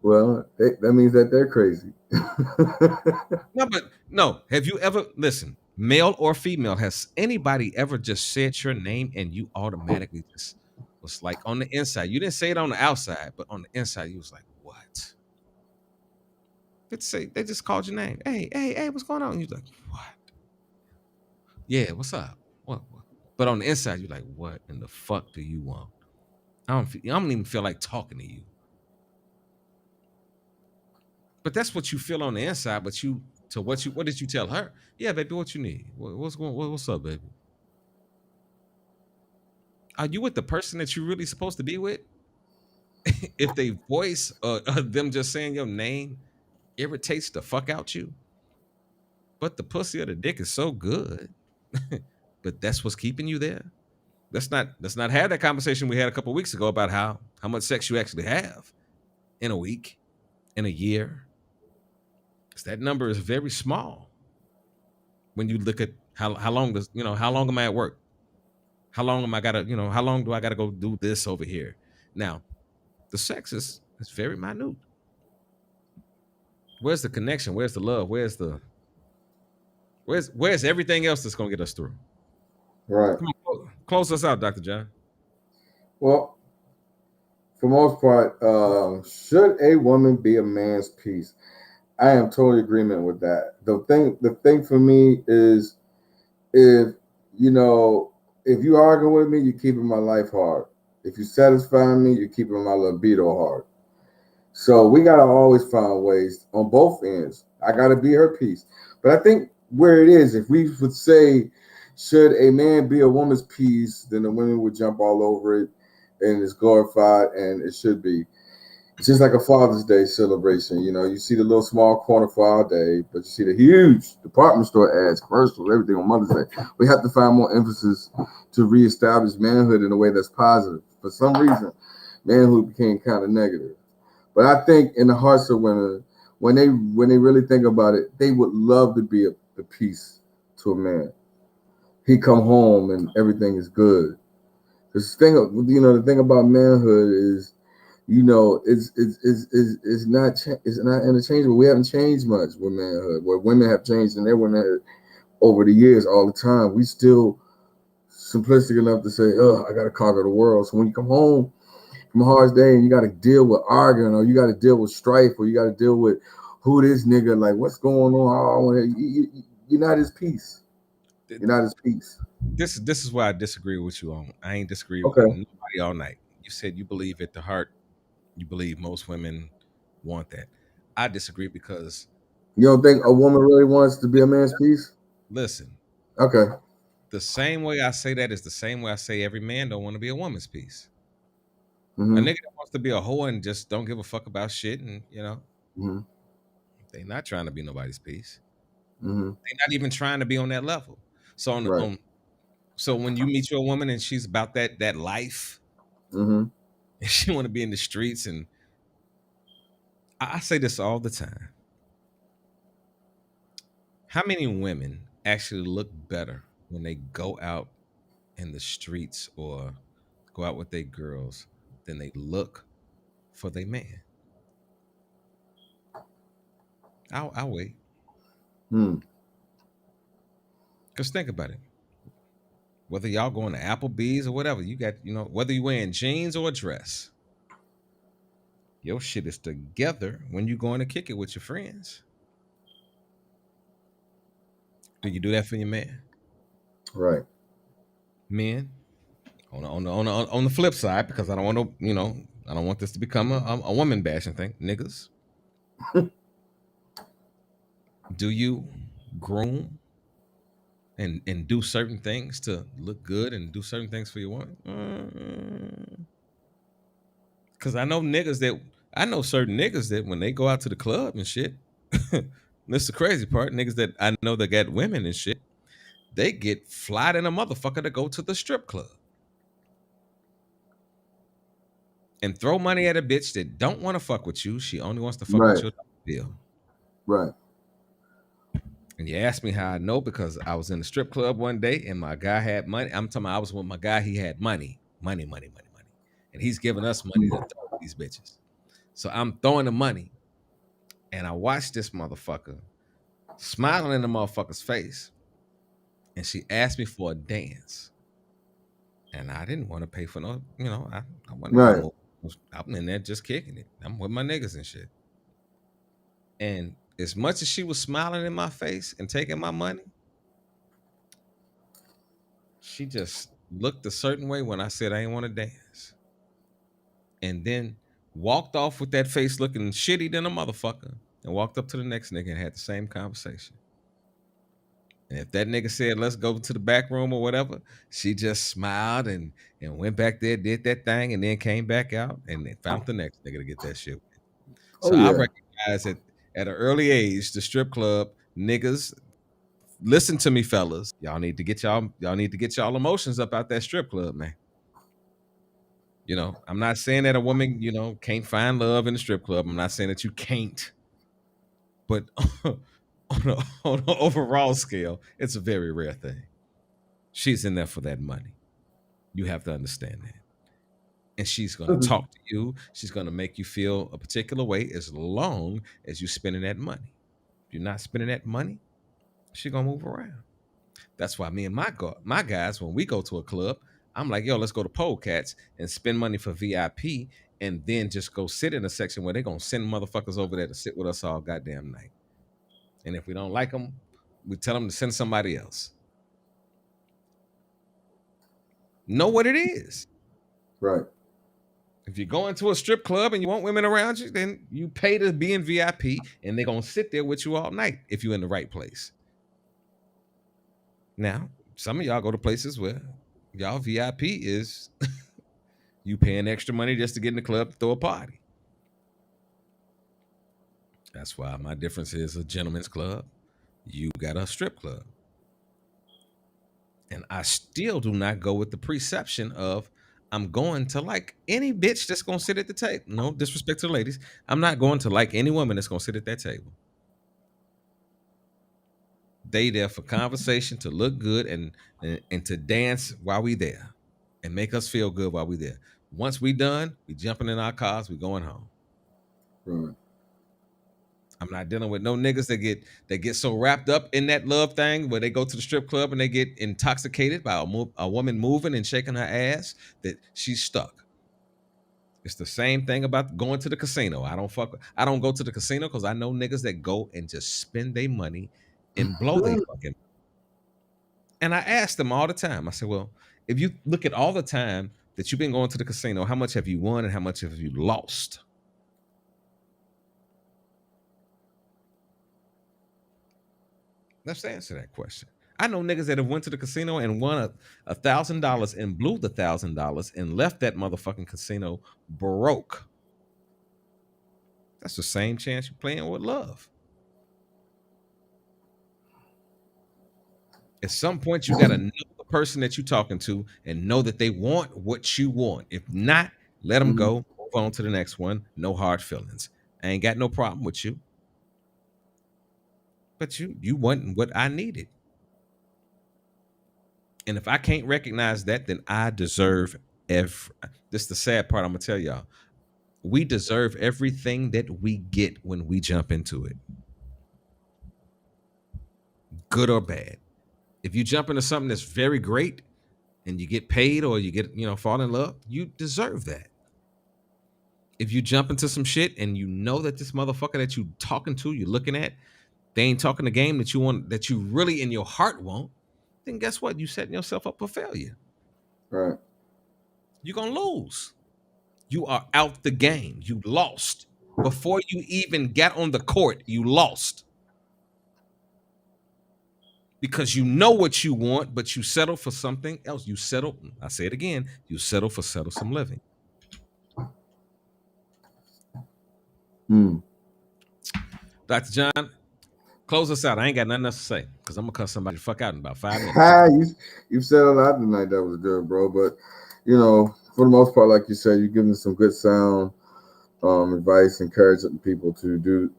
Well, that means that they're crazy. No. Have you ever, listen, male or female, has anybody ever just said your name and you automatically just was like on the inside? You didn't say it on the outside, but on the inside, you was like, what? They just called your name. Hey, what's going on? And you're like, what? Yeah, what's up? What? But on the inside, you're like, what in the fuck do you want? I don't even feel like talking to you. But that's what you feel on the inside. But what did you tell her? Yeah, baby, what you need? What's up, baby? Are you with the person that you're really supposed to be with? If they voice them just saying your name irritates the fuck out you, but the pussy or the dick is so good, but that's what's keeping you there. Let's not have that conversation we had a couple of weeks ago about how much sex you actually have in a week, in a year. Because that number is very small when you look at how long am I at work? How long do I gotta go do this over here? Now, the sex is very minute. Where's the connection? Where's the love? Where's everything else that's gonna get us through? Right. Come on, close us out, Dr. John. Well, for most part, should a woman be a man's piece? I am totally agreement with that. The thing for me is, if you argue with me, you're keeping my life hard. If you satisfy me, you're keeping my libido hard. So we gotta always find ways on both ends. I gotta be her piece. But I think where it is, if we would say, should a man be a woman's piece, then the women would jump all over it, and it's glorified, and it should be. It's just like a Father's Day celebration. You know, you see the little small corner for our day, but you see the huge department store ads, commercials, everything on Mother's Day. We have to find more emphasis to reestablish manhood in a way that's positive. For some reason, manhood became kind of negative. But I think in the hearts of women, when they really think about it, they would love to be a piece to a man. He come home and everything is good. The thing about manhood is, it's not interchangeable. We haven't changed much with manhood. Where women have changed in their womanhood over the years all the time. We still simplistic enough to say, "Oh, I got to conquer the world." So when you come home from a hard day and you got to deal with arguing, or you got to deal with strife, or you got to deal with who this nigga, like what's going on? Oh, you're not his peace. You're not his peace. This is where I disagree with you on. I ain't disagree with Okay. nobody all night. You said you believe at the heart, you believe most women want that. I disagree because You don't think a woman really wants to be a man's piece? listen, Okay. the same way I say that is the same way I say every man don't want to be a woman's piece. A Mm-hmm. nigga that wants to be a hoe and just don't give a fuck about shit, and Mm-hmm. they not trying to be nobody's piece. Mm-hmm. They're not even trying to be on that level. So Right. so when you meet your woman and she's about that life, Mm-hmm. and she want to be in the streets, and I say this all the time. How many women actually look better when they go out in the streets or go out with their girls than they look for their man? I'll wait. Hmm. Cause think about it. Whether y'all going to Applebee's or whatever, you got whether you wearing jeans or a dress, your shit is together when you going to kick it with your friends. Do you do that for your man? Right. Men, on the flip side, because I don't want to, I don't want this to become a woman bashing thing. Niggas, do you groom and do certain things to look good and do certain things for your woman? Because I know certain niggas that when they go out to the club and shit, this is the crazy part. Niggas that I know that got women and shit, they get fly in a motherfucker to go to the strip club and throw money at a bitch that don't want to fuck with you. She only wants to fuck with Right. your bill. Right. And you asked me how I know, because I was in the strip club one day and my guy had money. I'm talking about I was with my guy. He had money. And he's giving us money to throw at these bitches. So I'm throwing the money. And I watched this motherfucker smiling in the motherfucker's face. And she asked me for a dance. And I didn't want to pay for no, I wanted Right. I'm in there just kicking it. I'm with my niggas and shit. And as much as she was smiling in my face and taking my money, she just looked a certain way when I said I didn't want to dance. And then walked off with that face looking shitty than a motherfucker, and walked up to the next nigga and had the same conversation. And if that nigga said, let's go to the back room or whatever, she just smiled and went back there, did that thing, and then came back out and then found the next nigga to get that shit with. Oh So I yeah. recognize at an early age, the strip club niggas, listen to me, fellas. Y'all need to get y'all emotions up out that strip club, man. I'm not saying that a woman, can't find love in the strip club. I'm not saying that you can't, but on an overall scale, it's a very rare thing. She's in there for that money. You have to understand that. And she's going to talk to you. She's going to make you feel a particular way as long as you're spending that money. If you're not spending that money, she's going to move around. That's why me and my guys, when we go to a club, I'm like, yo, let's go to Polecats and spend money for VIP, and then just go sit in a section where they're going to send motherfuckers over there to sit with us all goddamn night. And if we don't like them, we tell them to send somebody else. Know what it is. Right. If you go into a strip club and you want women around you, then you pay to be in VIP, and they're going to sit there with you all night if you're in the right place. Now, Some of y'all go to places where y'all VIP is you paying extra money just to get in the club to throw a party. That's why my difference is a gentleman's club. You got a strip club. And I still do not go with the perception of I'm going to like any bitch that's gonna sit at the table. No disrespect to the ladies. I'm not going to like any woman that's gonna sit at that table. They there for conversation, to look good, and to dance while we there, and make us feel good while we there. Once we done, we jumping in our cars, we going home. Right. I'm not dealing with no niggas that get so wrapped up in that love thing where they go to the strip club and they get intoxicated by a woman moving and shaking her ass that she's stuck. It's the same thing about going to the casino. I don't go to the casino because I know niggas that go and just spend their money and blow their fucking. And I ask them all the time. I say, well, if you look at all the time that you've been going to the casino, how much have you won and how much have you lost? Let's answer that question. I know niggas that have went to the casino and won $1,000 and blew the $1,000 and left that motherfucking casino broke. That's the same chance you're playing with love. At some point, you gotta know the person that you're talking to and know that they want what you want. If not, let them go. Move on to the next one. No hard feelings. I ain't got no problem with you. But you want what I needed. And if I can't recognize that, then I deserve this is the sad part I'm gonna tell y'all. We deserve everything that we get when we jump into it. Good or bad. If you jump into something that's very great and you get paid or you get, fall in love, you deserve that. If you jump into some shit and you know that this motherfucker that you talking to, you're looking at, they ain't talking the game that you want, that you really in your heart want, then guess what? You setting yourself up for failure. Right. You're gonna lose. You are out the game. You lost. Before you even got on the court, you lost. Because you know what you want, but you settle for something else. You settle, I say it again, you settle for some living. Dr. John, close us out. I ain't got nothing else to say because I'm gonna cuss somebody the fuck out in about 5 minutes. You said a lot tonight that was good, bro. But for the most part, like you said, you're giving some good sound advice, encouraging people to do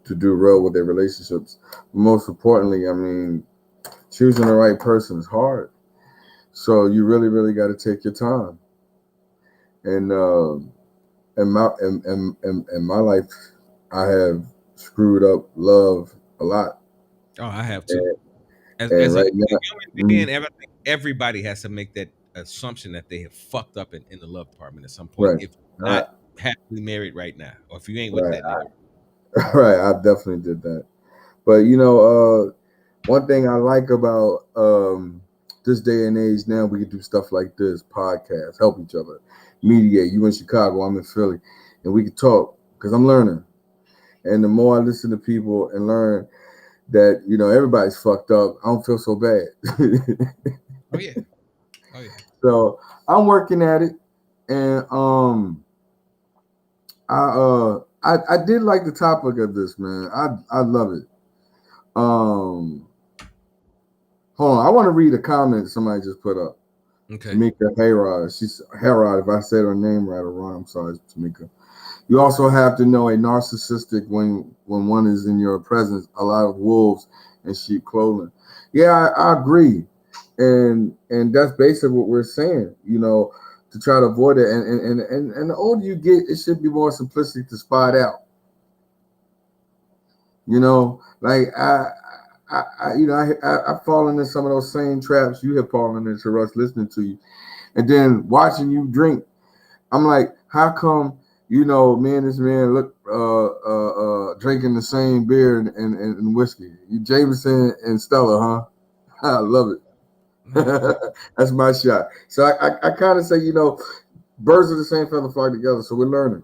to do real with their relationships. Most importantly, I mean, choosing the right person is hard. So you really, really got to take your time. And in my life, I have screwed up love a lot. Oh, I have too. As right a human being, everybody has to make that assumption that they have fucked up in the love department at some point. Right. If you're not happily married right now, or if you ain't with that nigga. Right, I definitely did that. But one thing I like about this day and age now, we can do stuff like this, podcasts, help each other, mediate. You in Chicago, I'm in Philly, and we can talk because I'm learning. And the more I listen to people and learn that everybody's fucked up, I don't feel so bad. Oh yeah. So I'm working at it, and I did like the topic of this, man. I love it. Hold on, I want to read a comment somebody just put up. Okay. Tamika Hayrod. She's Hayrod. If I said her name right or wrong, I'm sorry, Tamika. You also have to know a narcissistic when one is in your presence. A lot of wolves in sheep clothing. Yeah, I agree, and that's basically what we're saying. To try to avoid it, and the older you get, it should be more simplistic to spot out. Like I've fallen into some of those same traps you have fallen into, Russ, listening to you, and then watching you drink. I'm like, how come? Me and this man look drinking the same beer and whiskey. You Jameson and Stella, huh? I love it. That's my shot. So I kind of say, birds of the same feather flock together. So we're learning.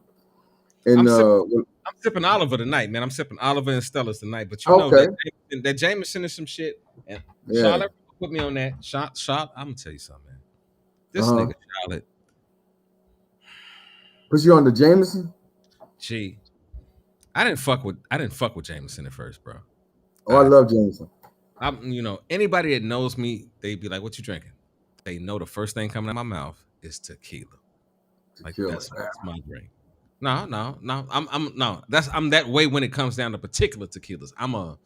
And I'm sipping Oliver tonight, man. I'm sipping Oliver and Stella's tonight. But that Jameson is some shit. And Charlotte, put me on that shot. I'm gonna tell you something, man. This Uh-huh. nigga Charlotte, Put you on the Jameson? gee, I didn't fuck with Jameson at first, bro. Oh, I love Jameson. I'm anybody that knows me, they'd be like, "What you drinking?" They know the first thing coming out of my mouth is tequila. Like that's my drink. No. I'm no. I'm that way when it comes down to particular tequilas. I'm a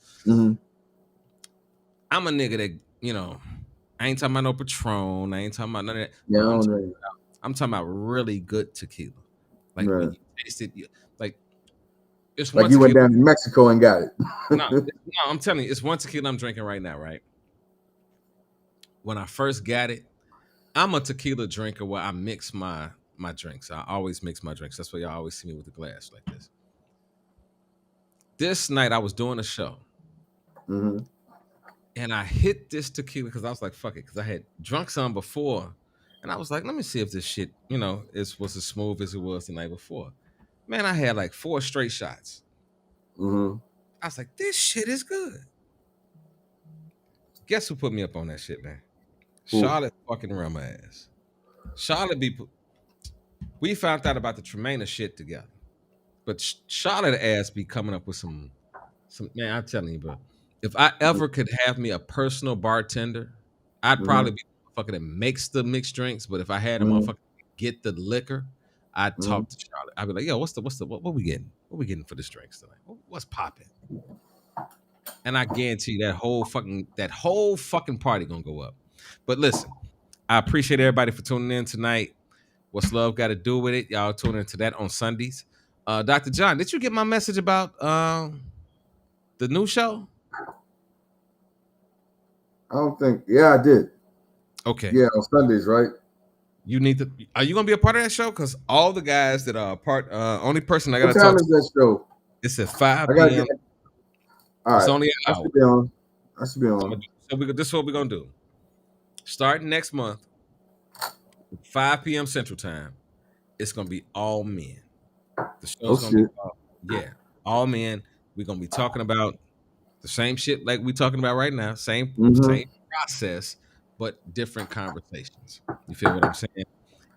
nigga that I ain't talking about no Patron. I ain't talking about none of that. Yeah, No, I I'm talking about really good tequila. Like when you taste it, like it's like one you tequila. went down to Mexico and got it. No, I'm telling you, it's one tequila I'm drinking right now, right? When I first got it, I'm a tequila drinker where I mix my drinks. I always mix my drinks. That's why y'all always see me with the glass like this. This night I was doing a show. And I hit this tequila because I was like, fuck it. Because I had drunk some before. And I was like, let me see if this shit, was as smooth as it was the night before. Man, I had like 4 straight shots. I was like, this shit is good. Guess who put me up on that shit, man? Who? Charlotte fucking run my ass. Charlotte we found out about the Tremaine shit together. But Charlotte ass be coming up with some man, I'm telling you, bro. If I ever could have me a personal bartender, I'd probably be the motherfucker that makes the mixed drinks. But if I had a motherfucker get the liquor, I'd talk to Charlotte. I'd be like, yo, what we getting? What we getting for this drinks tonight? What's popping? And I guarantee you that whole fucking party gonna go up. But listen, I appreciate everybody for tuning in tonight. What's love got to do with it? Y'all tune into that on Sundays. Dr. John, did you get my message about the new show? I don't think. Yeah, I did. Okay. Yeah, on Sundays, right? You need to. Are you gonna be a part of that show? Because all the guys that are a part, only person I What gotta time talk is to. that show? It's at 5 I p.m. All right. It's only an I hour. should be on. I should be on. So this is what we're gonna do. Starting next month, 5 p.m. Central Time, it's gonna be all men. The show's gonna be all men. We're gonna be talking about the same shit like we talking about right now. Same process, but different conversations. You feel what I'm saying?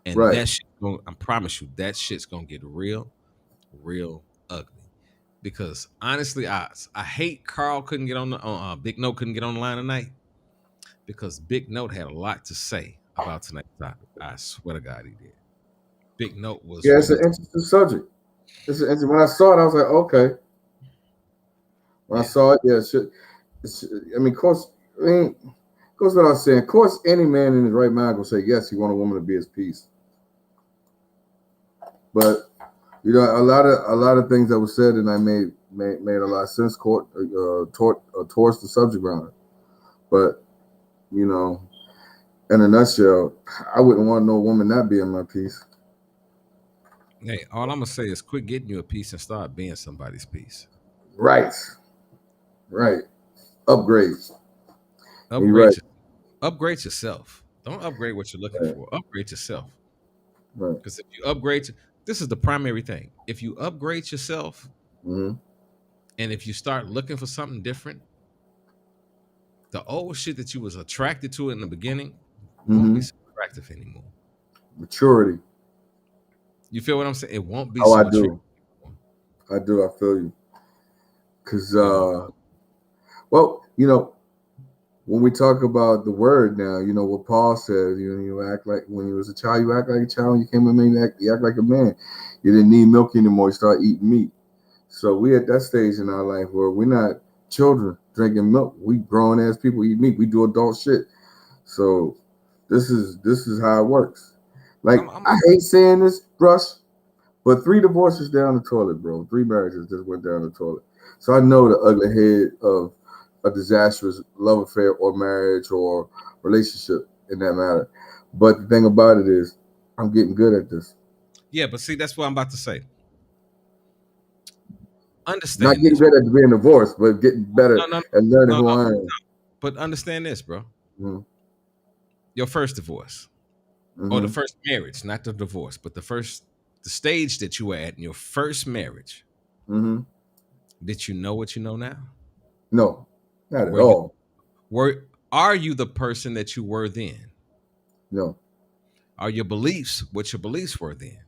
And that shit, I promise you, that shit's gonna get real ugly. Because honestly, I hate Carl couldn't get on the Big Note couldn't get on the line tonight because Big Note had a lot to say about tonight's topic. I swear to God, he did. Big Note was it's an interesting subject. When I saw it, I was like, okay. When I saw it, of course, goes what I was saying. Of course, any man in his right mind will say yes, he want a woman to be his piece. But a lot of things that were said, and I made a lot of sense towards the subject matter. But in a nutshell, I wouldn't want no woman not being my piece. Hey, all I'm gonna say is quit getting you a piece and start being somebody's piece. Right. Upgrade. Upgrade yourself. Don't upgrade what you're looking for. Upgrade yourself. Right. Because if you upgrade, this is the primary thing. If you upgrade yourself, and if you start looking for something different, the old shit that you was attracted to in the beginning won't be so attractive anymore. Maturity. You feel what I'm saying? It won't be. I do. I feel you. Because, when we talk about the word now, what Paul says, you act like when you was a child, you act like a child. When you came to man, you act like a man. You didn't need milk anymore. You start eating meat. So we at that stage in our life where we're not children drinking milk. We grown ass people eat meat. We do adult shit. So this is how it works. Like I hate saying this, Brush, but 3 divorces down the toilet, bro. 3 marriages just went down the toilet. So I know the ugly head of a disastrous love affair or marriage or relationship in that matter. But the thing about it is, I'm getting good at this. Yeah, but see, that's what I'm about to say. Understand. Not getting good at being divorced, but getting better at learning who I am. But understand this, bro. Your first divorce, or the first marriage, not the divorce, but the stage that you were at in your first marriage. Did you know what you know now? No, not at all. Are you the person that you were then? No. Are your beliefs what your beliefs were then?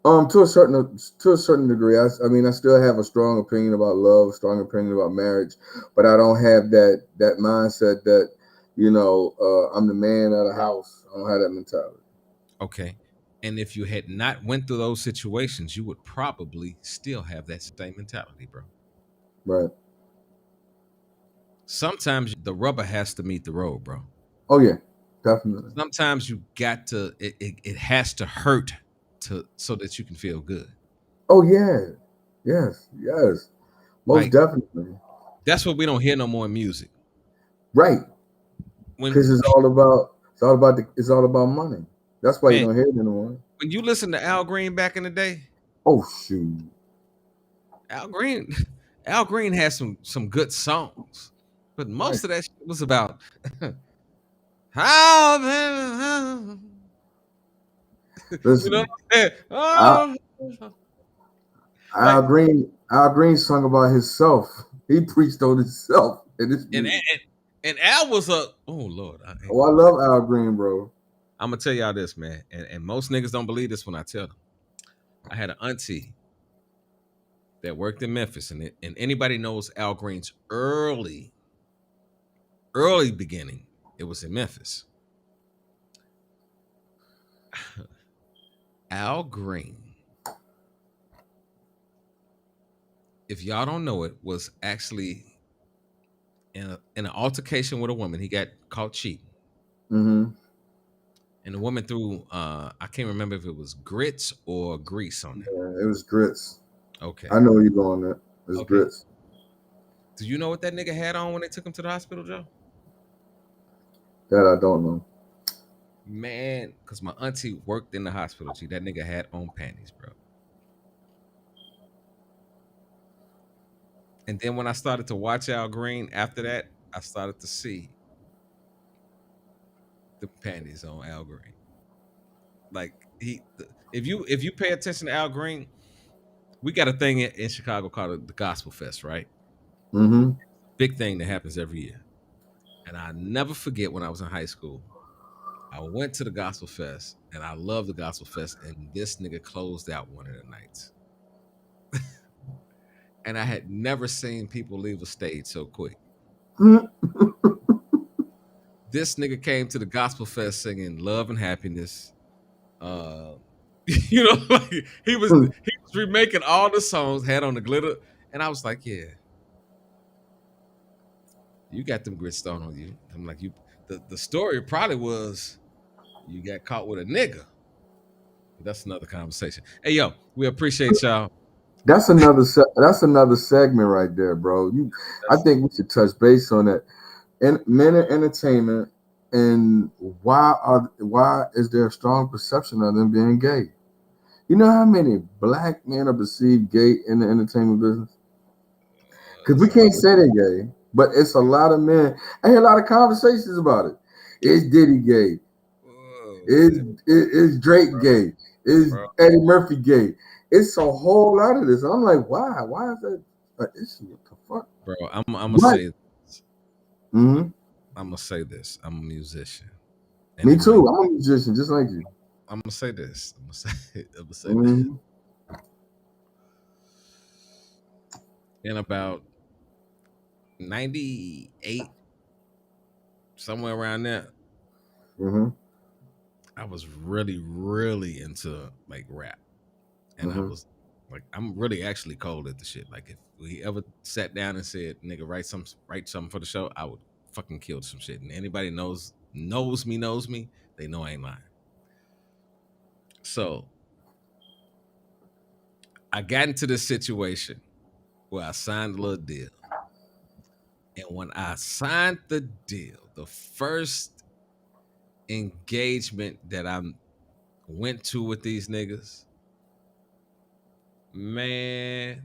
To a certain degree, I mean, I still have a strong opinion about love, strong opinion about marriage, but I don't have that mindset that, I'm the man of the house. I don't have that mentality. Okay. And if you had not went through those situations, you would probably still have that same mentality, bro. Right. Sometimes the rubber has to meet the road, bro. Oh yeah, definitely. Sometimes you got to it has to hurt so that you can feel good. Oh yeah, yes, most Like definitely. that's what we don't hear no more in music. Right, When because it's all about money. That's why you man, don't hear it anymore. when you listen to Al Green back in the day, Oh shoot. Al Green Al Green had some good songs, but Right. most of that shit was about how you know Listen, what I'm saying? Al, Oh, Al like Green. Al Green sung about himself. He preached on himself in this and music. and Al was a oh Lord, I ain't Oh, I gonna lie. love Al Green, bro. I'm gonna tell y'all this, man, and most niggas don't believe this when I tell them. I had an auntie that worked in Memphis, and anybody knows Al Green's early beginning. It was in Memphis. Al Green, if y'all don't know it, was actually in an altercation with a woman. He got caught cheating, Mm-hmm. and the woman threw I can't remember if it was grits or grease on him. Yeah, it was grits. Okay, I know where you're going there. It was okay. grits. Do you know what that nigga had on when they took him to the hospital, Joe? That I don't know. Man, because my auntie worked in the hospital. Gee, that nigga had on panties, bro. And then when I started to watch Al Green after that, I started to see the panties on Al Green. Like if you pay attention to Al Green, we got a thing in Chicago called the Gospel Fest, right? Mm-hmm. Big thing that happens every year. And I never forget when I was in high school, I went to the Gospel Fest and I love the Gospel Fest. And this nigga closed out one of the nights. And I had never seen people leave a stage so quick. This nigga came to the Gospel Fest singing "Love and Happiness." Uh, like he was remaking all the songs, had on the glitter, and I was like, yeah, you got them grit stone on you. I'm like, you. The story probably was you got caught with a nigga. But that's another conversation. Hey, yo, we appreciate y'all. That's another segment right there, bro. I think we should touch base on that. And men in entertainment, and why is there a strong perception of them being gay? You know how many black men are perceived gay in the entertainment business? Because we can't say they're gay, but it's a lot of men. I hear a lot of conversations about it. Is Diddy gay? Is Drake gay? Is Bro, Eddie Murphy gay? It's a whole lot of this. I'm like, why? Why is that an issue? What the fuck? bro, I'm gonna say this. Mm-hmm. I'm gonna say this. I'm a musician. Me And too. I'm a musician, just like you. I'm gonna say this. I'm gonna say this. Mm-hmm. In about 98, somewhere around there, Mm-hmm. I was really, really into like rap. And I Mm-hmm. was like, I'm really actually cold at the shit. Like if we ever sat down and said, nigga, write something for the show, I would fucking kill some shit. And anybody knows me, they know I ain't lying. So I got into this situation where I signed a little deal. And when I signed the deal, the first engagement that I went to with these niggas, man,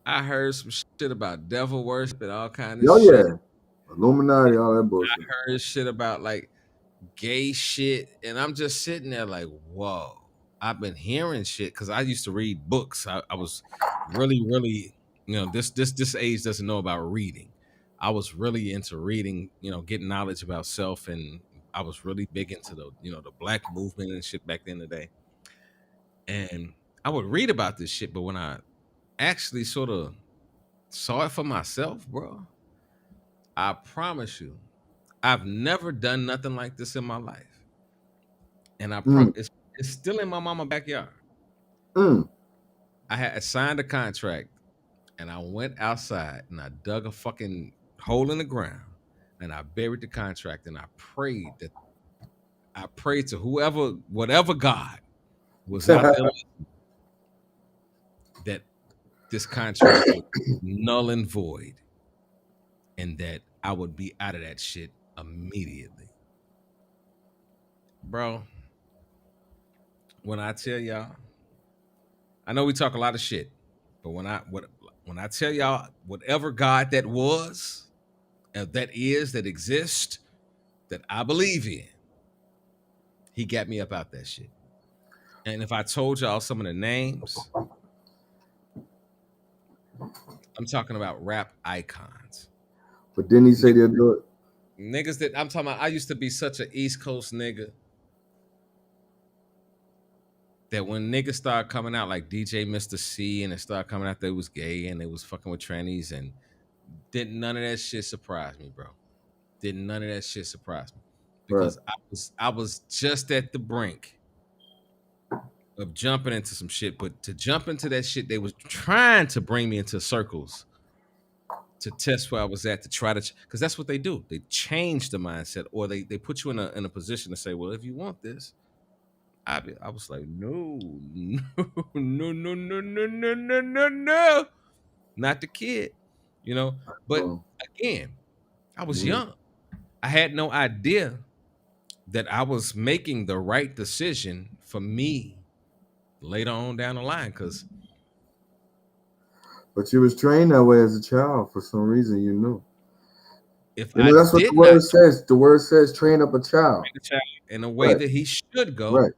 I heard some shit about devil worship and all kind of Oh shit. yeah, Illuminati, all that I bullshit. heard shit about like gay shit, and I'm just sitting there like, whoa. I've been hearing shit because I used to read books. I was really, really, this age doesn't know about reading. I was really into reading, getting knowledge about self, and I was really big into the black movement and shit back then today. And I would read about this shit, but when I actually sort of saw it for myself, bro, I promise you, I've never done nothing like this in my life. And it's still in my mama backyard. I had signed a contract, and I went outside and I dug a fucking hole in the ground and I buried the contract, and I prayed to whatever God was out there, that this contract was null and void, and that I would be out of that shit immediately. Bro, when I tell y'all, I know we talk a lot of shit, but when I tell y'all, whatever God that was, that exists, that I believe in, he got me up out that shit. And if I told y'all some of the names, I'm talking about rap icons. But didn't he say they'll do it? Niggas that I'm talking about, I used to be such an East Coast nigga that when niggas started coming out like DJ Mr. C, and it started coming out they was gay and they was fucking with trannies, and didn't none of that shit surprise me, bro. Didn't none of that shit surprise me. Because I was just at the brink of jumping into some shit, but to jump into that shit, they was trying to bring me into circles to test where I was at, to try to, because that's what they do. They change the mindset, or they put you in a position to say, well, if you want this, I was like, no, not the kid, But again, I was young. I had no idea that I was making the right decision for me later on down the line, because. But you was trained that way as a child for some reason, you knew. If that's what the word says. The word says, train up a child in a way that he should go. Right.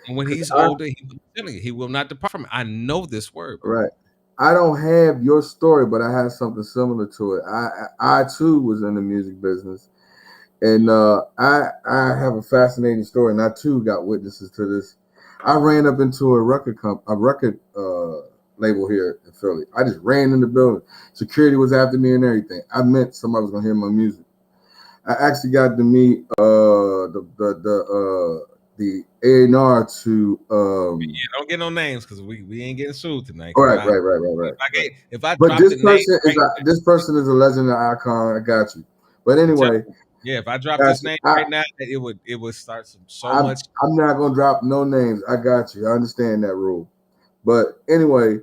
And when he's older, he will not depart from it. I know this word, bro. Right. I don't have your story, but I have something similar to it. I too was in the music business, and I have a fascinating story, and I too got witnesses to this. I ran up into a record label here in Philly. I just ran in the building. Security was after me and everything. I meant somebody was gonna hear my music. I actually got to meet the A&R to don't get no names, because we ain't getting sued tonight. Right. If I but drop this the person name, this person is a legend, an icon. I got you. But anyway, yeah, if I drop this name right now, it would start much. I'm not gonna drop no names. I got you. I understand that rule. But anyway,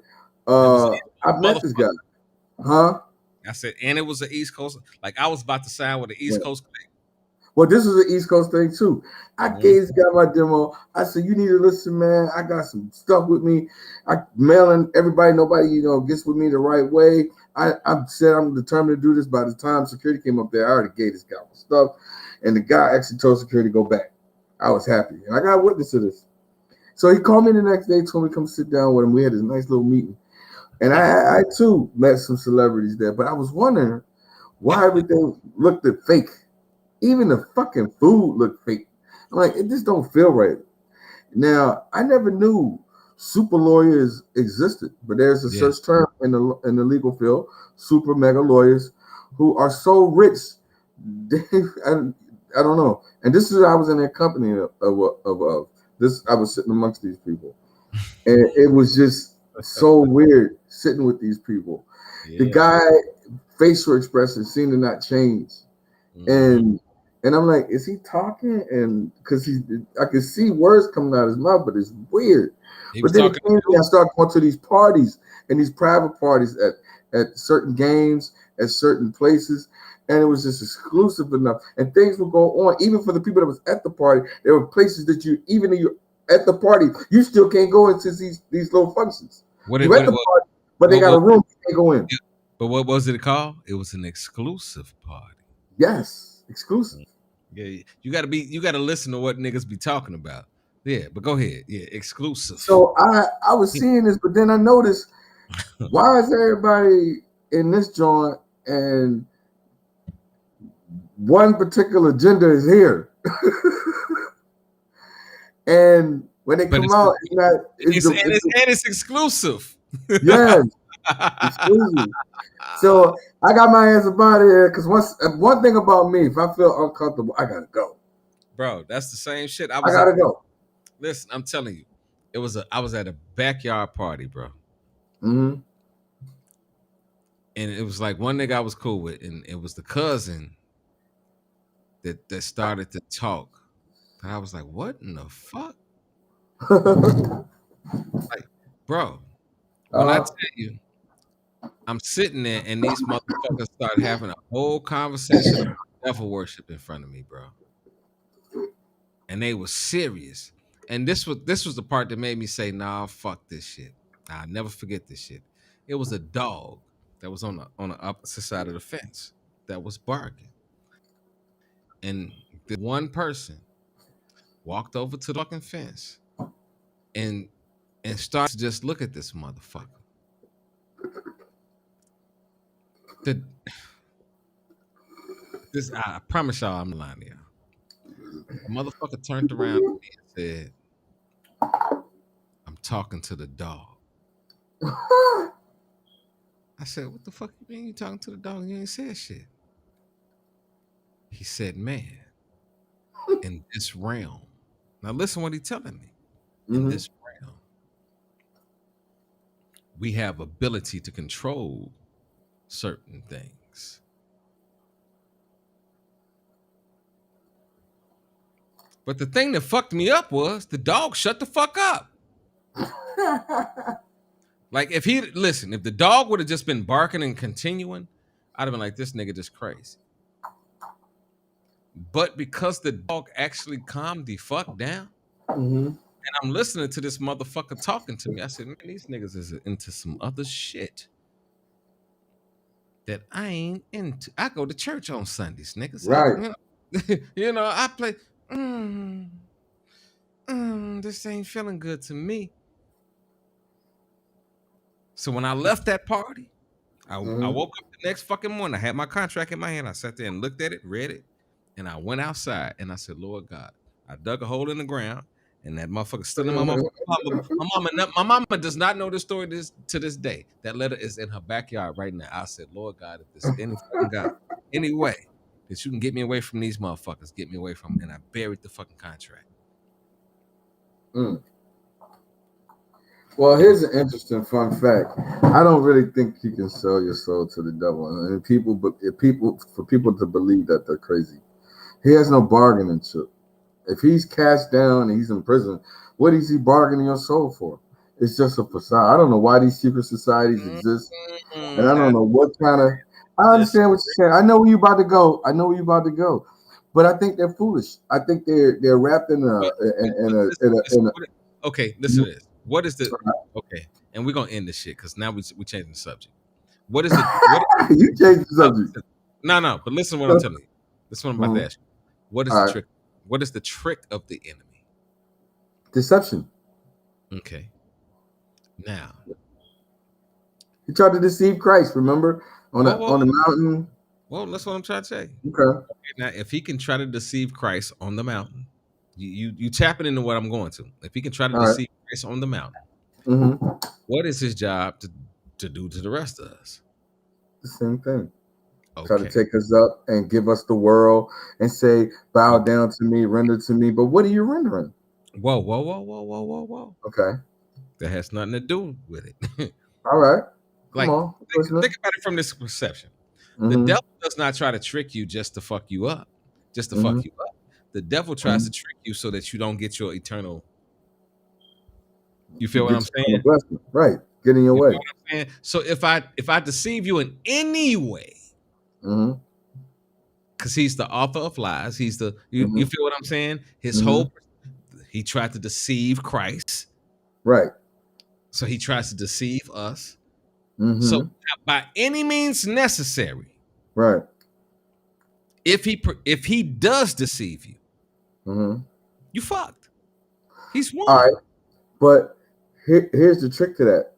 I met this guy. Huh? I said, and it was an East Coast. Like, I was about to sign with the East Coast thing. Well, this was an East Coast thing too. I gave this guy my demo. I said, you need to listen, man. I got some stuff with me. I mailing everybody, nobody, gets with me the right way. I said I'm determined to do this. By the time security came up there, I already gave this guy my stuff. And the guy actually told security to go back. I was happy. And I got a witness to this. So he called me the next day, told me to come sit down with him. We had this nice little meeting. And I too met some celebrities there, but I was wondering why everything looked fake. Even the fucking food looked fake. I'm like, it just don't feel right. Now, I never knew super lawyers existed, but there's a such term in the legal field, super mega lawyers, who are so rich, I don't know. And this is I was in their company of this. I was sitting amongst these people, and it was just so weird sitting with these people. The guy facial expression seemed to not change, and I'm like, is he talking? And because I could see words coming out of his mouth, but it's weird. But then I started going to these parties and these private parties at certain games, at certain places, and it was just exclusive enough. And things would go on, even for the people that was at the party. There were places that even if you're at the party, you still can't go into these little functions. You're at the party, but they got a room you can't go in. But what was it called? It was an exclusive party. Yes, exclusive. Yeah, you gotta listen to what niggas be talking about. Yeah, but go ahead. Yeah, exclusive. So I was seeing this, but then I noticed, why is everybody in this joint and one particular gender is here. And when they come out, it's not. It's exclusive. Yes, exclusive. So I got my ass about here because one thing about me, if I feel uncomfortable, I gotta go. Bro, that's the same shit. I gotta go. Listen, I'm telling you, I was at a backyard party, bro. Mm-hmm. And it was like one nigga I was cool with, and it was the cousin that started to talk. And I was like, what in the fuck? Like, bro, when I tell you, I'm sitting there and these motherfuckers start having a whole conversation about devil worship in front of me, bro. And they were serious. And this was the part that made me say, nah, fuck this shit. I'll never forget this shit. It was a dog that was on the opposite side of the fence that was barking. And the one person walked over to the fucking fence and started to just look at this motherfucker. I promise y'all I'm lying to y'all. The motherfucker turned around to me and said, I'm talking to the dog. I said, what the fuck you mean you talking to the dog? You ain't said shit. He said, man, in this realm. Now listen what he's telling me. In this realm, we have ability to control certain things. But the thing that fucked me up was the dog shut the fuck up. Like if the dog would have just been barking and continuing, I'd have been like, this nigga just crazy. But because the dog actually calmed the fuck down, and I'm listening to this motherfucker talking to me, I said, man, these niggas is into some other shit that I ain't into. I go to church on Sundays, niggas. Right. I play. This ain't feeling good to me. So when I left that party, I woke up the next fucking morning. I had my contract in my hand. I sat there and looked at it, read it, and I went outside and I said, Lord God, I dug a hole in the ground, and that motherfucker still in my mama. My mama does not know the story to this day. That letter is in her backyard right now. I said, Lord God, if there's any fucking God, any way that you can get me away from these motherfuckers, get me away from them. And I buried the fucking contract. Well, here's an interesting fun fact. I don't really think you can sell your soul to the devil, and for people to believe that they're crazy. He has no bargaining chip. If he's cast down and he's in prison, what is he bargaining your soul for? It's just a facade. I don't know why these secret societies exist, and I don't know what kind of. I understand what you're saying. I know where you're about to go. But I think they're foolish. I think they're wrapped in a. Okay, listen to this. What is the okay? And we're gonna end this shit because now we changing the subject. What is the you changed the subject? No. But listen to what I'm telling you. This is what I'm about to ask you. What is the trick? What is the trick of the enemy? Deception. Okay. Now he tried to deceive Christ. Remember on the mountain. Well, that's what I'm trying to say. Okay. Now, if he can try to deceive Christ on the mountain, you tapping into what I'm going to. If he can try to deceive Christ on the mountain, what is his job to do to the rest of us? The same thing. Okay. Try to take us up and give us the world and say, bow down to me, render to me. But what are you rendering? Whoa. Okay. That has nothing to do with it. All right. Like, think about it from this perception. The devil does not try to trick you just to fuck you up. Fuck you up. The devil tries to trick you so that you don't get your eternal. You feel what I'm saying? Right. Get in your way. So if I deceive you in any way, because he's the author of lies, he's the you feel what I'm saying? His whole he tried to deceive Christ. Right. So he tries to deceive us. So by any means necessary, right? If he does deceive you, you fucked. He's won. All right, but here's the trick to that.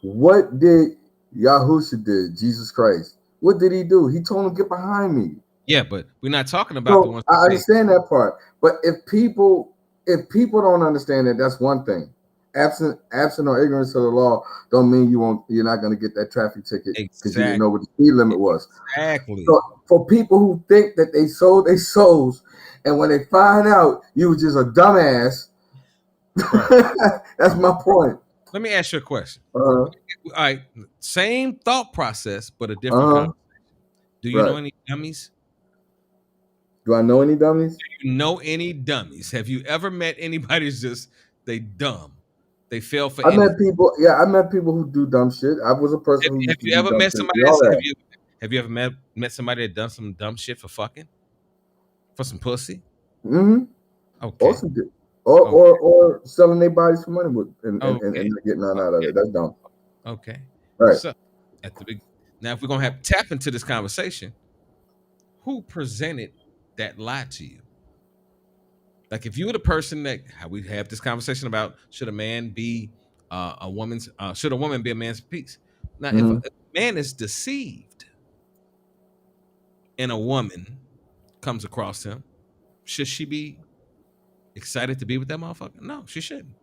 What did Yahusha did? Jesus Christ. What did he do? He told him, "Get behind me." Yeah, but we're not talking about the So ones I that say, understand that part, but if people don't understand that, that's one thing. Absent or ignorance of the law don't mean you're not going to get that traffic ticket because you didn't know exactly, what the speed limit was. exactly. So for people who think that they sold their souls, and when they find out you was just a dumbass, that's my point. Let me ask you a question. Uh All right, same thought process, but a different huh. conversation. Do you know Right. any dummies? Do I know any dummies? Do you know any dummies? Have you ever met anybody who's just they dumb? They fail for I met anything. people. Yeah, I met people who do dumb shit. I was a person who Have used to you do ever dumb met shit. somebody We all that's have. have you ever met somebody that done some dumb shit for fucking? For some pussy? Mm-hmm. Okay. Also did. Or, Okay. or selling their bodies for money and Okay. not getting none out of Okay. it. That's dumb. Okay. Right. So at the big now if we're gonna have tap into this conversation, who presented that lie to you? Like if you were the person that how we have this conversation about should a man be a woman's should a woman be a man's piece? Now, if Mm-hmm. a man is deceived and a woman comes across him, should she be excited to be with that motherfucker? No, she shouldn't.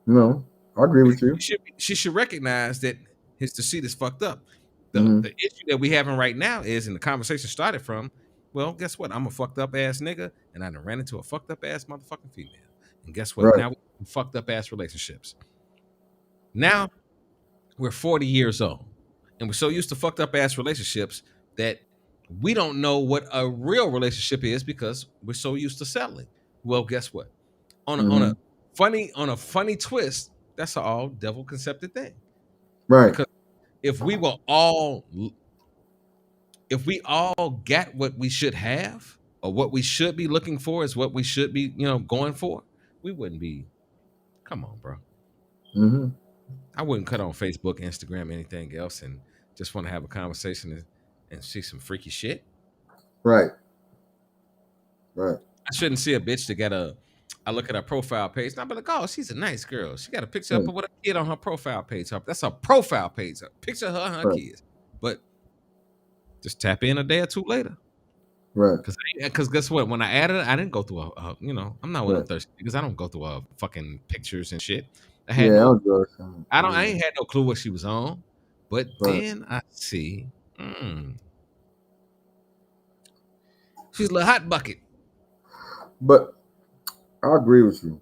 No, I agree with you. She should recognize that his deceit is fucked up. Mm-hmm. The issue that we having right now is, and the conversation started from, well, guess what? I'm a fucked up ass nigga, and I done ran into a fucked up ass motherfucking female. And guess what? Right. Now we fucked up ass relationships. Now we're 40 years old, and we're so used to fucked up ass relationships that we don't know what a real relationship is because we're so used to settling. Well, guess what? On Mm-hmm. a funny twist, that's an all devil concepted thing. Right. Because if we all got what we should have, or what we should be looking for is what we should be, going for, we wouldn't be. Come on, bro. Mm-hmm. I wouldn't cut on Facebook, Instagram, anything else, and just want to have a conversation and see some freaky shit. Right. Right. I shouldn't see a bitch that I look at her profile page and I'll be like, oh, she's a nice girl. She got a picture up with a kid on her profile page. That's her profile page. A picture of her and her kids. But just tap in a day or two later. Right. Because guess what? When I added it, I didn't go through I'm not one of them thirsty because I don't go through fucking pictures and shit. I ain't had no clue what she was on. But then I see, she's a little hot bucket. But I agree with you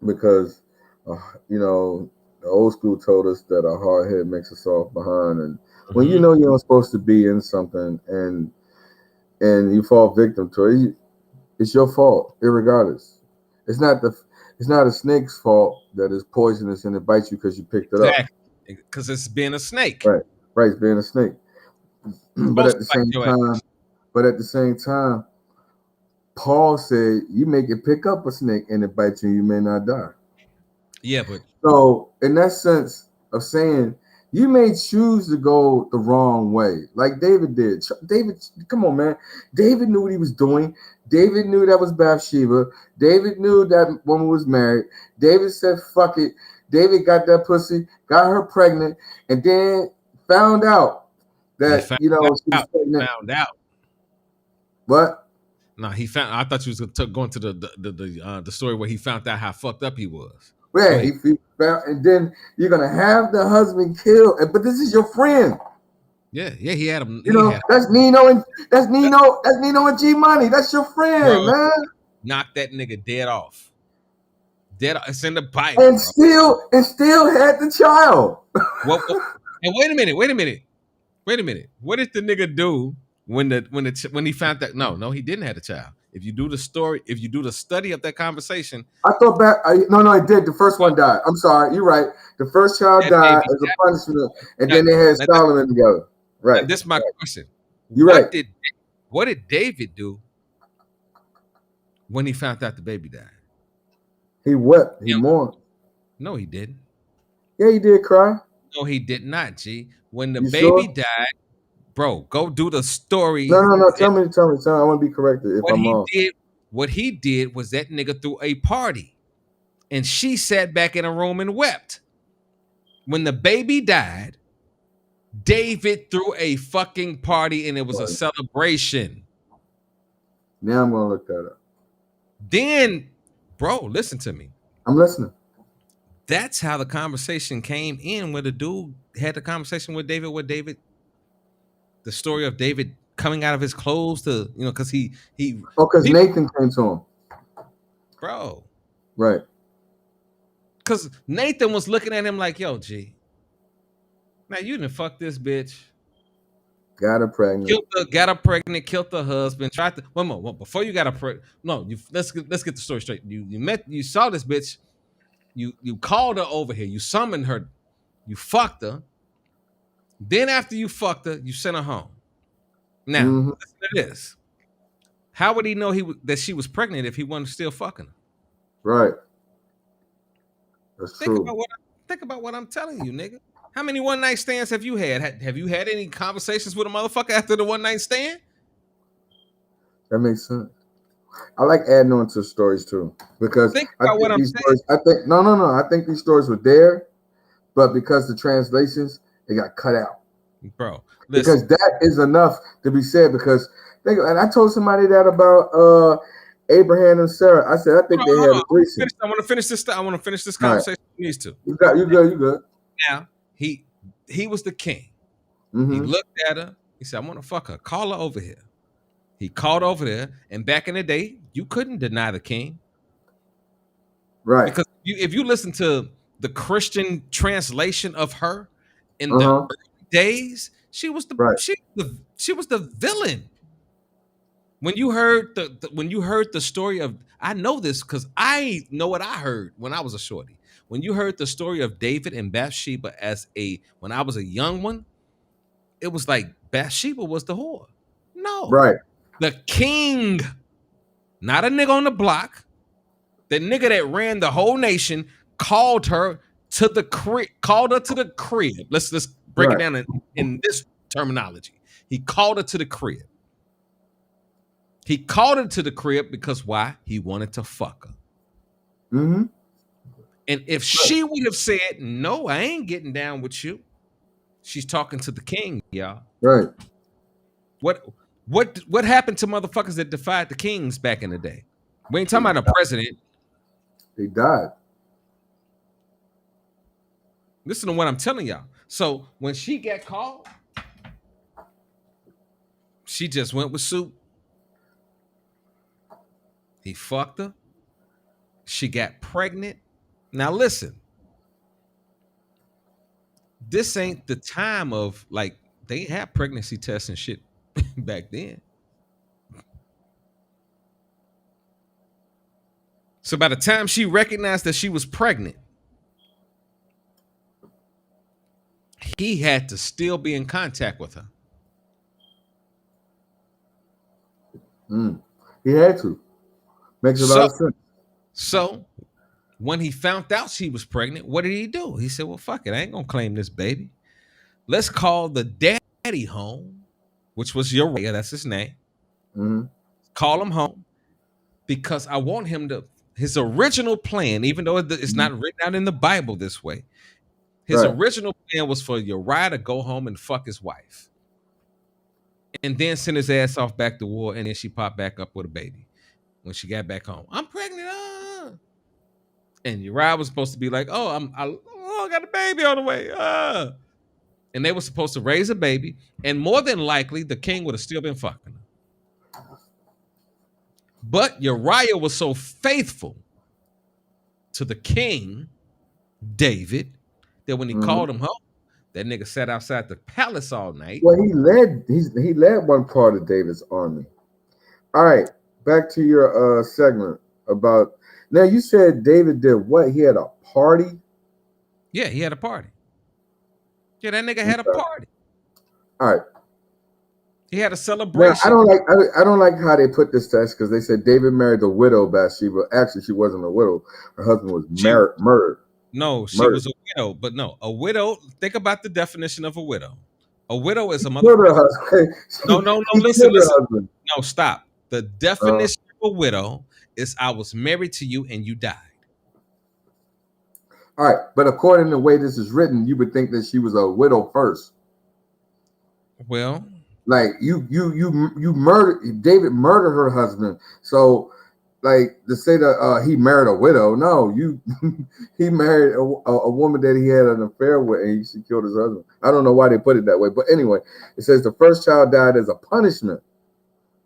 because, the old school told us that a hard head makes a soft behind. And when you know you're not supposed to be in something and you fall victim to it, it's your fault, irregardless. It's not a snake's fault that is poisonous and it bites you because you picked it up. Because it's being a snake. Right. Right. It's being a snake. But at the same time, Paul said, you make it pick up a snake and it bites you, you may not die. Yeah, but so in that sense of saying you may choose to go the wrong way, like David did. David, come on, man. David knew what he was doing. David knew that was Bathsheba. David knew that woman was married. David said, fuck it. David got that pussy, got her pregnant, and then found out that, she was pregnant. Found out. What? No, he found. I thought you was going to the story where he found out how fucked up he was. Yeah, he found, and then you're gonna have the husband killed. But this is your friend. Yeah, he had him. That's Nino and G Money. That's your friend, man. Knock that nigga dead off. It's in the Bible. And still had the child. And wait a minute. What did the nigga do when he found that? No, he didn't have a child. If you do the study of that conversation, I thought back. No, it did. The first one died. I'm sorry. You're right. The first child died as a punishment, and then they had Solomon together. Right. This is my question. You're right. What did David do when he found out the baby died? He wept. He mourned. No, he didn't. Yeah, he did cry. No, he did not, G. When the baby died, bro, go do the story. No. Tell me. I want to be corrected if I'm wrong. What he did was that nigga threw a party, and she sat back in a room and wept. When the baby died, David threw a fucking party, and it was a celebration. Now I'm gonna look that up. Then, bro, listen to me. I'm listening. That's how the conversation came in where the dude had the conversation with David, the story of David coming out of his clothes to, because he because Nathan came to him. Bro. Right. Because Nathan was looking at him like, yo, G, now you done fucked this bitch. Got her pregnant. Killed her husband. Tried to one more. Before you got her pregnant. No, let's get the story straight. You saw this bitch. You called her over here. You summoned her. You fucked her. Then after you fucked her, you sent her home. Now, listen to this. How would he know that she was pregnant if he wasn't still fucking her? Right. That's true. Think about what I'm telling you, nigga. How many one night stands have you had? Have you had any conversations with a motherfucker after the one night stand? That makes sense. I like adding on to stories too, because I think these stories were there, but because the translations, they got cut out. Bro, because that is enough to be said. Because and I told somebody that about Abraham and Sarah. I said I think they had a threesome. I want to finish this. I want to finish this conversation. Right. These two. You good. Now he was the king. Mm-hmm. He looked at her. He said, "I want to fuck her. Call her over here." He called over there, and back in the day, you couldn't deny the king, right? Because if you listen to the Christian translation of her in the early days, she was she was the villain. When you heard the story of, I know this because I know what I heard when I was a shorty. When you heard the story of David and Bathsheba when I was a young one, it was like Bathsheba was the whore. No, right. The king, not a nigga on the block, the nigga that ran the whole nation, called her to the crib. Let's break it down in this terminology. He called her to the crib. He called her to the crib because why? He wanted to fuck her. Mm-hmm. And if she would have said, no, I ain't getting down with you, she's talking to the king, y'all. Right. What happened to motherfuckers that defied the kings back in the day? We ain't talking about a president. They died. Listen to what I'm telling y'all. So when she got called, she just went with Soup. He fucked her. She got pregnant. Now listen. This ain't the time of they ain't have pregnancy tests and shit back then. So by the time she recognized that she was pregnant, he had to still be in contact with her. He had to. Makes a lot of sense. So when he found out she was pregnant, what did he do? He said, well, fuck it. I ain't going to claim this baby. Let's call the daddy home, which was Uriah. That's his name. Mm-hmm. Call him home because I want him to, his original plan, even though it's not written out in the Bible this way, his original plan was for Uriah to go home and fuck his wife. And then send his ass off back to war, and then she popped back up with a baby when she got back home. I'm pregnant. And Uriah was supposed to be like, I got a baby on the way. And they were supposed to raise a baby, and more than likely, the king would have still been fucking her. But Uriah was so faithful to the king, David, that when he called him home, that nigga sat outside the palace all night. Well, he led one part of David's army. All right, back to your segment about. Now you said David did what? He had a party. Yeah, he had a party. Yeah, that nigga had a party. All right. He had a celebration. Now, I don't like how they put this test because they said David married the widow Bathsheba. Actually, she wasn't a widow. Her husband was murdered. No, she was a widow, but no, a widow. Think about the definition of a widow. A widow is a motherfucker. No, listen. No, stop. The definition of a widow is I was married to you and you died. All right, but according to the way this is written, you would think that she was a widow first. Well, Like you murdered David murdered her husband. So like to say that he married a widow, no, you he married a woman that he had an affair with, and she killed his husband. I don't know why they put it that way, but anyway, it says the first child died as a punishment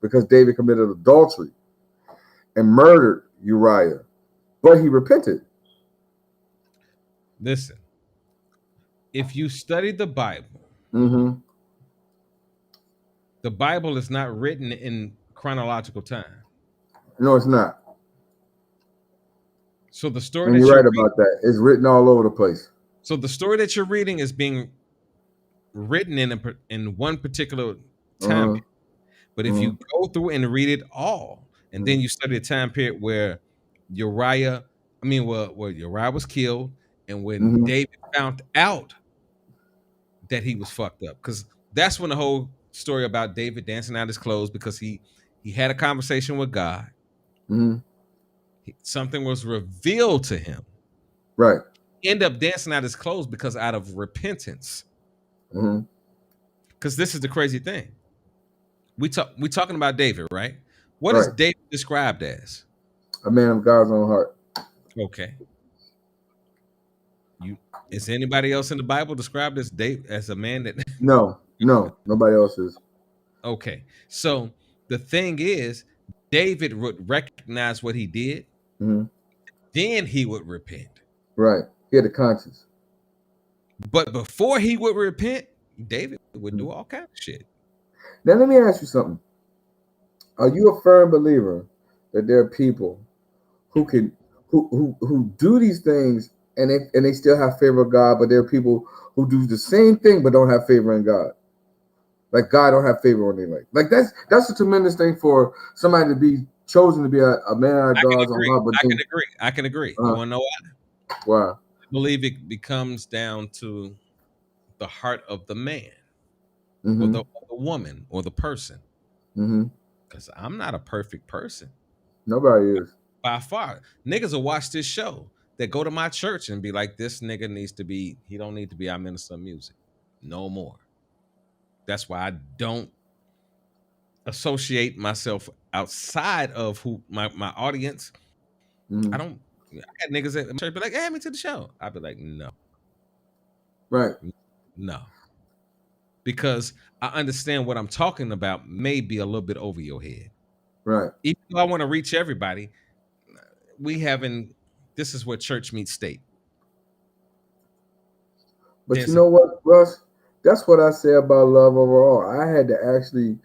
because David committed adultery and murdered Uriah, but he repented. Listen, if you study the Bible, Mm-hmm. the Bible is not written in chronological time. No, it's not, So the story and that you're you're right about that. It's written all over the place. so the story that you're reading is being written in one particular time. Uh-huh. But if Uh-huh. you go through and read it all, and then you study the time period where Uriah, where Uriah was killed, and when Mm-hmm. David found out that he was fucked up, because that's when the whole story about David dancing out his clothes because he had a conversation with God. Mm-hmm. Something was revealed to him. Right. End up dancing out his clothes because out of repentance. Mm-hmm. Because this is the crazy thing. We talking about David, right? What is Right. David described as? A man of God's own heart. Okay. You is anybody else in the Bible described as David as a man that No, nobody else is. okay. So the thing is, David would recognize what he did, Mm-hmm. then he would repent. Right. He had a conscience. But before he would repent, David would do all kinds of shit. Now let me ask you something. Are you a firm believer that there are people who can who do these things and they still have favor of God, but there are people who do the same thing but don't have favor in God? Like God don't have favor on their life. Like that's a tremendous thing for somebody to be chosen to be a man of I can God's own agree. heart, but I can then agree. I can agree. You want to know why? wow. I believe it becomes down to the heart of the man or Mm-hmm. the woman or the person. Mm-hmm. Because I'm not a perfect person. Nobody is. By far. Niggas will watch this show that go to my church and be like, this nigga he don't need to be our minister of music. No more. That's why I don't associate myself outside of who my audience. Mm-hmm. I got niggas at my church be like, add me to the show. I'd be like, no, Right. no. Because I understand what I'm talking about may be a little bit over your head. Right. Even though I want to reach everybody, this is where church meets state. But you know what, Russ? That's what I say about love overall. I had to actually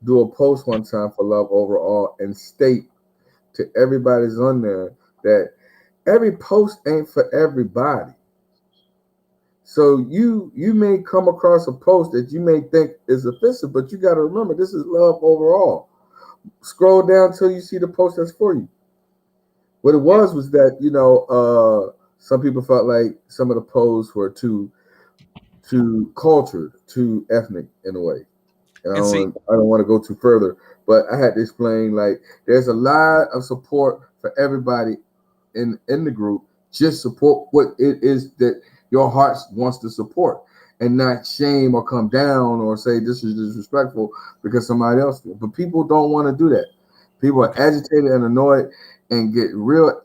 do a post one time for love overall and state to everybody's on there that every post ain't for everybody. So you may come across a post that you may think is offensive, but you got to remember this is love overall. Scroll down till you see the post that's for you. What it was that some people felt like some of the posts were too cultured, too ethnic in a way. And I don't want to go too further, but I had to explain like there's a lot of support for everybody in the group. Just support what it is that your heart wants to support, and not shame or come down or say this is disrespectful because somebody else did. But people don't want to do that. People are agitated and annoyed and get real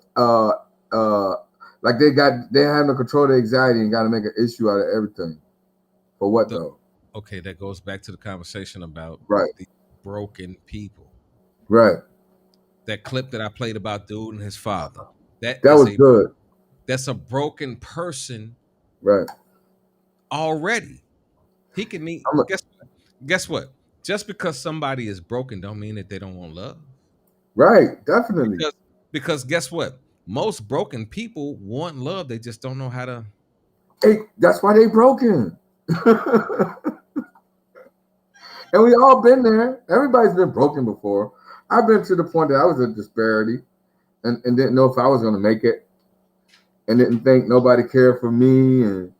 like they have no control of their anxiety and got to make an issue out of everything. For what though? Okay, that goes back to the conversation about Right. the broken people. Right. That clip that I played about dude and his father. That was good. That's a broken person. Right. Already. He can meet guess what? Just because somebody is broken don't mean that they don't want love. Right, definitely. Because guess what? Most broken people want love. They just don't know how to. Hey, that's why they broken. And we all been there. Everybody's been broken before. I've been to the point that I was at disparity and didn't know if I was going to make it and didn't think nobody cared for me. And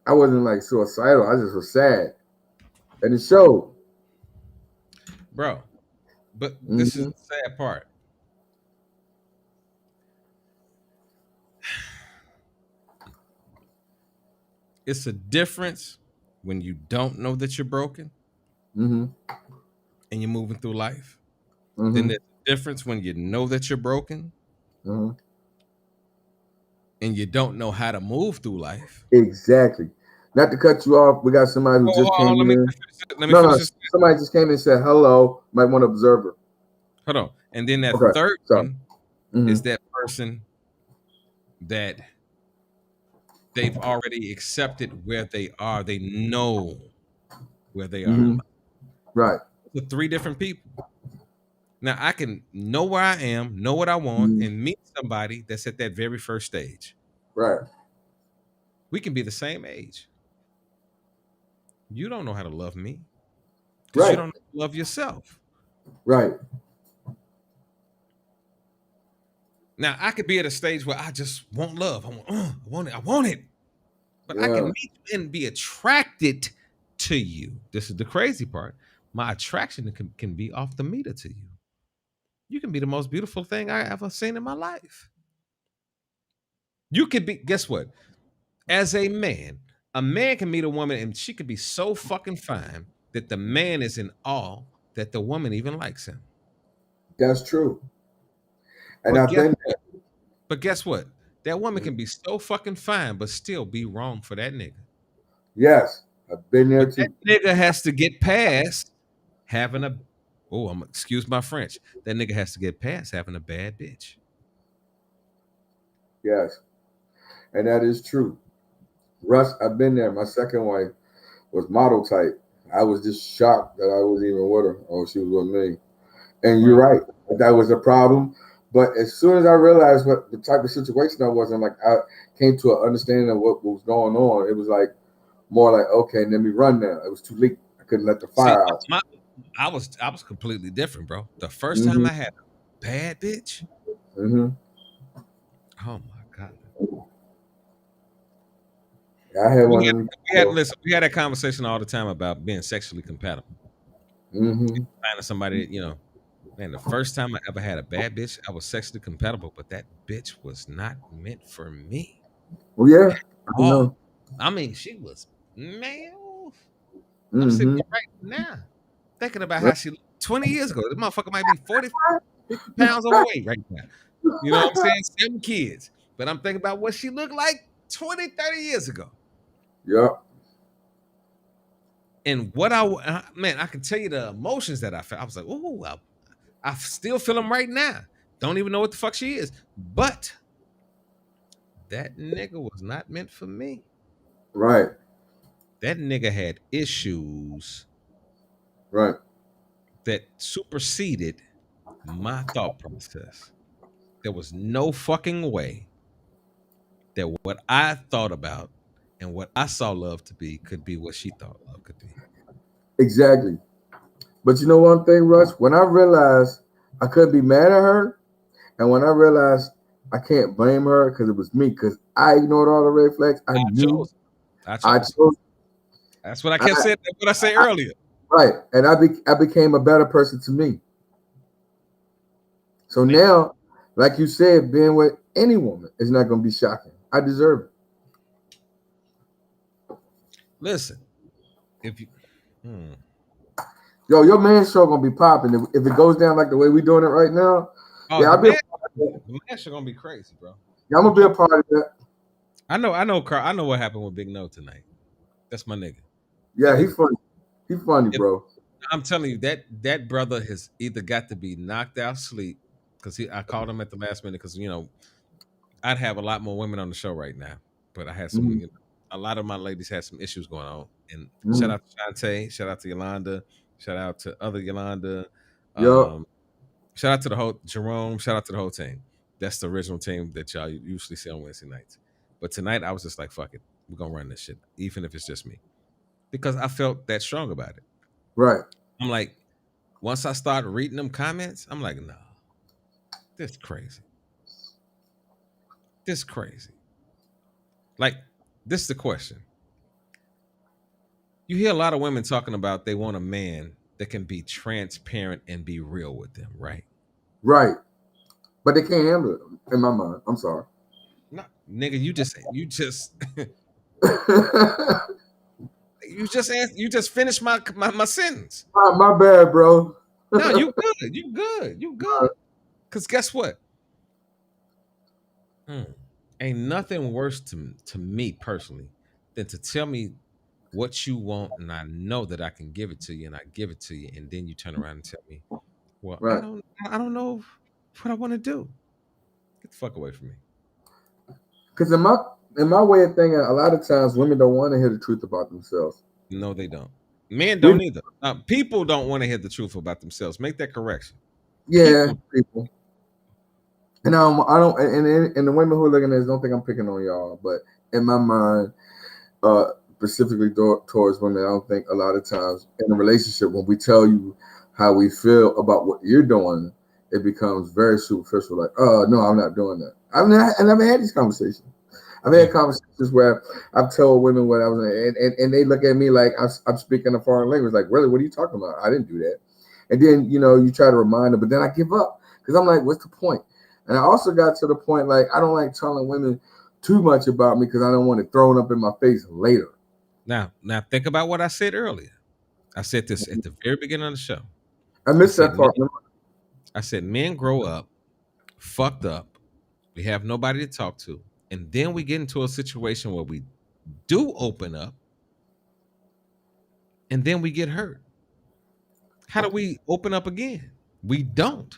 I wasn't like suicidal. I just was sad. And it showed. Bro, but this is the sad part. It's a difference when you don't know that you're broken Mm-hmm. and you're moving through life. Mm-hmm. Then there's a difference when you know that you're broken Mm-hmm. and you don't know how to move through life. Exactly. Not to cut you off, we got somebody who Oh, just hold on, came in. let me No, no, finish this. somebody just came in and said hello. Might want to observe her. Hold on. And then that Okay, third sorry. one Mm-hmm. is that person that they've already accepted where they are. They know where they are in Mm-hmm. life. Right. The three different people. Now I can know where I am, know what I want, Mm-hmm. and meet somebody that's at that very first stage. Right. We can be the same age. You don't know how to love me because you Right. don't know how to love yourself. Right. Now I could be at a stage where I just want love. I want it. I want it. But I can Yeah. meet you and be attracted to you. This is the crazy part. My attraction can be off the meter to you. You can be the most beautiful thing I ever seen in my life. You could be, guess what? As a man can meet a woman and she could be so fucking fine that the man is in awe that the woman even likes him. That's true. And But I've guess been what? But guess what? That woman can be so fucking fine, but still be wrong for that nigga. yes, I've been there But that too. nigga has to get past having a excuse my French. That nigga has to get past having a bad bitch. Yes. And that is true. Russ, I've been there. My second wife was model type. I was just shocked that I was even with her or she was with me. And you're right. That was a problem. But as soon as I realized what the type of situation I was in, like I came to an understanding of what was going on, it was like more like, okay, let me run now. It was too late. I couldn't let the See, fire out. I was completely different, bro. The first time Mm-hmm. I had a bad bitch, Mm-hmm. oh my god. I had We one had, of them. we had that conversation all the time about being sexually compatible. Mm-hmm. Finding somebody, man, the first time I ever had a bad bitch, I was sexually compatible, but that bitch was not meant for me Well, yeah, at I all. know. I mean, she was, man, I'm sitting Mm-hmm. here right now thinking about how she looked 20 years ago. This motherfucker might be 40, 50 pounds overweight right now. You know what I'm saying? 7 kids. But I'm thinking about what she looked like 20, 30 years ago. Yep. And man, I can tell you the emotions that I felt. I was like, ooh, I still feel them right now. Don't even know what the fuck she is. But that nigga was not meant for me. Right. That nigga had issues Right. that superseded my thought process. There was no fucking way that what I thought about and what I saw love to be could be what she thought love could be. Exactly. But you know one thing, Russ? When I realized I couldn't be mad at her, and when I realized I can't blame her because it was me, because I ignored all the red flags, I knew I I chose. chose. That's what I kept saying. That's what I said earlier. Right. And I became a better person to me. So now, like you said, being with any woman is not going to be shocking. I deserve it. Listen, if you, Yo, your man show gonna be popping if it goes down like the way we doing it right now. oh, Yeah, the I'll be. man shit gonna be crazy, bro. Yeah, I'm gonna be a part of that. I know, Carl. I know what happened with Big No tonight. That's my nigga. Yeah, he's funny. He's funny, bro. I'm telling you that brother has either got to be knocked out sleep because I called him at the last minute because I'd have a lot more women on the show right now, but I had some. Mhm. A lot of my ladies had some issues going on, and Mhm. shout out to Shantae, shout out to Yolanda, shout out to other Yolanda, Yup. shout out to the whole Jerome, shout out to the whole team. That's the original team that y'all usually see on Wednesday nights. But tonight I was just like, fuck it, we're gonna run this shit, even if it's just me, because I felt that strong about it. Right. I'm like, once I started reading them comments, I'm like, nah, this crazy. This crazy. Like, this is the question. You hear a lot of women talking about they want a man that can be transparent and be real with them, right? Right. But they can't handle it in my mind. I'm sorry. No, nigga, you just You just asked. You just finished my sentence. My bad, bro. No, you good. You good. You good. Cause guess what? Ain't nothing worse to me personally than to tell me what you want, and I know that I can give it to you, and I give it to you, and then you turn around and tell me, "Well, Right. I don't know what I want to do." Get the fuck away from me. Because in my way of thinking, a lot of times women don't want to hear the truth about themselves. No, they don't. Men We, don't either. People don't want to hear the truth about themselves. Make that correction. yeah, People. people. And I don't, and the women who are looking at this don't think I'm picking on y'all, but in my mind, specifically towards women, I don't think a lot of times in a relationship when we tell you how we feel about what you're doing, it becomes very superficial. Like, oh no, I'm not doing that. I never had these conversations. I've had conversations where I've told women what I was, and they look at me like I'm speaking a foreign language. Like, really, what are you talking about? I didn't do that. And then you try to remind them, but then I give up because I'm like, what's the point? And I also got to the point like I don't like telling women too much about me because I don't want it thrown up in my face later. Now think about what I said earlier. I said this at the very beginning of the show. I missed that part. I said men grow up, fucked up. We have nobody to talk to, and then we get into a situation where we do open up, and then we get hurt. How do we open up again? We don't.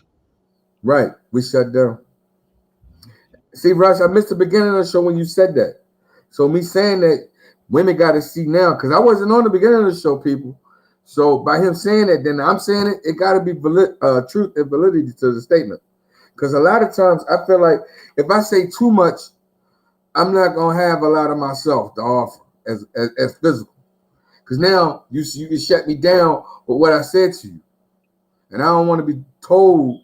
Right. We shut down. See, Russ, I missed the beginning of the show when you said that. So me saying that women got to see now, because I wasn't on the beginning of the show, people. So by him saying that, then I'm saying it got to be truth and validity to the statement. Because a lot of times I feel like if I say too much, I'm not going to have a lot of myself to offer as physical. Because now you can shut me down with what I said to you. And I don't want to be told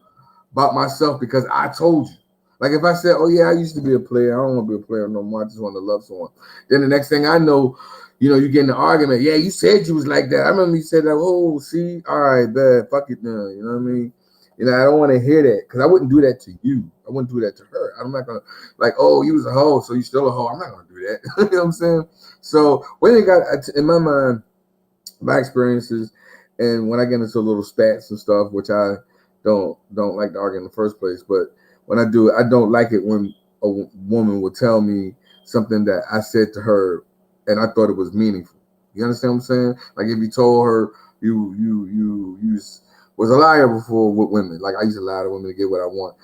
about myself because I told you. Like if I said, oh yeah, I used to be a player. I don't want to be a player no more. I just want to love someone. Then the next thing I know, you get in an argument. Yeah, you said you was like that. I remember you said that. Oh, see, all right, bad. Fuck it now. You know what I mean? I don't want to hear that because I wouldn't do that to you. I wouldn't do that to her. I'm not going to like, oh, you was a hoe, so you still a hoe. I'm not going to do that. You know what I'm saying? So when they got, in my mind, my experiences, and when I get into little spats and stuff, which I don't like to argue in the first place, but when I do, I don't like it when a woman will tell me something that I said to her and I thought it was meaningful. You understand what I'm saying? Like if you told her you was a liar before with women, like I used to lie to women to get what I want.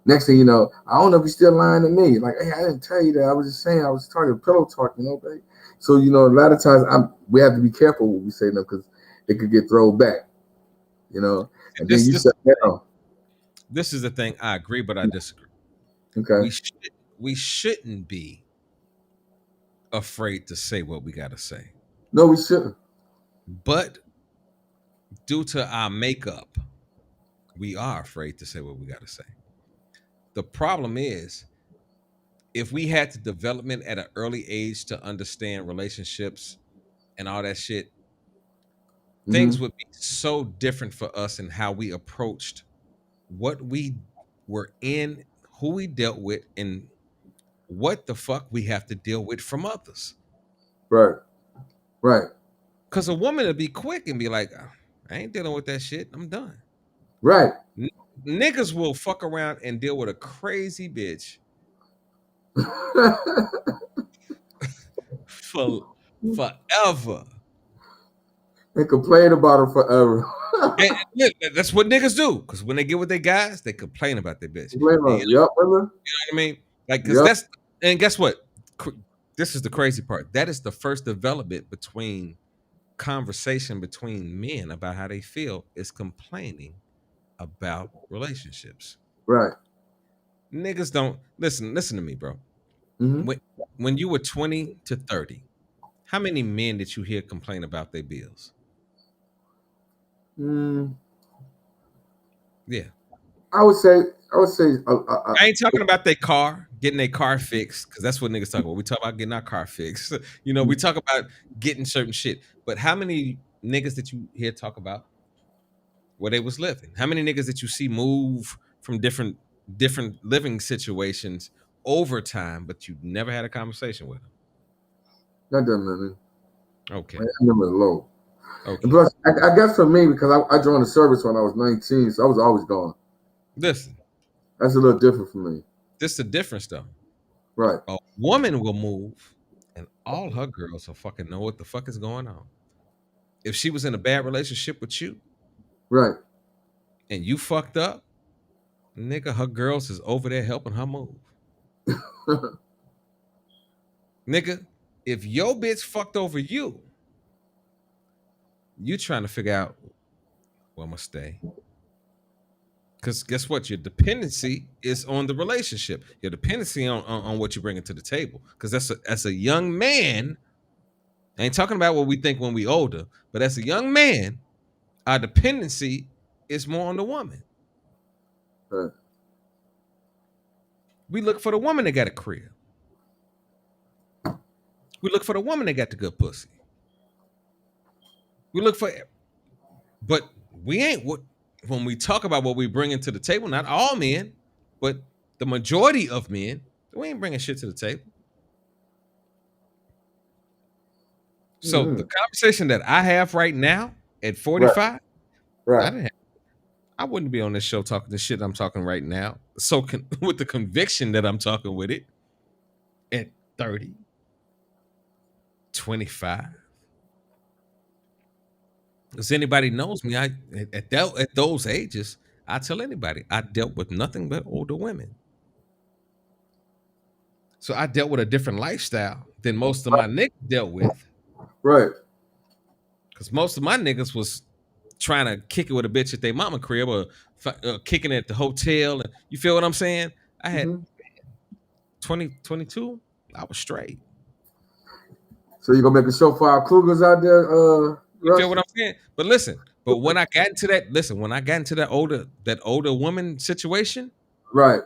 Next thing you know, I don't know if you're still lying to me. Like, hey, I didn't tell you that. I was just saying, I was talking pillow talk, babe. So, a lot of times we have to be careful what we say now because it could get thrown back, and then you shut down. This is the thing. I agree, but I disagree. Okay. We shouldn't be afraid to say what we got to say. No, we shouldn't. But due to our makeup, we are afraid to say what we got to say. The problem is, if we had the development at an early age to understand relationships and all that shit, things would be so different for us in how we approached what we were in, who we dealt with, and what the fuck we have to deal with from others. Right. Because a woman would be quick and be like, I ain't dealing with that shit. I'm done. Right. Niggas will fuck around and deal with a crazy bitch forever. And complain about her forever. That's what niggas do. Because when they get with their guys, they complain about their bitch. You know what I mean? Like, because and guess what? This is the crazy part. That is the first development conversation between men about how they feel is complaining about relationships. Right. Niggas don't listen to me, bro. When you were 20 to 30, how many men did you hear complain about their bills? Yeah. I would say I ain't talking about their car, getting their car fixed, because that's what niggas talk about. We talk about getting our car fixed. We talk about getting certain shit. But how many niggas did you hear talk about where they was living? How many niggas did you see move from different living situations over time, but you never had a conversation with them? Not that many. Okay. My M number is low. Okay. And plus, I guess for me, because I joined the service when I was 19, so I was always gone. Listen, That's a little different for me. this is the difference though. Right. A woman will move, and all her girls will fucking know what the fuck is going on. If she was in a bad relationship with you, Right. and you fucked up, nigga, her girls is over there helping her move. Nigga, if your bitch fucked over you, you trying to figure out where I'm gonna stay. Because guess what? Your dependency is on the relationship. Your dependency on what you bring to the table. Because as a young man, I ain't talking about what we think when we older, but as a young man, our dependency is more on the woman. Right. We look for the woman that got a crib. We look for the woman that got the good pussy. We look for, but we ain't what when we talk about what we bring into the table. Not all men, but the majority of men, we ain't bringing shit to the table. So the conversation that I have right now at 45, Right. I wouldn't be on this show talking the shit I'm talking right now. So with the conviction that I'm talking with it at 30, 25. Because anybody knows me, at those ages, I tell anybody I dealt with nothing but older women. So I dealt with a different lifestyle than most of my niggas dealt with. Right. Because most of my niggas was trying to kick it with a bitch at their mama crib or kicking it at the hotel. And you feel what I'm saying? I had 22, I was straight. So you gonna make a show for our Cougars out there, You feel what I'm saying? But listen, when I got into that older woman situation, right,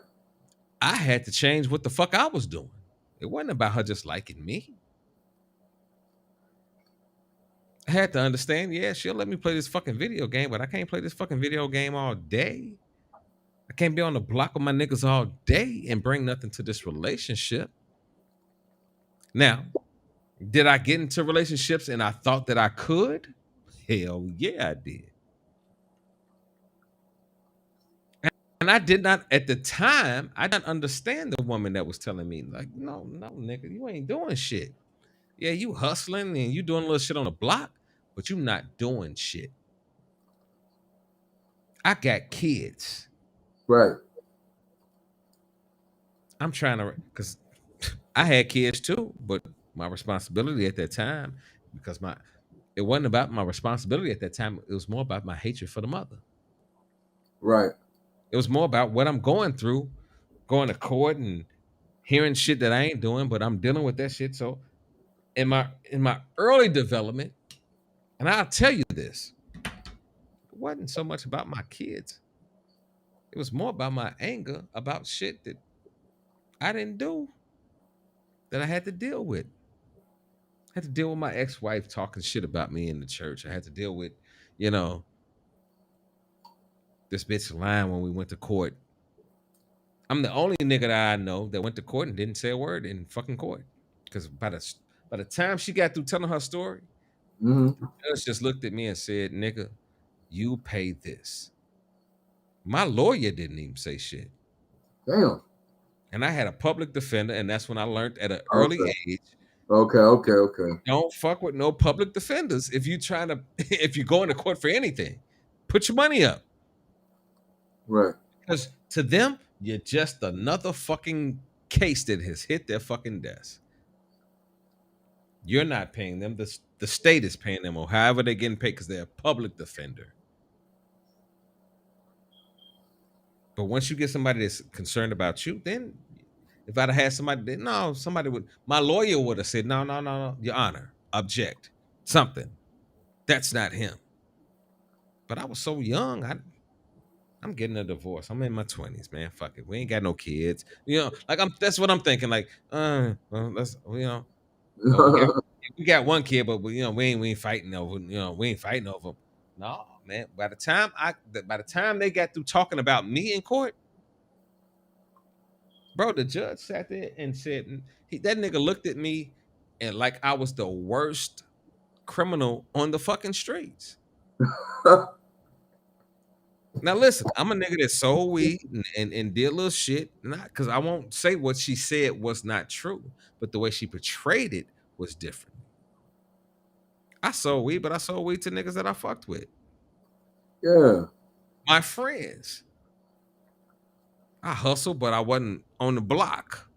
I had to change what the fuck I was doing. It wasn't about her just liking me. I had to understand, yeah, she'll let me play this fucking video game, but I can't play this fucking video game all day. I can't be on the block with my niggas all day and bring nothing to this relationship. Now, did I get into relationships and I thought that I could? Hell yeah, I did. And I did not, at the time, I didn't understand the woman that was telling me, like, no, nigga, you ain't doing shit. Yeah, you hustling and you doing a little shit on the block, but you not doing shit. I got kids. Right. I'm trying to, because I had kids too, but my responsibility at that time, because it wasn't about my responsibility at that time. It was more about my hatred for the mother. Right. It was more about what I'm going through, going to court and hearing shit that I ain't doing, but I'm dealing with that shit. So in my early development, and I'll tell you this, it wasn't so much about my kids. It was more about my anger about shit that I didn't do, that I had to deal with. I had to deal with my ex-wife talking shit about me in the church. I had to deal with, this bitch lying when we went to court. I'm the only nigga that I know that went to court and didn't say a word in fucking court. Because by the time she got through telling her story, the judge just looked at me and said, nigga, you pay this. My lawyer didn't even say shit. Damn. And I had a public defender, and that's when I learned at an early age. Okay. Don't fuck with no public defenders if you're going to court for anything. Put your money up. Right. Because to them, you're just another fucking case that has hit their fucking desk. You're not paying them. The state is paying them, or however they're getting paid, because they're a public defender. But once you get somebody that's concerned about you, then if I'd have had somebody, my lawyer would have said, no, Your Honor, object, something. That's not him. But I was so young, I'm getting a divorce. I'm in my 20s, man. Fuck it. We ain't got no kids. That's what I'm thinking. Like, we got one kid, but we ain't fighting over, we ain't fighting over. No, man. By the time they got through talking about me in court, bro, the judge sat there and said, that nigga looked at me and like I was the worst criminal on the fucking streets. Now listen, I'm a nigga that sold weed and did little shit. Not because I won't say what she said was not true, but the way she portrayed it was different. I sold weed, but I sold weed to niggas that I fucked with. Yeah. My friends. I hustled, but I wasn't on the block.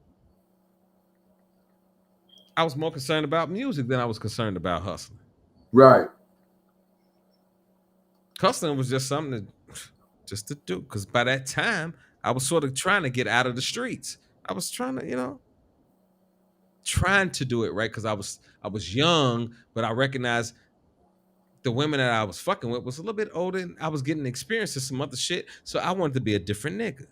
I was more concerned about music than I was concerned about hustling. Right. Hustling was just something just to do. Because by that time, I was sort of trying to get out of the streets. I was trying to, trying to do it right because I was young, but I recognized the women that I was fucking with was a little bit older and I was getting experience to some other shit. So I wanted to be a different nigga.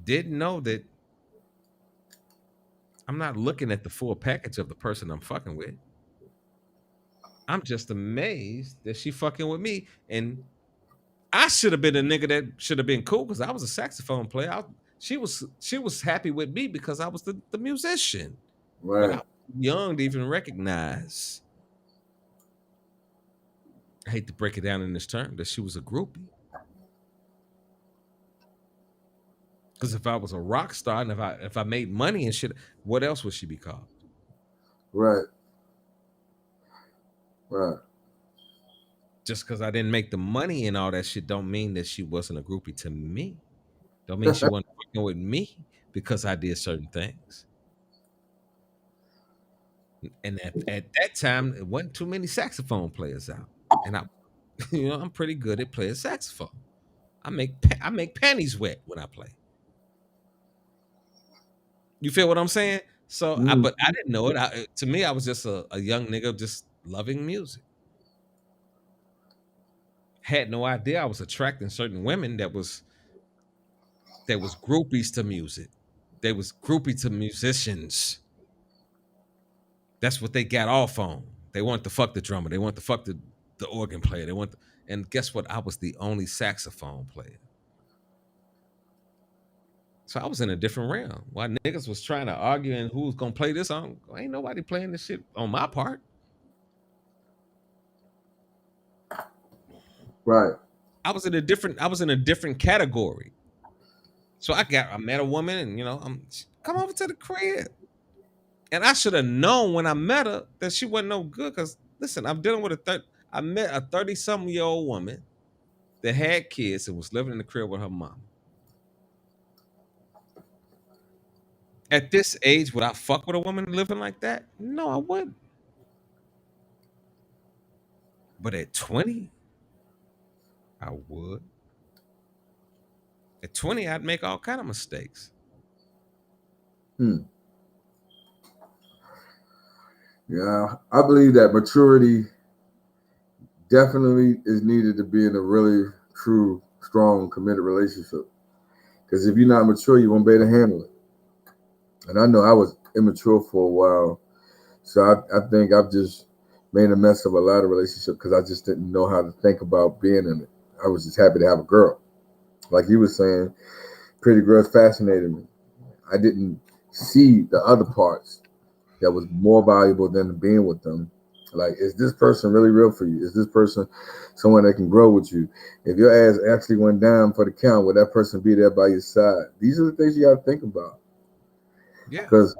Didn't know that I'm not looking at the full package of the person I'm fucking with. I'm just amazed that she fucking with me. And I should have been a nigga that should have been cool because I was a saxophone player. She was happy with me because I was the musician. Right. But I was young to even recognize. I hate to break it down in this term that she was a groupie. Because if I was a rock star and if I made money and shit, what else would she be called? Right. Right. Just because I didn't make the money and all that shit don't mean that she wasn't a groupie to me. Don't mean she wasn't fucking with me because I did certain things. And at that time, it wasn't too many saxophone players out. And I'm pretty good at playing saxophone. I make panties wet when I play. You feel what I'm saying? So, but I didn't know it. To me, I was just a young nigga just loving music. Had no idea I was attracting certain women that was groupies to music. They was groupie to musicians. That's what they got off on. They want to fuck the drummer. They want to fuck the organ player. And guess what? I was the only saxophone player. So I was in a different realm. While niggas was trying to argue and who's gonna play this song, ain't nobody playing this shit on my part. Right. I was in a different category. So I met a woman and come over to the crib. And I should have known when I met her that she wasn't no good. Cause listen, I'm dealing with I met a 30-something-year-old woman that had kids and was living in the crib with her mom. At this age, would I fuck with a woman living like that? No, I wouldn't. But at 20, I would. At 20, I'd make all kind of mistakes. Yeah, I believe that maturity definitely is needed to be in a really true, strong, committed relationship. Because if you're not mature, you won't be able to handle it. And I know I was immature for a while. So I think I've just made a mess of a lot of relationships because I just didn't know how to think about being in it. I was just happy to have a girl. Like you were saying, pretty girls fascinated me. I didn't see the other parts that was more valuable than being with them. Like, is this person really real for you? Is this person someone that can grow with you? If your ass actually went down for the count, would that person be there by your side? These are the things you got to think about. Yeah. Because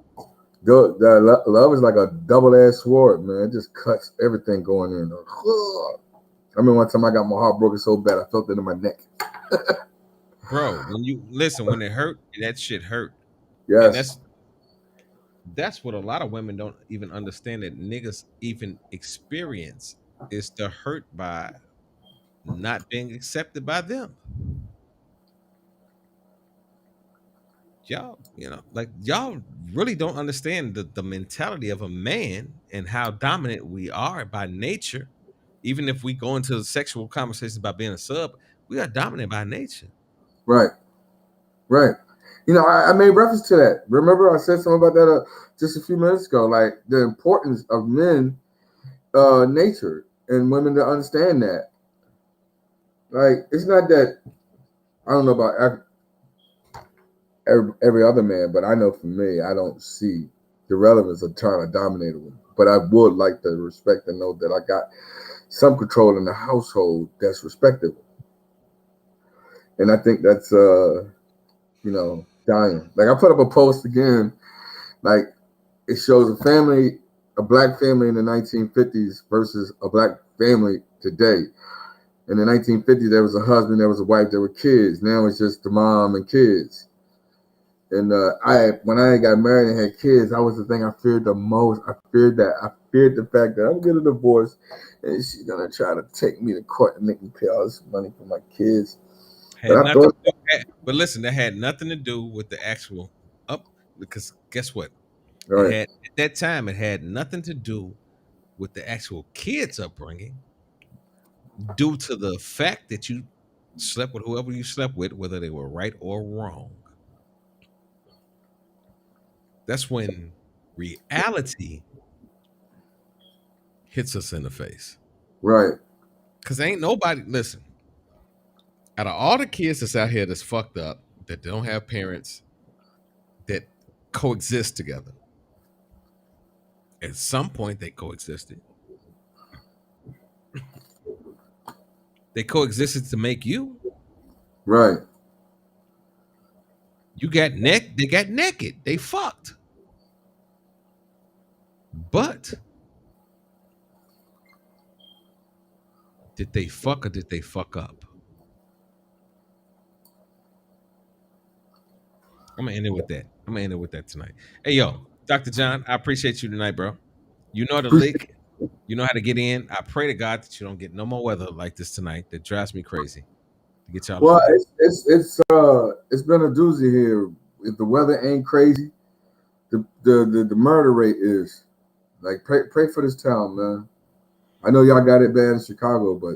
love is like a double-edged sword, man. It just cuts everything going in. I remember one time I got my heart broken so bad I felt it in my neck. Bro, when it hurt, that shit hurt. Yes. And that's what a lot of women don't even understand that niggas even experience is the hurt by not being accepted by them. Y'all, y'all really don't understand the mentality of a man and how dominant we are by nature. Even if we go into sexual conversations about being a sub, we are dominant by nature. Right. I made reference to that. Remember I said something about that just a few minutes ago, like the importance of men nature and women to understand that. Like, it's not that, I don't know about every other man, but I know for me, I don't see the relevance of trying to dominate a woman. But I would like to respect and know that I got some control in the household that's respectable. And I think that's dying. Like I put up a post again, like it shows a family, a black family in the 1950s versus a black family today. In the 1950s, there was a husband, there was a wife, there were kids. Now it's just the mom and kids. And when I got married and had kids, that was the thing I feared the most. I feared that. I feared the fact that I'm getting a divorce and she's gonna try to take me to court and make me pay all this money for my kids. But listen, that had nothing to do with the actual up, because guess what? Right. It had at that time, it had nothing to do with the actual kids' upbringing, due to the fact that you slept with whoever you slept with, whether they were right or wrong. That's when reality hits us in the face. Right. Because ain't nobody, listen, out of all the kids that's out here that's fucked up, that don't have parents, that coexist together, at some point they coexisted. They coexisted to make you. Right. They got naked. They fucked. But did they fuck or did they fuck up? I'm gonna end it with that tonight. Hey yo, Dr. John, I appreciate you tonight, bro. You know the leak. You know how to get in. I pray to God that you don't get no more weather like this tonight that drives me crazy. To get y'all. Well, it's been a doozy here. If the weather ain't crazy, the murder rate is. Like pray for this town, man. I know y'all got it bad in Chicago, but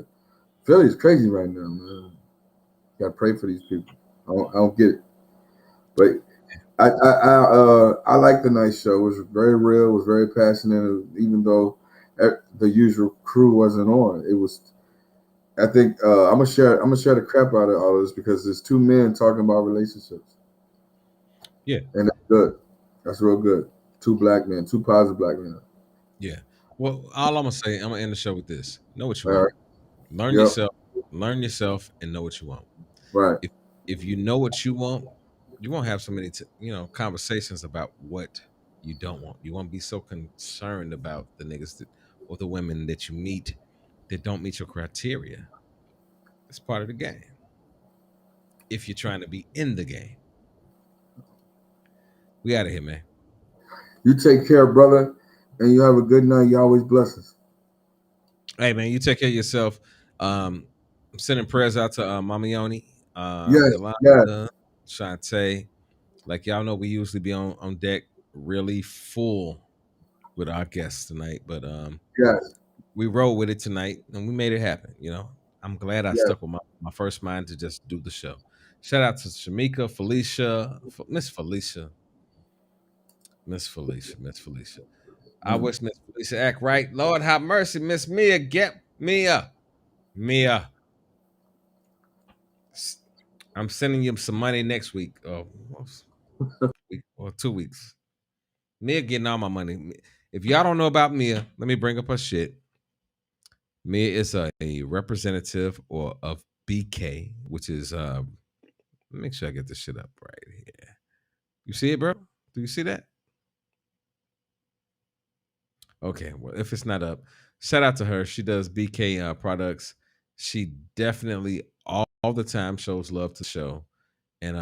Philly's crazy right now, man. You gotta pray for these people. I don't get it, but I like the night show. It was very real. It was very passionate. Even though the usual crew wasn't on, it was. I think I'm gonna share the crap out of all of this because there's two men talking about relationships. Yeah, and that's good. That's real good. Two black men, two positive black men. Yeah. Well, all I'm gonna say, I'm gonna end the show with this: know what you All want. right. Learn yourself, and know what you want. Right. If you know what you want, you won't have so many conversations about what you don't want. You won't be so concerned about the niggas or the women that you meet that don't meet your criteria. It's part of the game. If you're trying to be in the game, we out of here, man. You take care, brother, and you have a good night. You always bless us. Hey, man, you take care of yourself. I'm sending prayers out to Mama Yoni, Yes, Yolanda, Shantae. Like y'all know, we usually be on deck really full with our guests tonight, but yes, we rolled with it tonight and we made it happen. I'm glad I yes. stuck with my first mind to just do the show. Shout out to Shamika, Felicia, Miss Felicia. I wish Miss Felicia act right. Lord have mercy, Miss Mia. Get Mia. I'm sending you some money next week. Or 2 weeks. Mia getting all my money. If y'all don't know about Mia, let me bring up her shit. Mia is a representative of BK, which is make sure I get this shit up right here. You see it, bro? Do you see that? Okay, well, if it's not up, shout out to her. She does BK products. She definitely all the time shows love to the show. And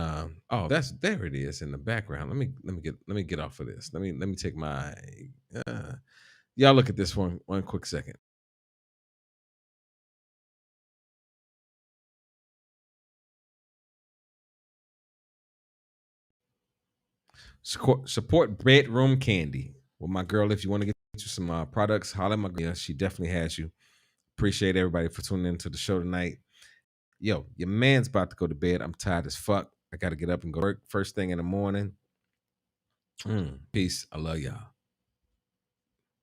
there it is in the background. Let me get off of this. Let me take my y'all look at this one quick second. Support Bedroom Candy with my girl. If you want to get you some products, holler at my girl. She definitely has you. Appreciate everybody for tuning into the show tonight. Yo, your man's about to go to bed. I'm tired as fuck. I got to get up and go to work first thing in the morning. Peace. I love y'all.